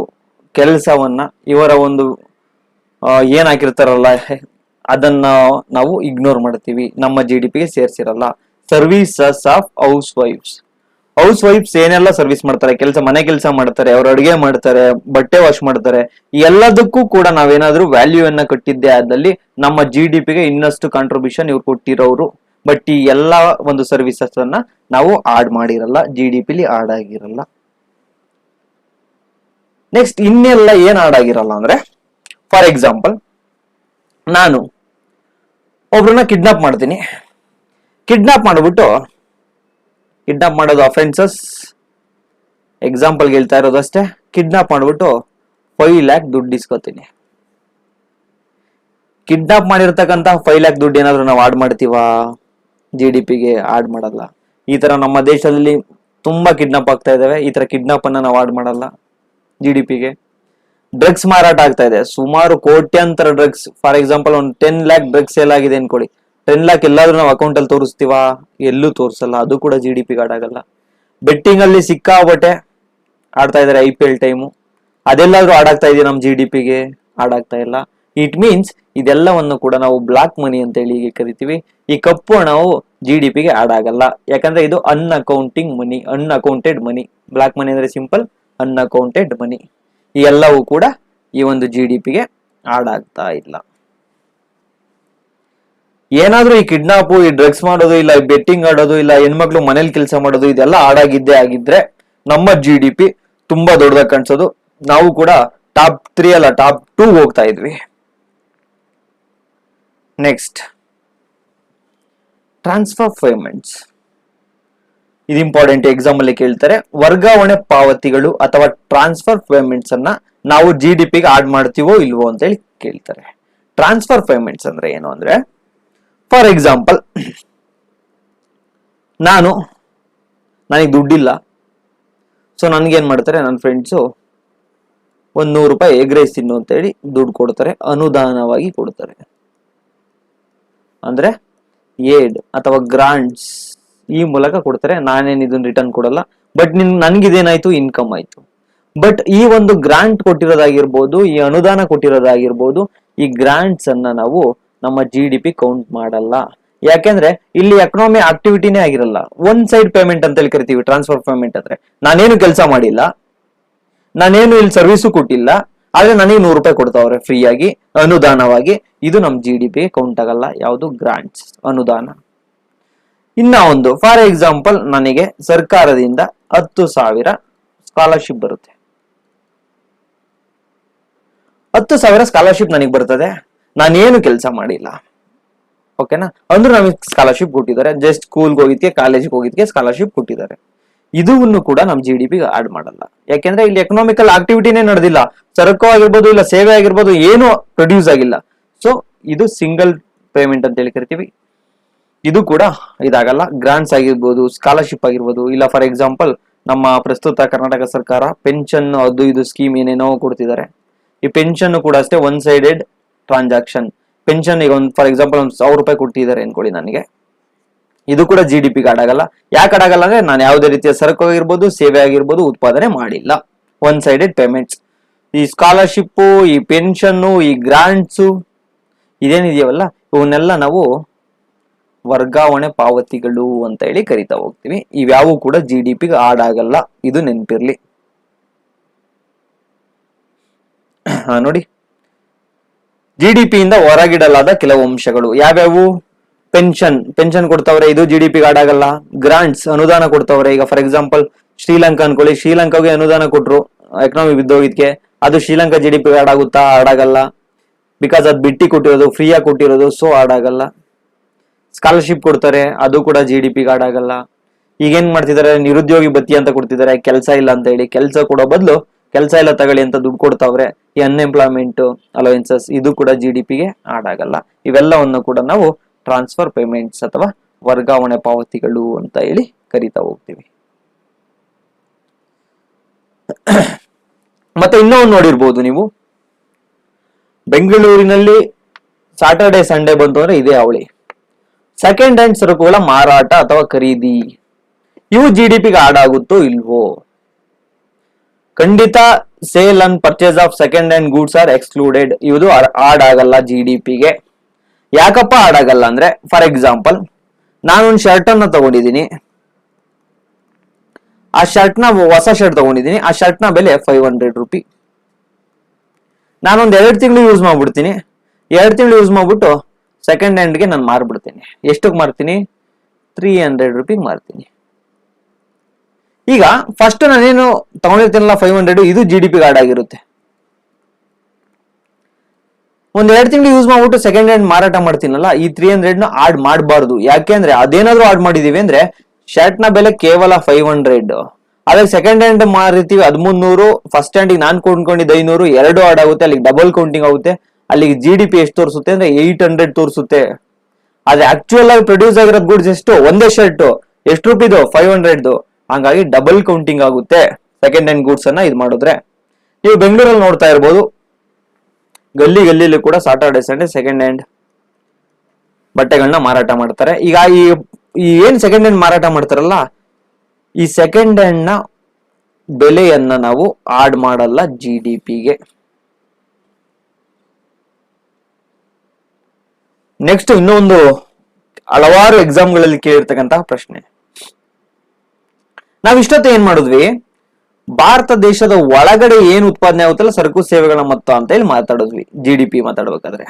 ಕೆಲಸವನ್ನ, ಇವರ ಒಂದು ಏನ್ ಹಾಕಿರ್ತಾರಲ್ಲ ಅದನ್ನ ನಾವು ಇಗ್ನೋರ್ ಮಾಡ್ತೀವಿ. ನಮ್ಮ GDPಗೆ ಸೇರ್ಸಿರಲ್ಲ. ಸರ್ವಿಸಸ್ ಆಫ್ ಹೌಸ್ ವೈಫ್ಸ್ ಏನೆಲ್ಲ ಸರ್ವಿಸ್ ಮಾಡ್ತಾರೆ, ಮನೆ ಕೆಲಸ ಮಾಡ್ತಾರೆ, ಅವ್ರು ಅಡುಗೆ ಮಾಡ್ತಾರೆ, ಬಟ್ಟೆ ವಾಶ್ ಮಾಡ್ತಾರೆ, ಎಲ್ಲದಕ್ಕೂ ಕೂಡ ನಾವೇನಾದ್ರೂ ವ್ಯಾಲ್ಯೂ ಅನ್ನ ಕಟ್ಟಿದ್ದೆ ಆದಲ್ಲಿ ನಮ್ಮ GDPಗೆ ಇನ್ನಷ್ಟು ಕಾಂಟ್ರಿಬ್ಯೂಷನ್ ಇವ್ರು ಕೊಟ್ಟಿರೋರು. ಬಟ್ ಈ ಎಲ್ಲ ಒಂದು ಸರ್ವಿಸಸ್ ಅನ್ನ ನಾವು ಆಡ್ ಮಾಡಿರಲ್ಲ, GDPಲಿ ಆಡ್ ಆಗಿರಲ್ಲ. ನೆಕ್ಸ್ಟ್ ಇನ್ನೆಲ್ಲ ಏನ್ ಆಡ್ ಆಗಿರಲ್ಲ ಅಂದ್ರೆ, ಫಾರ್ ಎಕ್ಸಾಂಪಲ್, ನಾನು ಒಬ್ರನ್ನ ಕಿಡ್ನಾಪ್ ಮಾಡ್ತೀನಿ. ಕಿಡ್ನಾಪ್ ಮಾಡೋದು ಅಫೆನ್ಸಸ್. ಎಕ್ಸಾಂಪಲ್ಗೆ ಹೇಳ್ತಾ ಇರೋದಷ್ಟೇ. ಕಿಡ್ನಾಪ್ ಮಾಡ್ಬಿಟ್ಟು 5 lakh ದುಡ್ಡು ಇಸ್ಕೊತೀನಿ. ಕಿಡ್ನಾಪ್ ಮಾಡಿರ್ತಕ್ಕಂತ 5 lakh ದುಡ್ಡು ಏನಾದ್ರು ನಾವು ಆಡ್ ಮಾಡ್ತೀವಾ? GDPಗೆ ಆಡ್ ಮಾಡಲ್ಲ. ಈ ತರ ನಮ್ಮ ದೇಶದಲ್ಲಿ ತುಂಬಾ ಕಿಡ್ನಾಪ್ ಆಗ್ತಾ ಇದಾವೆ. ಈ ತರ ಕಿಡ್ನಾಪ್ ಅನ್ನ ನಾವು ಆಡ್ ಮಾಡಲ್ಲ GDPಗೆ. ಡ್ರಗ್ಸ್ ಮಾರಾಟ ಆಗ್ತಾ ಇದೆ, ಸುಮಾರು ಕೋಟ್ಯಾಂತರ ಡ್ರಗ್ಸ್. ಫಾರ್ ಎಕ್ಸಾಂಪಲ್, ಒಂದು 10 lakh ಡ್ರಗ್ಸ್ ಸೇಲ್ ಆಗಿದೆ ಅನ್ಕೊಳ್ಳಿ. 10 lakh ಎಲ್ಲಾದ್ರೂ ನಾವು ಅಕೌಂಟ್ ಅಲ್ಲಿ ತೋರಿಸ್ತೀವಾ? ಎಲ್ಲೂ ತೋರಿಸಲ್ಲ. ಅದು ಕೂಡ GDPಗೆ ಆಡ್ ಆಗಲ್ಲ. ಬೆಟ್ಟಿಂಗ್ ಅಲ್ಲಿ ಸಿಕ್ಕಾಬಟ್ಟೆ ಆಡ್ತಾ ಇದಾರೆ, IPL ಟೈಮು. ಅದೆಲ್ಲಾದ್ರೂ ಆಡಾಗ್ತಾ ಇದೆಯಾ ನಮ್ಮ GDPಗೆ? ಆಡಾಗ್ತಾ ಇಲ್ಲ. ಇಟ್ ಮೀನ್ಸ್ ಇದೆಲ್ಲವನ್ನು ಕೂಡ ನಾವು ಬ್ಲಾಕ್ ಮನಿ ಅಂತ ಹೇಳಿ ಕರಿತೀವಿ. ಈ ಕಪ್ಪು ಹಣವು GDPಗೆ ಆಡ್ ಆಗಲ್ಲ. ಯಾಕಂದ್ರೆ ಇದು ಅನ್ಅಕೌಂಟೆಡ್ ಮನಿ. ಬ್ಲಾಕ್ ಮನಿ ಅಂದ್ರೆ ಸಿಂಪಲ್, ಅನ್ಅಕೌಂಟೆಡ್ ಮನಿ. ಈ ಎಲ್ಲವೂ ಕೂಡ ಈ ಒಂದು GDPಗೆ ಆಡ್ ಆಗ್ತಾ ಇಲ್ಲ. ಏನಾದ್ರೂ ಈ ಕಿಡ್ನಾಪ್, ಈ ಡ್ರಗ್ಸ್ ಮಾಡೋದು, ಇಲ್ಲ ಬೆಟ್ಟಿಂಗ್ ಆಡೋದು, ಇಲ್ಲ ಹೆಣ್ಮಕ್ಳು ಮನೇಲಿ ಕೆಲಸ ಮಾಡೋದು, ಇದೆಲ್ಲ ಆಡಾಗಿದ್ದೇ ಆಗಿದ್ರೆ ನಮ್ಮ GDP ತುಂಬಾ ದೊಡ್ಡದಾಗಿ ಕಾಣಿಸೋದು. ನಾವು ಕೂಡ ಟಾಪ್ 3 ಅಲ್ಲ, ಟಾಪ್ 2 ಹೋಗ್ತಾ ಇದ್ವಿ. Next, transfer payments. ಇದು ಇಂಪಾರ್ಟೆಂಟ್, ಎಕ್ಸಾಮ್ ಅಲ್ಲಿ ಕೇಳ್ತಾರೆ. ವರ್ಗಾವಣೆ ಪಾವತಿಗಳು ಅಥವಾ ಟ್ರಾನ್ಸ್ಫರ್ ಪೇಮೆಂಟ್ಸ್ ಅನ್ನ ನಾವು GDPಗೆ ಆಡ್ ಮಾಡ್ತೀವೋ ಇಲ್ವೋ ಅಂತ ಹೇಳಿ ಕೇಳ್ತಾರೆ. ಟ್ರಾನ್ಸ್ಫರ್ ಪೇಮೆಂಟ್ಸ್ ಅಂದ್ರೆ ಏನು ಅಂದ್ರೆ, ಫಾರ್ ಎಕ್ಸಾಂಪಲ್, ನನಗೆ ದುಡ್ಡಿಲ್ಲ. ಸೊ ನನ್ಗೇನ್ ಮಾಡ್ತಾರೆ, ನನ್ನ ಫ್ರೆಂಡ್ಸು ಒಂದು 100 ರೂಪಾಯಿ ಎಗ್ ರೈಸ್ ತಿನ್ನು ಅಂತ ಹೇಳಿ ದುಡ್ಡು ಕೊಡ್ತಾರೆ, ಅನುದಾನವಾಗಿ ಕೊಡ್ತಾರೆ. ಅಂದ್ರೆ ಏಡ್ ಅಥವಾ ಗ್ರಾಂಟ್ಸ್ ಈ ಮೂಲಕ ಕೊಡ್ತಾರೆ. ನಾನೇನ್ ಇದನ್ನ ರಿಟರ್ನ್ ಕೊಡಲ್ಲ. ಬಟ್ ನನ್ಗಿದೇನಾಯ್ತು? ಇನ್ಕಮ್ ಆಯ್ತು. ಬಟ್ ಈ ಒಂದು ಗ್ರಾಂಟ್ ಕೊಟ್ಟಿರೋದಾಗಿರ್ಬೋದು, ಈ ಅನುದಾನ ಕೊಟ್ಟಿರೋದಾಗಿರ್ಬೋದು, ಈ ಗ್ರಾಂಟ್ಸ್ ಅನ್ನ ನಾವು ನಮ್ಮ GDP ಕೌಂಟ್ ಮಾಡಲ್ಲ. ಯಾಕೆಂದ್ರೆ ಇಲ್ಲಿ ಎಕನಾಮಿ ಆಕ್ಟಿವಿಟಿನೇ ಆಗಿರಲ್ಲ. ಒನ್ ಸೈಡ್ ಪೇಮೆಂಟ್ ಅಂತ ಹೇಳಿ ಕರಿತೀವಿ ಟ್ರಾನ್ಸ್ಫರ್ ಪೇಮೆಂಟ್ ಅಂದ್ರೆ. ನಾನೇನು ಕೆಲಸ ಮಾಡಿಲ್ಲ, ನಾನೇನು ಇಲ್ಲಿ ಸರ್ವಿಸು ಕೊಟ್ಟಿಲ್ಲ, ಆದ್ರೆ ನನಗೆ 100 ರೂಪಾಯಿ ಕೊಡ್ತಾವ್ರೆ ಫ್ರೀ ಆಗಿ, ಅನುದಾನವಾಗಿ. ಇದು ನಮ್ GDPಗೆ ಕೌಂಟ್ ಆಗಲ್ಲ. ಯಾವುದು? ಗ್ರಾಂಟ್ಸ್, ಅನುದಾನ. ಇನ್ನ ಒಂದು, ಫಾರ್ ಎಕ್ಸಾಂಪಲ್, ನನಗೆ ಸರ್ಕಾರದಿಂದ 10,000 ಸ್ಕಾಲರ್ಶಿಪ್ ಬರುತ್ತೆ. 10,000 ಸ್ಕಾಲರ್ಶಿಪ್ ನನಗೆ ಬರ್ತದೆ, ನಾನೇನು ಕೆಲಸ ಮಾಡಿಲ್ಲ. ಓಕೆನಾ? ಅಂದ್ರೆ ನಮಗೆ ಸ್ಕಾಲರ್ಶಿಪ್ ಕೊಟ್ಟಿದ್ದಾರೆ. ಜಸ್ಟ್ ಸ್ಕೂಲ್ಗೆ ಹೋಗಿದ್ಕೆ, ಕಾಲೇಜ್ಗೆ ಹೋಗಿದ್ಕೆ ಸ್ಕಾಲರ್ಶಿಪ್ ಕೊಟ್ಟಿದ್ದಾರೆ. ಇದನ್ನು ಕೂಡ ನಮ್ GDPಗೆ ಆಡ್ ಮಾಡಲ್ಲ. ಯಾಕೆಂದ್ರೆ ಇಲ್ಲಿ ಎಕನಾಮಿಕಲ್ ಆಕ್ಟಿವಿಟಿನೇ ನಡೆದಿಲ್ಲ, ಸರಕು ಆಗಿರ್ಬೋದು ಇಲ್ಲ ಸೇವೆ ಆಗಿರ್ಬೋದು ಏನು ಪ್ರೊಡ್ಯೂಸ್ ಆಗಿಲ್ಲ. ಸೊ ಇದು ಸಿಂಗಲ್ ಪೇಮೆಂಟ್ ಅಂತ ಹೇಳಿ ಕರಿತೀವಿ. ಇದು ಕೂಡ ಇದಾಗಲ್ಲ. ಗ್ರಾಂಟ್ಸ್ ಆಗಿರ್ಬೋದು, ಸ್ಕಾಲರ್ಶಿಪ್ ಆಗಿರ್ಬೋದು, ಇಲ್ಲ ಫಾರ್ ಎಕ್ಸಾಂಪಲ್ ನಮ್ಮ ಪ್ರಸ್ತುತ ಕರ್ನಾಟಕ ಸರ್ಕಾರ ಪೆನ್ಷನ್ ಅದು ಇದು ಸ್ಕೀಮ್ ಏನೇನೋ ಕೊಡ್ತಿದ್ದಾರೆ. ಈ ಪೆನ್ಷನ್ ಕೂಡ ಅಷ್ಟೇ ಒನ್ ಸೈಡೆಡ್ ಟ್ರಾನ್ಸಾಕ್ಷನ್. ಪೆನ್ಷನ್ ಈಗ ಒಂದು ಫಾರ್ ಎಕ್ಸಾಂಪಲ್ ಒಂದು 1000 ರೂಪಾಯಿ ಕೊಟ್ಟಿದ್ದಾರೆ ಅನ್ಕೊಳ್ಳಿ ನನಗೆ, ಇದು ಕೂಡ GDP ಆಡ್ ಆಗಲ್ಲ. ಯಾಕೆ ಆಡ್ ಆಗಲ್ಲ ಅಂದ್ರೆ ನಾನು ಯಾವುದೇ ರೀತಿಯ ಸರಕು ಆಗಿರ್ಬೋದು, ಸೇವೆ ಆಗಿರ್ಬೋದು ಉತ್ಪಾದನೆ ಮಾಡಿಲ್ಲ. One sided payments. ಈ ಸ್ಕಾಲರ್ಶಿಪ್, ಈ ಪೆನ್ಷನ್, ಈ ಗ್ರಾಂಟ್ಸ್ ಇದೇನಿದೆಯವಲ್ಲ ಇವನ್ನೆಲ್ಲ ನಾವು ವರ್ಗಾವಣೆ ಪಾವತಿಗಳು ಅಂತ ಹೇಳಿ ಕರಿತಾ ಹೋಗ್ತೀವಿ. ಇವ್ಯಾವು ಕೂಡ GDP ಆಡ್ ಆಗಲ್ಲ, ಇದು ನೆನಪಿರ್ಲಿ. ನೋಡಿ, GDP ಇಂದ ಹೊರಗಿಡಲಾದ ಕೆಲವು ಅಂಶಗಳು ಯಾವ್ಯಾವು? ಪೆನ್ಷನ್ ಕೊಡ್ತಾವ್ರೆ, ಇದು GDP ಆಡ್ ಆಗಲ್ಲ. ಗ್ರಾಂಟ್ಸ್, ಅನುದಾನ ಕೊಡ್ತಾವ್ರೆ. ಈಗ ಫಾರ್ ಎಕ್ಸಾಂಪಲ್ ಶ್ರೀಲಂಕಾ ಅನ್ಕೊಳ್ಳಿ, ಶ್ರೀಲಂಕಾಗೆ ಅನುದಾನ ಕೊಟ್ರು ಎಕನಾಮಿ ಬಿದ್ದೋಗಿದ್ಕೆ, ಅದು ಶ್ರೀಲಂಕಾ GDP ಆಡ್ ಆಗುತ್ತಾ? ಆಡ್ ಆಗಲ್ಲ. ಬಿಕಾಸ್ ಅದು ಬಿಟ್ಟಿ ಕೊಟ್ಟಿರೋದು, ಫ್ರೀಯಾಗಿ ಕೊಟ್ಟಿರೋದು, ಸೊ ಆಡ್ ಆಗಲ್ಲ. ಸ್ಕಾಲರ್ಶಿಪ್ ಕೊಡ್ತಾರೆ, ಅದು ಕೂಡ GDP ಆಡ್ ಆಗಲ್ಲ. ಈಗೇನ್ ಮಾಡ್ತಿದ್ದಾರೆ, ನಿರುದ್ಯೋಗಿ ಭತ್ಯೆ ಅಂತ ಕೊಡ್ತಿದ್ದಾರೆ, ಕೆಲಸ ಇಲ್ಲ ಅಂತ ಹೇಳಿ. ಕೆಲಸ ಕೊಡೋ ಬದಲು ಕೆಲಸ ಇಲ್ಲ ತಗೊಳ್ಳಿ ಅಂತ ದುಡ್ಡು ಕೊಡ್ತಾವ್ರೆ. ಈ ಅನ್ಎಂಪ್ಲಾಯ್ಮೆಂಟ್ ಅಲೋವೆನ್ಸಸ್ ಇದು ಕೂಡ GDP ಆಡ್ ಆಗಲ್ಲ. ಇವೆಲ್ಲವನ್ನು ಕೂಡ ನಾವು ಟ್ರಾನ್ಸ್ಫರ್ ಪೇಮೆಂಟ್ಸ್ ಅಥವಾ ವರ್ಗಾವಣೆ ಪಾವತಿಗಳು ಅಂತ ಹೇಳಿ ಕರಿತಾ ಹೋಗ್ತೀವಿ. ಮತ್ತೆ ಇನ್ನೊಂದು ನೋಡಿರ್ಬೋದು ನೀವು, ಬೆಂಗಳೂರಿನಲ್ಲಿ ಸಾಟರ್ಡೆ ಸಂಡೇ ಬಂತು ಅಂದ್ರೆ ಇದೇ ಅವಳಿ. ಸೆಕೆಂಡ್ ಹ್ಯಾಂಡ್ ಸರಕುಗಳ ಮಾರಾಟ ಅಥವಾ ಖರೀದಿ, ಇವು GDP ಆಡ್ ಆಗುತ್ತೋ ಇಲ್ವೋ? ಖಂಡಿತ sale and purchase of second hand goods are excluded. ಇದು ಆಡ್ ಆಗಲ್ಲ GDP. ಯಾಕಪ್ಪ ಆಡ್ ಆಗಲ್ಲ ಅಂದ್ರೆ, ಫಾರ್ ಎಕ್ಸಾಂಪಲ್ ನಾನೊಂದು ಶರ್ಟ್ ಅನ್ನ ತಗೊಂಡಿದ್ದೀನಿ, ಆ ಶರ್ಟ್ ನ ಹೊಸ ಶರ್ಟ್ ತಗೊಂಡಿದ್ದೀನಿ, ಆ ಶರ್ಟ್ ನ ಬೆಲೆ 500 ರೂಪಿ. ನಾನೊಂದ್ 2 ತಿಂಗಳು ಯೂಸ್ ಮಾಡ್ಬಿಡ್ತೀನಿ. 2 ತಿಂಗಳು ಯೂಸ್ ಮಾಡ್ಬಿಟ್ಟು ಸೆಕೆಂಡ್ ಹ್ಯಾಂಡ್ಗೆ ನಾನು ಮಾರ್ಬಿಡ್ತೀನಿ. ಎಷ್ಟಕ್ಕೆ ಮಾರ್ತೀನಿ? 300 ರೂಪಿಗೆ ಮಾರ್ತೀನಿ. ಈಗ ಫಸ್ಟ್ ನಾನೇನು ತಗೊಂಡಿರ್ತೀನಲ್ಲ 500, ಇದು GDP ಆಡ್ ಆಗಿರುತ್ತೆ. ಒಂದ್ 2 ತಿಂಗಳು ಯೂಸ್ ಮಾಡ್ಬಿಟ್ಟು ಸೆಕೆಂಡ್ ಹ್ಯಾಂಡ್ ಮಾರಾಟ ಮಾಡ್ತೀನಲ್ಲ, ಈ 300 ಆಡ್ ಮಾಡಬಾರ್ದು. ಯಾಕೆಂದ್ರೆ ಅದೇನಾದ್ರೂ ಆಡ್ ಮಾಡಿದೀವಿ ಅಂದ್ರೆ ಶರ್ಟ್ ನ ಬೆಲೆ ಕೇವಲ 500, ಅದೇ ಸೆಕೆಂಡ್ ಹ್ಯಾಂಡ್ ಮಾರಿರ್ತೀವಿ 1300, ಫಸ್ಟ್ ಹ್ಯಾಂಡ್ ನಾನು ಕೊಂಡ್ಕೊಂಡಿದ್ದು 500, 2 ಆಡ್ ಆಗುತ್ತೆ. ಅಲ್ಲಿಗೆ ಡಬಲ್ ಕೌಂಟಿಂಗ್ ಆಗುತ್ತೆ. ಅಲ್ಲಿಗೆ GDP ಎಷ್ಟು ತೋರಿಸುತ್ತೆ ಅಂದ್ರೆ 800 ತೋರಿಸುತ್ತೆ. ಆದ್ರೆ ಆಕ್ಚುಯಲ್ ಆಗಿ ಪ್ರೊಡ್ಯೂಸ್ ಆಗಿರೋದು ಗುಡ್ಸ್ ಎಷ್ಟು? ಒಂದೇ ಶರ್ಟ್ ಎಷ್ಟು ರೂಪಿದು? 500. ಹಂಗಾಗಿ ಡಬಲ್ ಕೌಂಟಿಂಗ್ ಆಗುತ್ತೆ ಸೆಕೆಂಡ್ ಹ್ಯಾಂಡ್ ಗೂಡ್ಸ್ ಅನ್ನ ಇದು ಮಾಡಿದ್ರೆ. ನೀವು ಬೆಂಗಳೂರಲ್ಲಿ ನೋಡ್ತಾ ಇರ್ಬೋದು, ಗಲ್ಲಿಯಲ್ಲಿ ಕೂಡ ಸಾಟರ್ಡೆ ಸಂಡೇ ಸೆಕೆಂಡ್ ಹ್ಯಾಂಡ್ ಬಟ್ಟೆಗಳನ್ನ ಮಾರಾಟ ಮಾಡ್ತಾರೆ. ಈಗ ಈ ಏನ್ ಸೆಕೆಂಡ್ ಹ್ಯಾಂಡ್ ಮಾರಾಟ ಮಾಡ್ತಾರಲ್ಲ, ಈ ಸೆಕೆಂಡ್ ಹ್ಯಾಂಡ್ ನ ಬೆಲೆಯನ್ನ ನಾವು ಆಡ್ ಮಾಡಲ್ಲ GDP. ನೆಕ್ಸ್ಟ್ ಇನ್ನೊಂದು ಹಲವಾರು ಎಕ್ಸಾಮ್ಗಳಲ್ಲಿ ಕೇಳಿರ್ತಕ್ಕಂತಹ ಪ್ರಶ್ನೆ, ನಾವ್ ಇಷ್ಟೊತ್ತು ಏನ್ ಮಾಡಿದ್ವಿ? ಭಾರತ ದೇಶದ ಒಳಗಡೆ ಏನ್ ಉತ್ಪಾದನೆ ಆಗುತ್ತಲ್ಲ ಸರಕು ಸೇವೆಗಳ ಮೊತ್ತ ಅಂತ ಹೇಳಿ ಮಾತಾಡಿದ್ವಿ GDP ಮಾತಾಡ್ಬೇಕಾದ್ರೆ.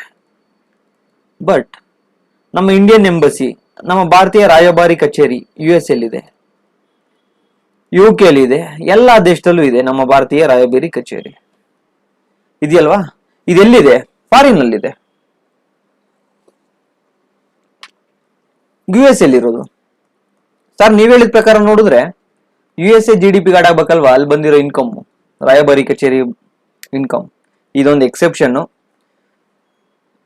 ಬಟ್ ನಮ್ಮ ಇಂಡಿಯನ್ ಎಂಬಸಿ, ನಮ್ಮ ಭಾರತೀಯ ರಾಯಭಾರಿ ಕಚೇರಿ US ಎಲ್ಲಿದೆ, UK ಅಲ್ಲಿ ಇದೆ, ಎಲ್ಲಾ ದೇಶದಲ್ಲೂ ಇದೆ ನಮ್ಮ ಭಾರತೀಯ ರಾಯಭಾರಿ ಕಚೇರಿ ಇದೆಯಲ್ವಾ? ಇದೆಲ್ಲಿದೆ? ಫಾರಿನ್ ಅಲ್ಲಿದೆ. US ಎಲ್ಲಿರೋದು? ಸರ್ ನೀವ್ ಹೇಳಿದ ಪ್ರಕಾರ ನೋಡಿದ್ರೆ USA GDP ಆಡ್ ಆಗ್ಬೇಕಲ್ವಾ? ಅಲ್ಲಿ ಬಂದಿರೋ ಇನ್ಕಮ್, ರಾಯಭಾರಿ ಕಚೇರಿ ಇನ್ಕಮ್, ಇದೊಂದು ಎಕ್ಸೆಪ್ಷನ್.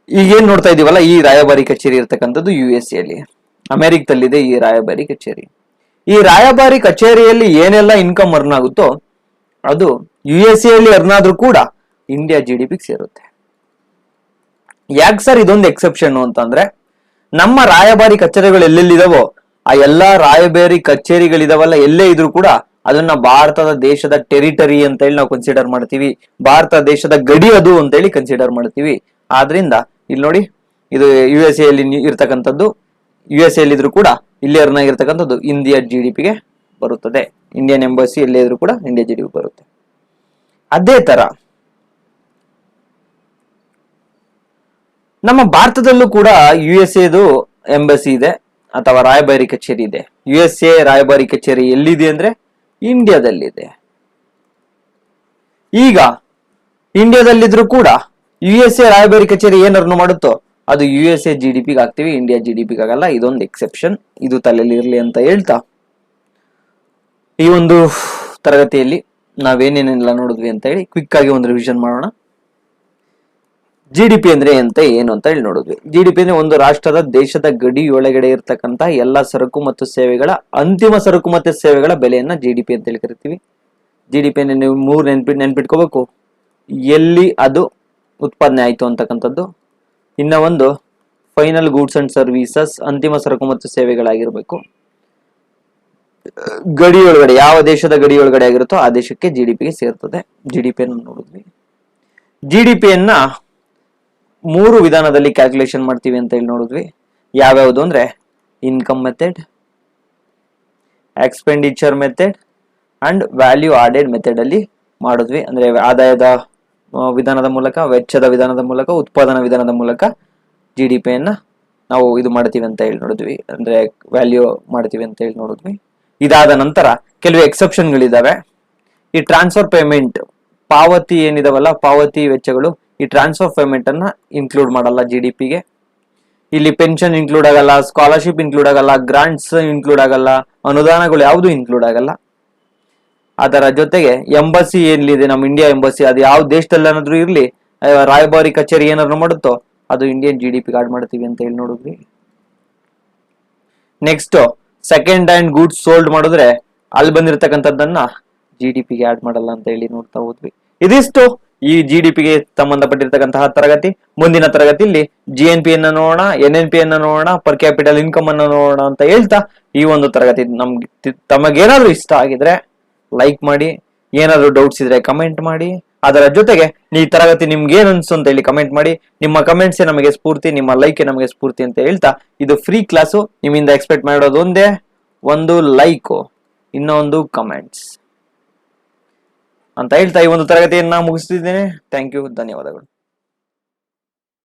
ಈಗೇನ್ ನೋಡ್ತಾ ಇದೀವಲ್ಲ, ಈ ರಾಯಭಾರಿ ಕಚೇರಿ ಇರ್ತಕ್ಕಂಥದ್ದು USA ಅಲ್ಲಿ, ಅಮೆರಿಕದಲ್ಲಿದೆ ಈ ರಾಯಭಾರಿ ಕಚೇರಿ. ಈ ರಾಯಭಾರಿ ಕಚೇರಿಯಲ್ಲಿ ಏನೆಲ್ಲ ಇನ್ಕಮ್ ಅರ್ನ್ ಆಗುತ್ತೋ ಅದು USA ಅಲ್ಲಿ ಅರ್ನ್ ಆದ್ರೂ ಕೂಡ ಇಂಡಿಯಾ GDP ಸೇರುತ್ತೆ. ಯಾಕೆ ಸರ್ ಇದೊಂದು ಎಕ್ಸೆಪ್ಷನ್ ಅಂತಂದ್ರೆ, ನಮ್ಮ ರಾಯಭಾರಿ ಕಚೇರಿಗಳು ಎಲ್ಲೆಲ್ಲಿದಾವೋ ಆ ಎಲ್ಲಾ ರಾಯಭಾರಿ ಕಚೇರಿಗಳಿದಾವಲ್ಲ, ಎಲ್ಲೇ ಇದ್ರೂ ಕೂಡ ಅದನ್ನ ಭಾರತದ ದೇಶದ ಟೆರಿಟರಿ ಅಂತ ಹೇಳಿ ನಾವು ಕನ್ಸಿಡರ್ ಮಾಡ್ತೀವಿ. ಭಾರತ ದೇಶದ ಗಡಿ ಅದು ಅಂತ ಹೇಳಿ ಕನ್ಸಿಡರ್ ಮಾಡ್ತೀವಿ. ಆದ್ರಿಂದ ಇಲ್ಲಿ ನೋಡಿ, ಇದು USA ಅಲ್ಲಿ ಇರ್ತಕ್ಕಂಥದ್ದು, USA ಅಲ್ಲಿ ಇದ್ರೂ ಕೂಡ ಇಲ್ಲಿ ಅರ್ನ್ ಆಗಿರ್ತಕ್ಕಂಥದ್ದು ಇಂಡಿಯಾ GDP ಬರುತ್ತದೆ. ಇಂಡಿಯನ್ ಎಂಬಸಿ ಎಲ್ಲೇ ಇದ್ರೂ ಕೂಡ ಇಂಡಿಯಾ GDP ಬರುತ್ತೆ. ಅದೇ ತರ ನಮ್ಮ ಭಾರತದಲ್ಲೂ ಕೂಡ USA ಎಂಬಸಿ ಇದೆ ಅಥವಾ ರಾಯಭಾರಿ ಕಚೇರಿ ಇದೆ. USA ರಾಯಭಾರಿ ಕಚೇರಿ ಎಲ್ಲಿದೆ ಅಂದ್ರೆ ಇಂಡಿಯಾದಲ್ಲಿದೆ. ಈಗ ಇಂಡಿಯಾದಲ್ಲಿದ್ರು ಕೂಡ USA ರಾಯಭಾರಿ ಕಚೇರಿ ಏನ್ ಅರ್ನ್ ಮಾಡುತ್ತೋ ಅದು USA GDP ಹಾಕ್ತಿವಿ, ಇಂಡಿಯಾ GDP ಆಗಲ್ಲ. ಇದೊಂದು ಎಕ್ಸೆಪ್ಷನ್, ಇದು ತಲೆಯಲ್ಲಿ ಇರ್ಲಿ ಅಂತ ಹೇಳ್ತಾ ಈ ಒಂದು ತರಗತಿಯಲ್ಲಿ ನಾವೇನೇನೆಲ್ಲ ನೋಡಿದ್ವಿ ಅಂತ ಹೇಳಿ ಕ್ವಿಕ್ ಆಗಿ ಒಂದು ರಿವಿಷನ್ ಮಾಡೋಣ. GDP ಅಂದ್ರೆ ಏನು ಅಂತ ಹೇಳಿ ನೋಡಿದ್ವಿ. GDP ಅಂದ್ರೆ ಒಂದು ರಾಷ್ಟ್ರದ ದೇಶದ ಗಡಿಯೊಳಗಡೆ ಇರ್ತಕ್ಕಂತ ಎಲ್ಲ ಸರಕು ಮತ್ತು ಸೇವೆಗಳ ಅಂತಿಮ ಸರಕು ಮತ್ತು ಸೇವೆಗಳ ಬೆಲೆಯನ್ನ GDP ಅಂತ ಹೇಳಿ ಕರಿತೀವಿ. GDP ಅನ್ನು ನೀವು ಮೂರು ನೆನ್ಪಿಟ್ಕೋಬೇಕು. ಎಲ್ಲಿ ಅದು ಉತ್ಪಾದನೆ ಆಯ್ತು ಅಂತಕ್ಕಂಥದ್ದು, ಇನ್ನ ಒಂದು ಫೈನಲ್ ಗೂಡ್ಸ್ ಅಂಡ್ ಸರ್ವಿಸಸ್, ಅಂತಿಮ ಸರಕು ಮತ್ತು ಸೇವೆಗಳಾಗಿರ್ಬೇಕು. ಗಡಿಯೊಳಗಡೆ ಯಾವ ದೇಶದ ಗಡಿಯೊಳಗಡೆ ಆಗಿರುತ್ತೋ ಆ ದೇಶಕ್ಕೆ GDP ಗೆ ಸೇರ್ತದೆ. GDP ಅನ್ನು ನೋಡಿದ್ವಿ. GDP ಅನ್ನ 3 ವಿಧಾನದಲ್ಲಿ ಕ್ಯಾಲ್ಕುಲೇಷನ್ ಮಾಡ್ತೀವಿ ಅಂತ ಹೇಳಿ ನೋಡಿದ್ವಿ. ಯಾವ್ಯಾವುದು ಅಂದ್ರೆ income method, expenditure method and value added method ಅಲ್ಲಿ ಮಾಡಿದ್ವಿ. ಅಂದ್ರೆ ಆದಾಯದ ವಿಧಾನದ ಮೂಲಕ, ವೆಚ್ಚದ ವಿಧಾನದ ಮೂಲಕ, ಉತ್ಪಾದನಾ ವಿಧಾನದ ಮೂಲಕ GDP ಅನ್ನ ನಾವು ಇದು ಮಾಡ್ತೀವಿ ಅಂತ ಹೇಳಿ ನೋಡಿದ್ವಿ, ಅಂದ್ರೆ ವ್ಯಾಲ್ಯೂ ಮಾಡ್ತೀವಿ ಅಂತ ಹೇಳಿ ನೋಡಿದ್ವಿ. ಇದಾದ ನಂತರ ಕೆಲವು ಎಕ್ಸೆಪ್ಷನ್ಗಳಿದಾವೆ. ಈ ಟ್ರಾನ್ಸ್ಫರ್ ಪೇಮೆಂಟ್, ಪಾವತಿ ಏನಿದಾವಲ್ಲ, ಪಾವತಿ ವೆಚ್ಚಗಳು, ಈ ಟ್ರಾನ್ಸ್ಫರ್ ಪೇಮೆಂಟ್ ಅನ್ನ ಇನ್ಕ್ಲೂಡ್ ಮಾಡಲ್ಲ GDP ಗೆ. ಇಲ್ಲಿ ಪೆನ್ಷನ್ ಇನ್ಕ್ಲೂಡ್ ಆಗಲ್ಲ, ಸ್ಕಾಲರ್ಶಿಪ್ ಇನ್ಕ್ಲೂಡ್ ಆಗಲ್ಲ, ಗ್ರಾಂಟ್ಸ್ ಇನ್ಕ್ಲೂಡ್ ಆಗಲ್ಲ, ಅನುದಾನಗಳು ಯಾವುದು ಇನ್ಕ್ಲೂಡ್ ಆಗಲ್ಲ. ಅದರ ಜೊತೆಗೆ ಎಂಬಸಿ ಏನಿದೆ, ನಮ್ಮ ಇಂಡಿಯಾ ಎಂಬಸಿ, ಅದು ಯಾವ ದೇಶದಲ್ಲಿ ಏನಾದ್ರು ಇರ್ಲಿ, ರಾಯಭಾರಿ ಕಚೇರಿ ಏನಾದ್ರು ಮಾಡುತ್ತೋ ಅದು ಇಂಡಿಯನ್ GDP ಆಡ್ ಮಾಡ್ತೀವಿ ಅಂತ ಹೇಳಿ ನೋಡಿದ್ವಿ. Next second hand goods sold ಮಾಡಿದ್ರೆ ಅಲ್ಲಿ ಬಂದಿರತಕ್ಕಂಥದ್ದನ್ನ GDP ಗೆ ಆಡ್ ಮಾಡಲ್ಲ ಅಂತ ಹೇಳಿ ನೋಡ್ತಾ ಹೋದ್ವಿ. ಇದಿಷ್ಟು ಈ GDP ಗೆ ಸಂಬಂಧಪಟ್ಟಿರ್ತಕ್ಕಂತಹ ತರಗತಿ. ಮುಂದಿನ ತರಗತಿಯಲ್ಲಿ GNP ಅನ್ನ ನೋಡೋಣ, NNP ಅನ್ನ ನೋಡೋಣ, ಪರ್ ಕ್ಯಾಪಿಟಲ್ ಇನ್ಕಮ್ ಅನ್ನ ನೋಡೋಣ ಅಂತ ಹೇಳ್ತಾ ಈ ಒಂದು ತರಗತಿ ತಮಗೇನಾದ್ರೂ ಇಷ್ಟ ಆಗಿದ್ರೆ ಲೈಕ್ ಮಾಡಿ, ಏನಾದ್ರು ಡೌಟ್ಸ್ ಇದ್ರೆ ಕಮೆಂಟ್ ಮಾಡಿ. ಅದರ ಜೊತೆಗೆ ಈ ತರಗತಿ ನಿಮ್ಗೆ ಏನ್ ಅನ್ಸು ಅಂತ ಹೇಳಿ ಕಮೆಂಟ್ ಮಾಡಿ. ನಿಮ್ಮ ಕಮೆಂಟ್ಸ್ ನಮಗೆ ಸ್ಫೂರ್ತಿ, ನಿಮ್ಮ ಲೈಕ್ ನಮಗೆ ಸ್ಫೂರ್ತಿ ಅಂತ ಹೇಳ್ತಾ, ಇದು ಫ್ರೀ ಕ್ಲಾಸು. ನಿಮ್ಮಿಂದ ಎಕ್ಸ್ಪೆಕ್ಟ್ ಮಾಡೋದು ಒಂದೇ, ಒಂದು ಲೈಕ್, ಇನ್ನೊಂದು ಕಮೆಂಟ್ಸ್ ಅಂತ ಹೇಳ್ತಾ ಈ ಒಂದು ತರಗತಿಯನ್ನ ಮುಗಿಸ್ತಿದ್ದೇನೆ. ಥ್ಯಾಂಕ್ ಯು, ಧನ್ಯವಾದಗಳು.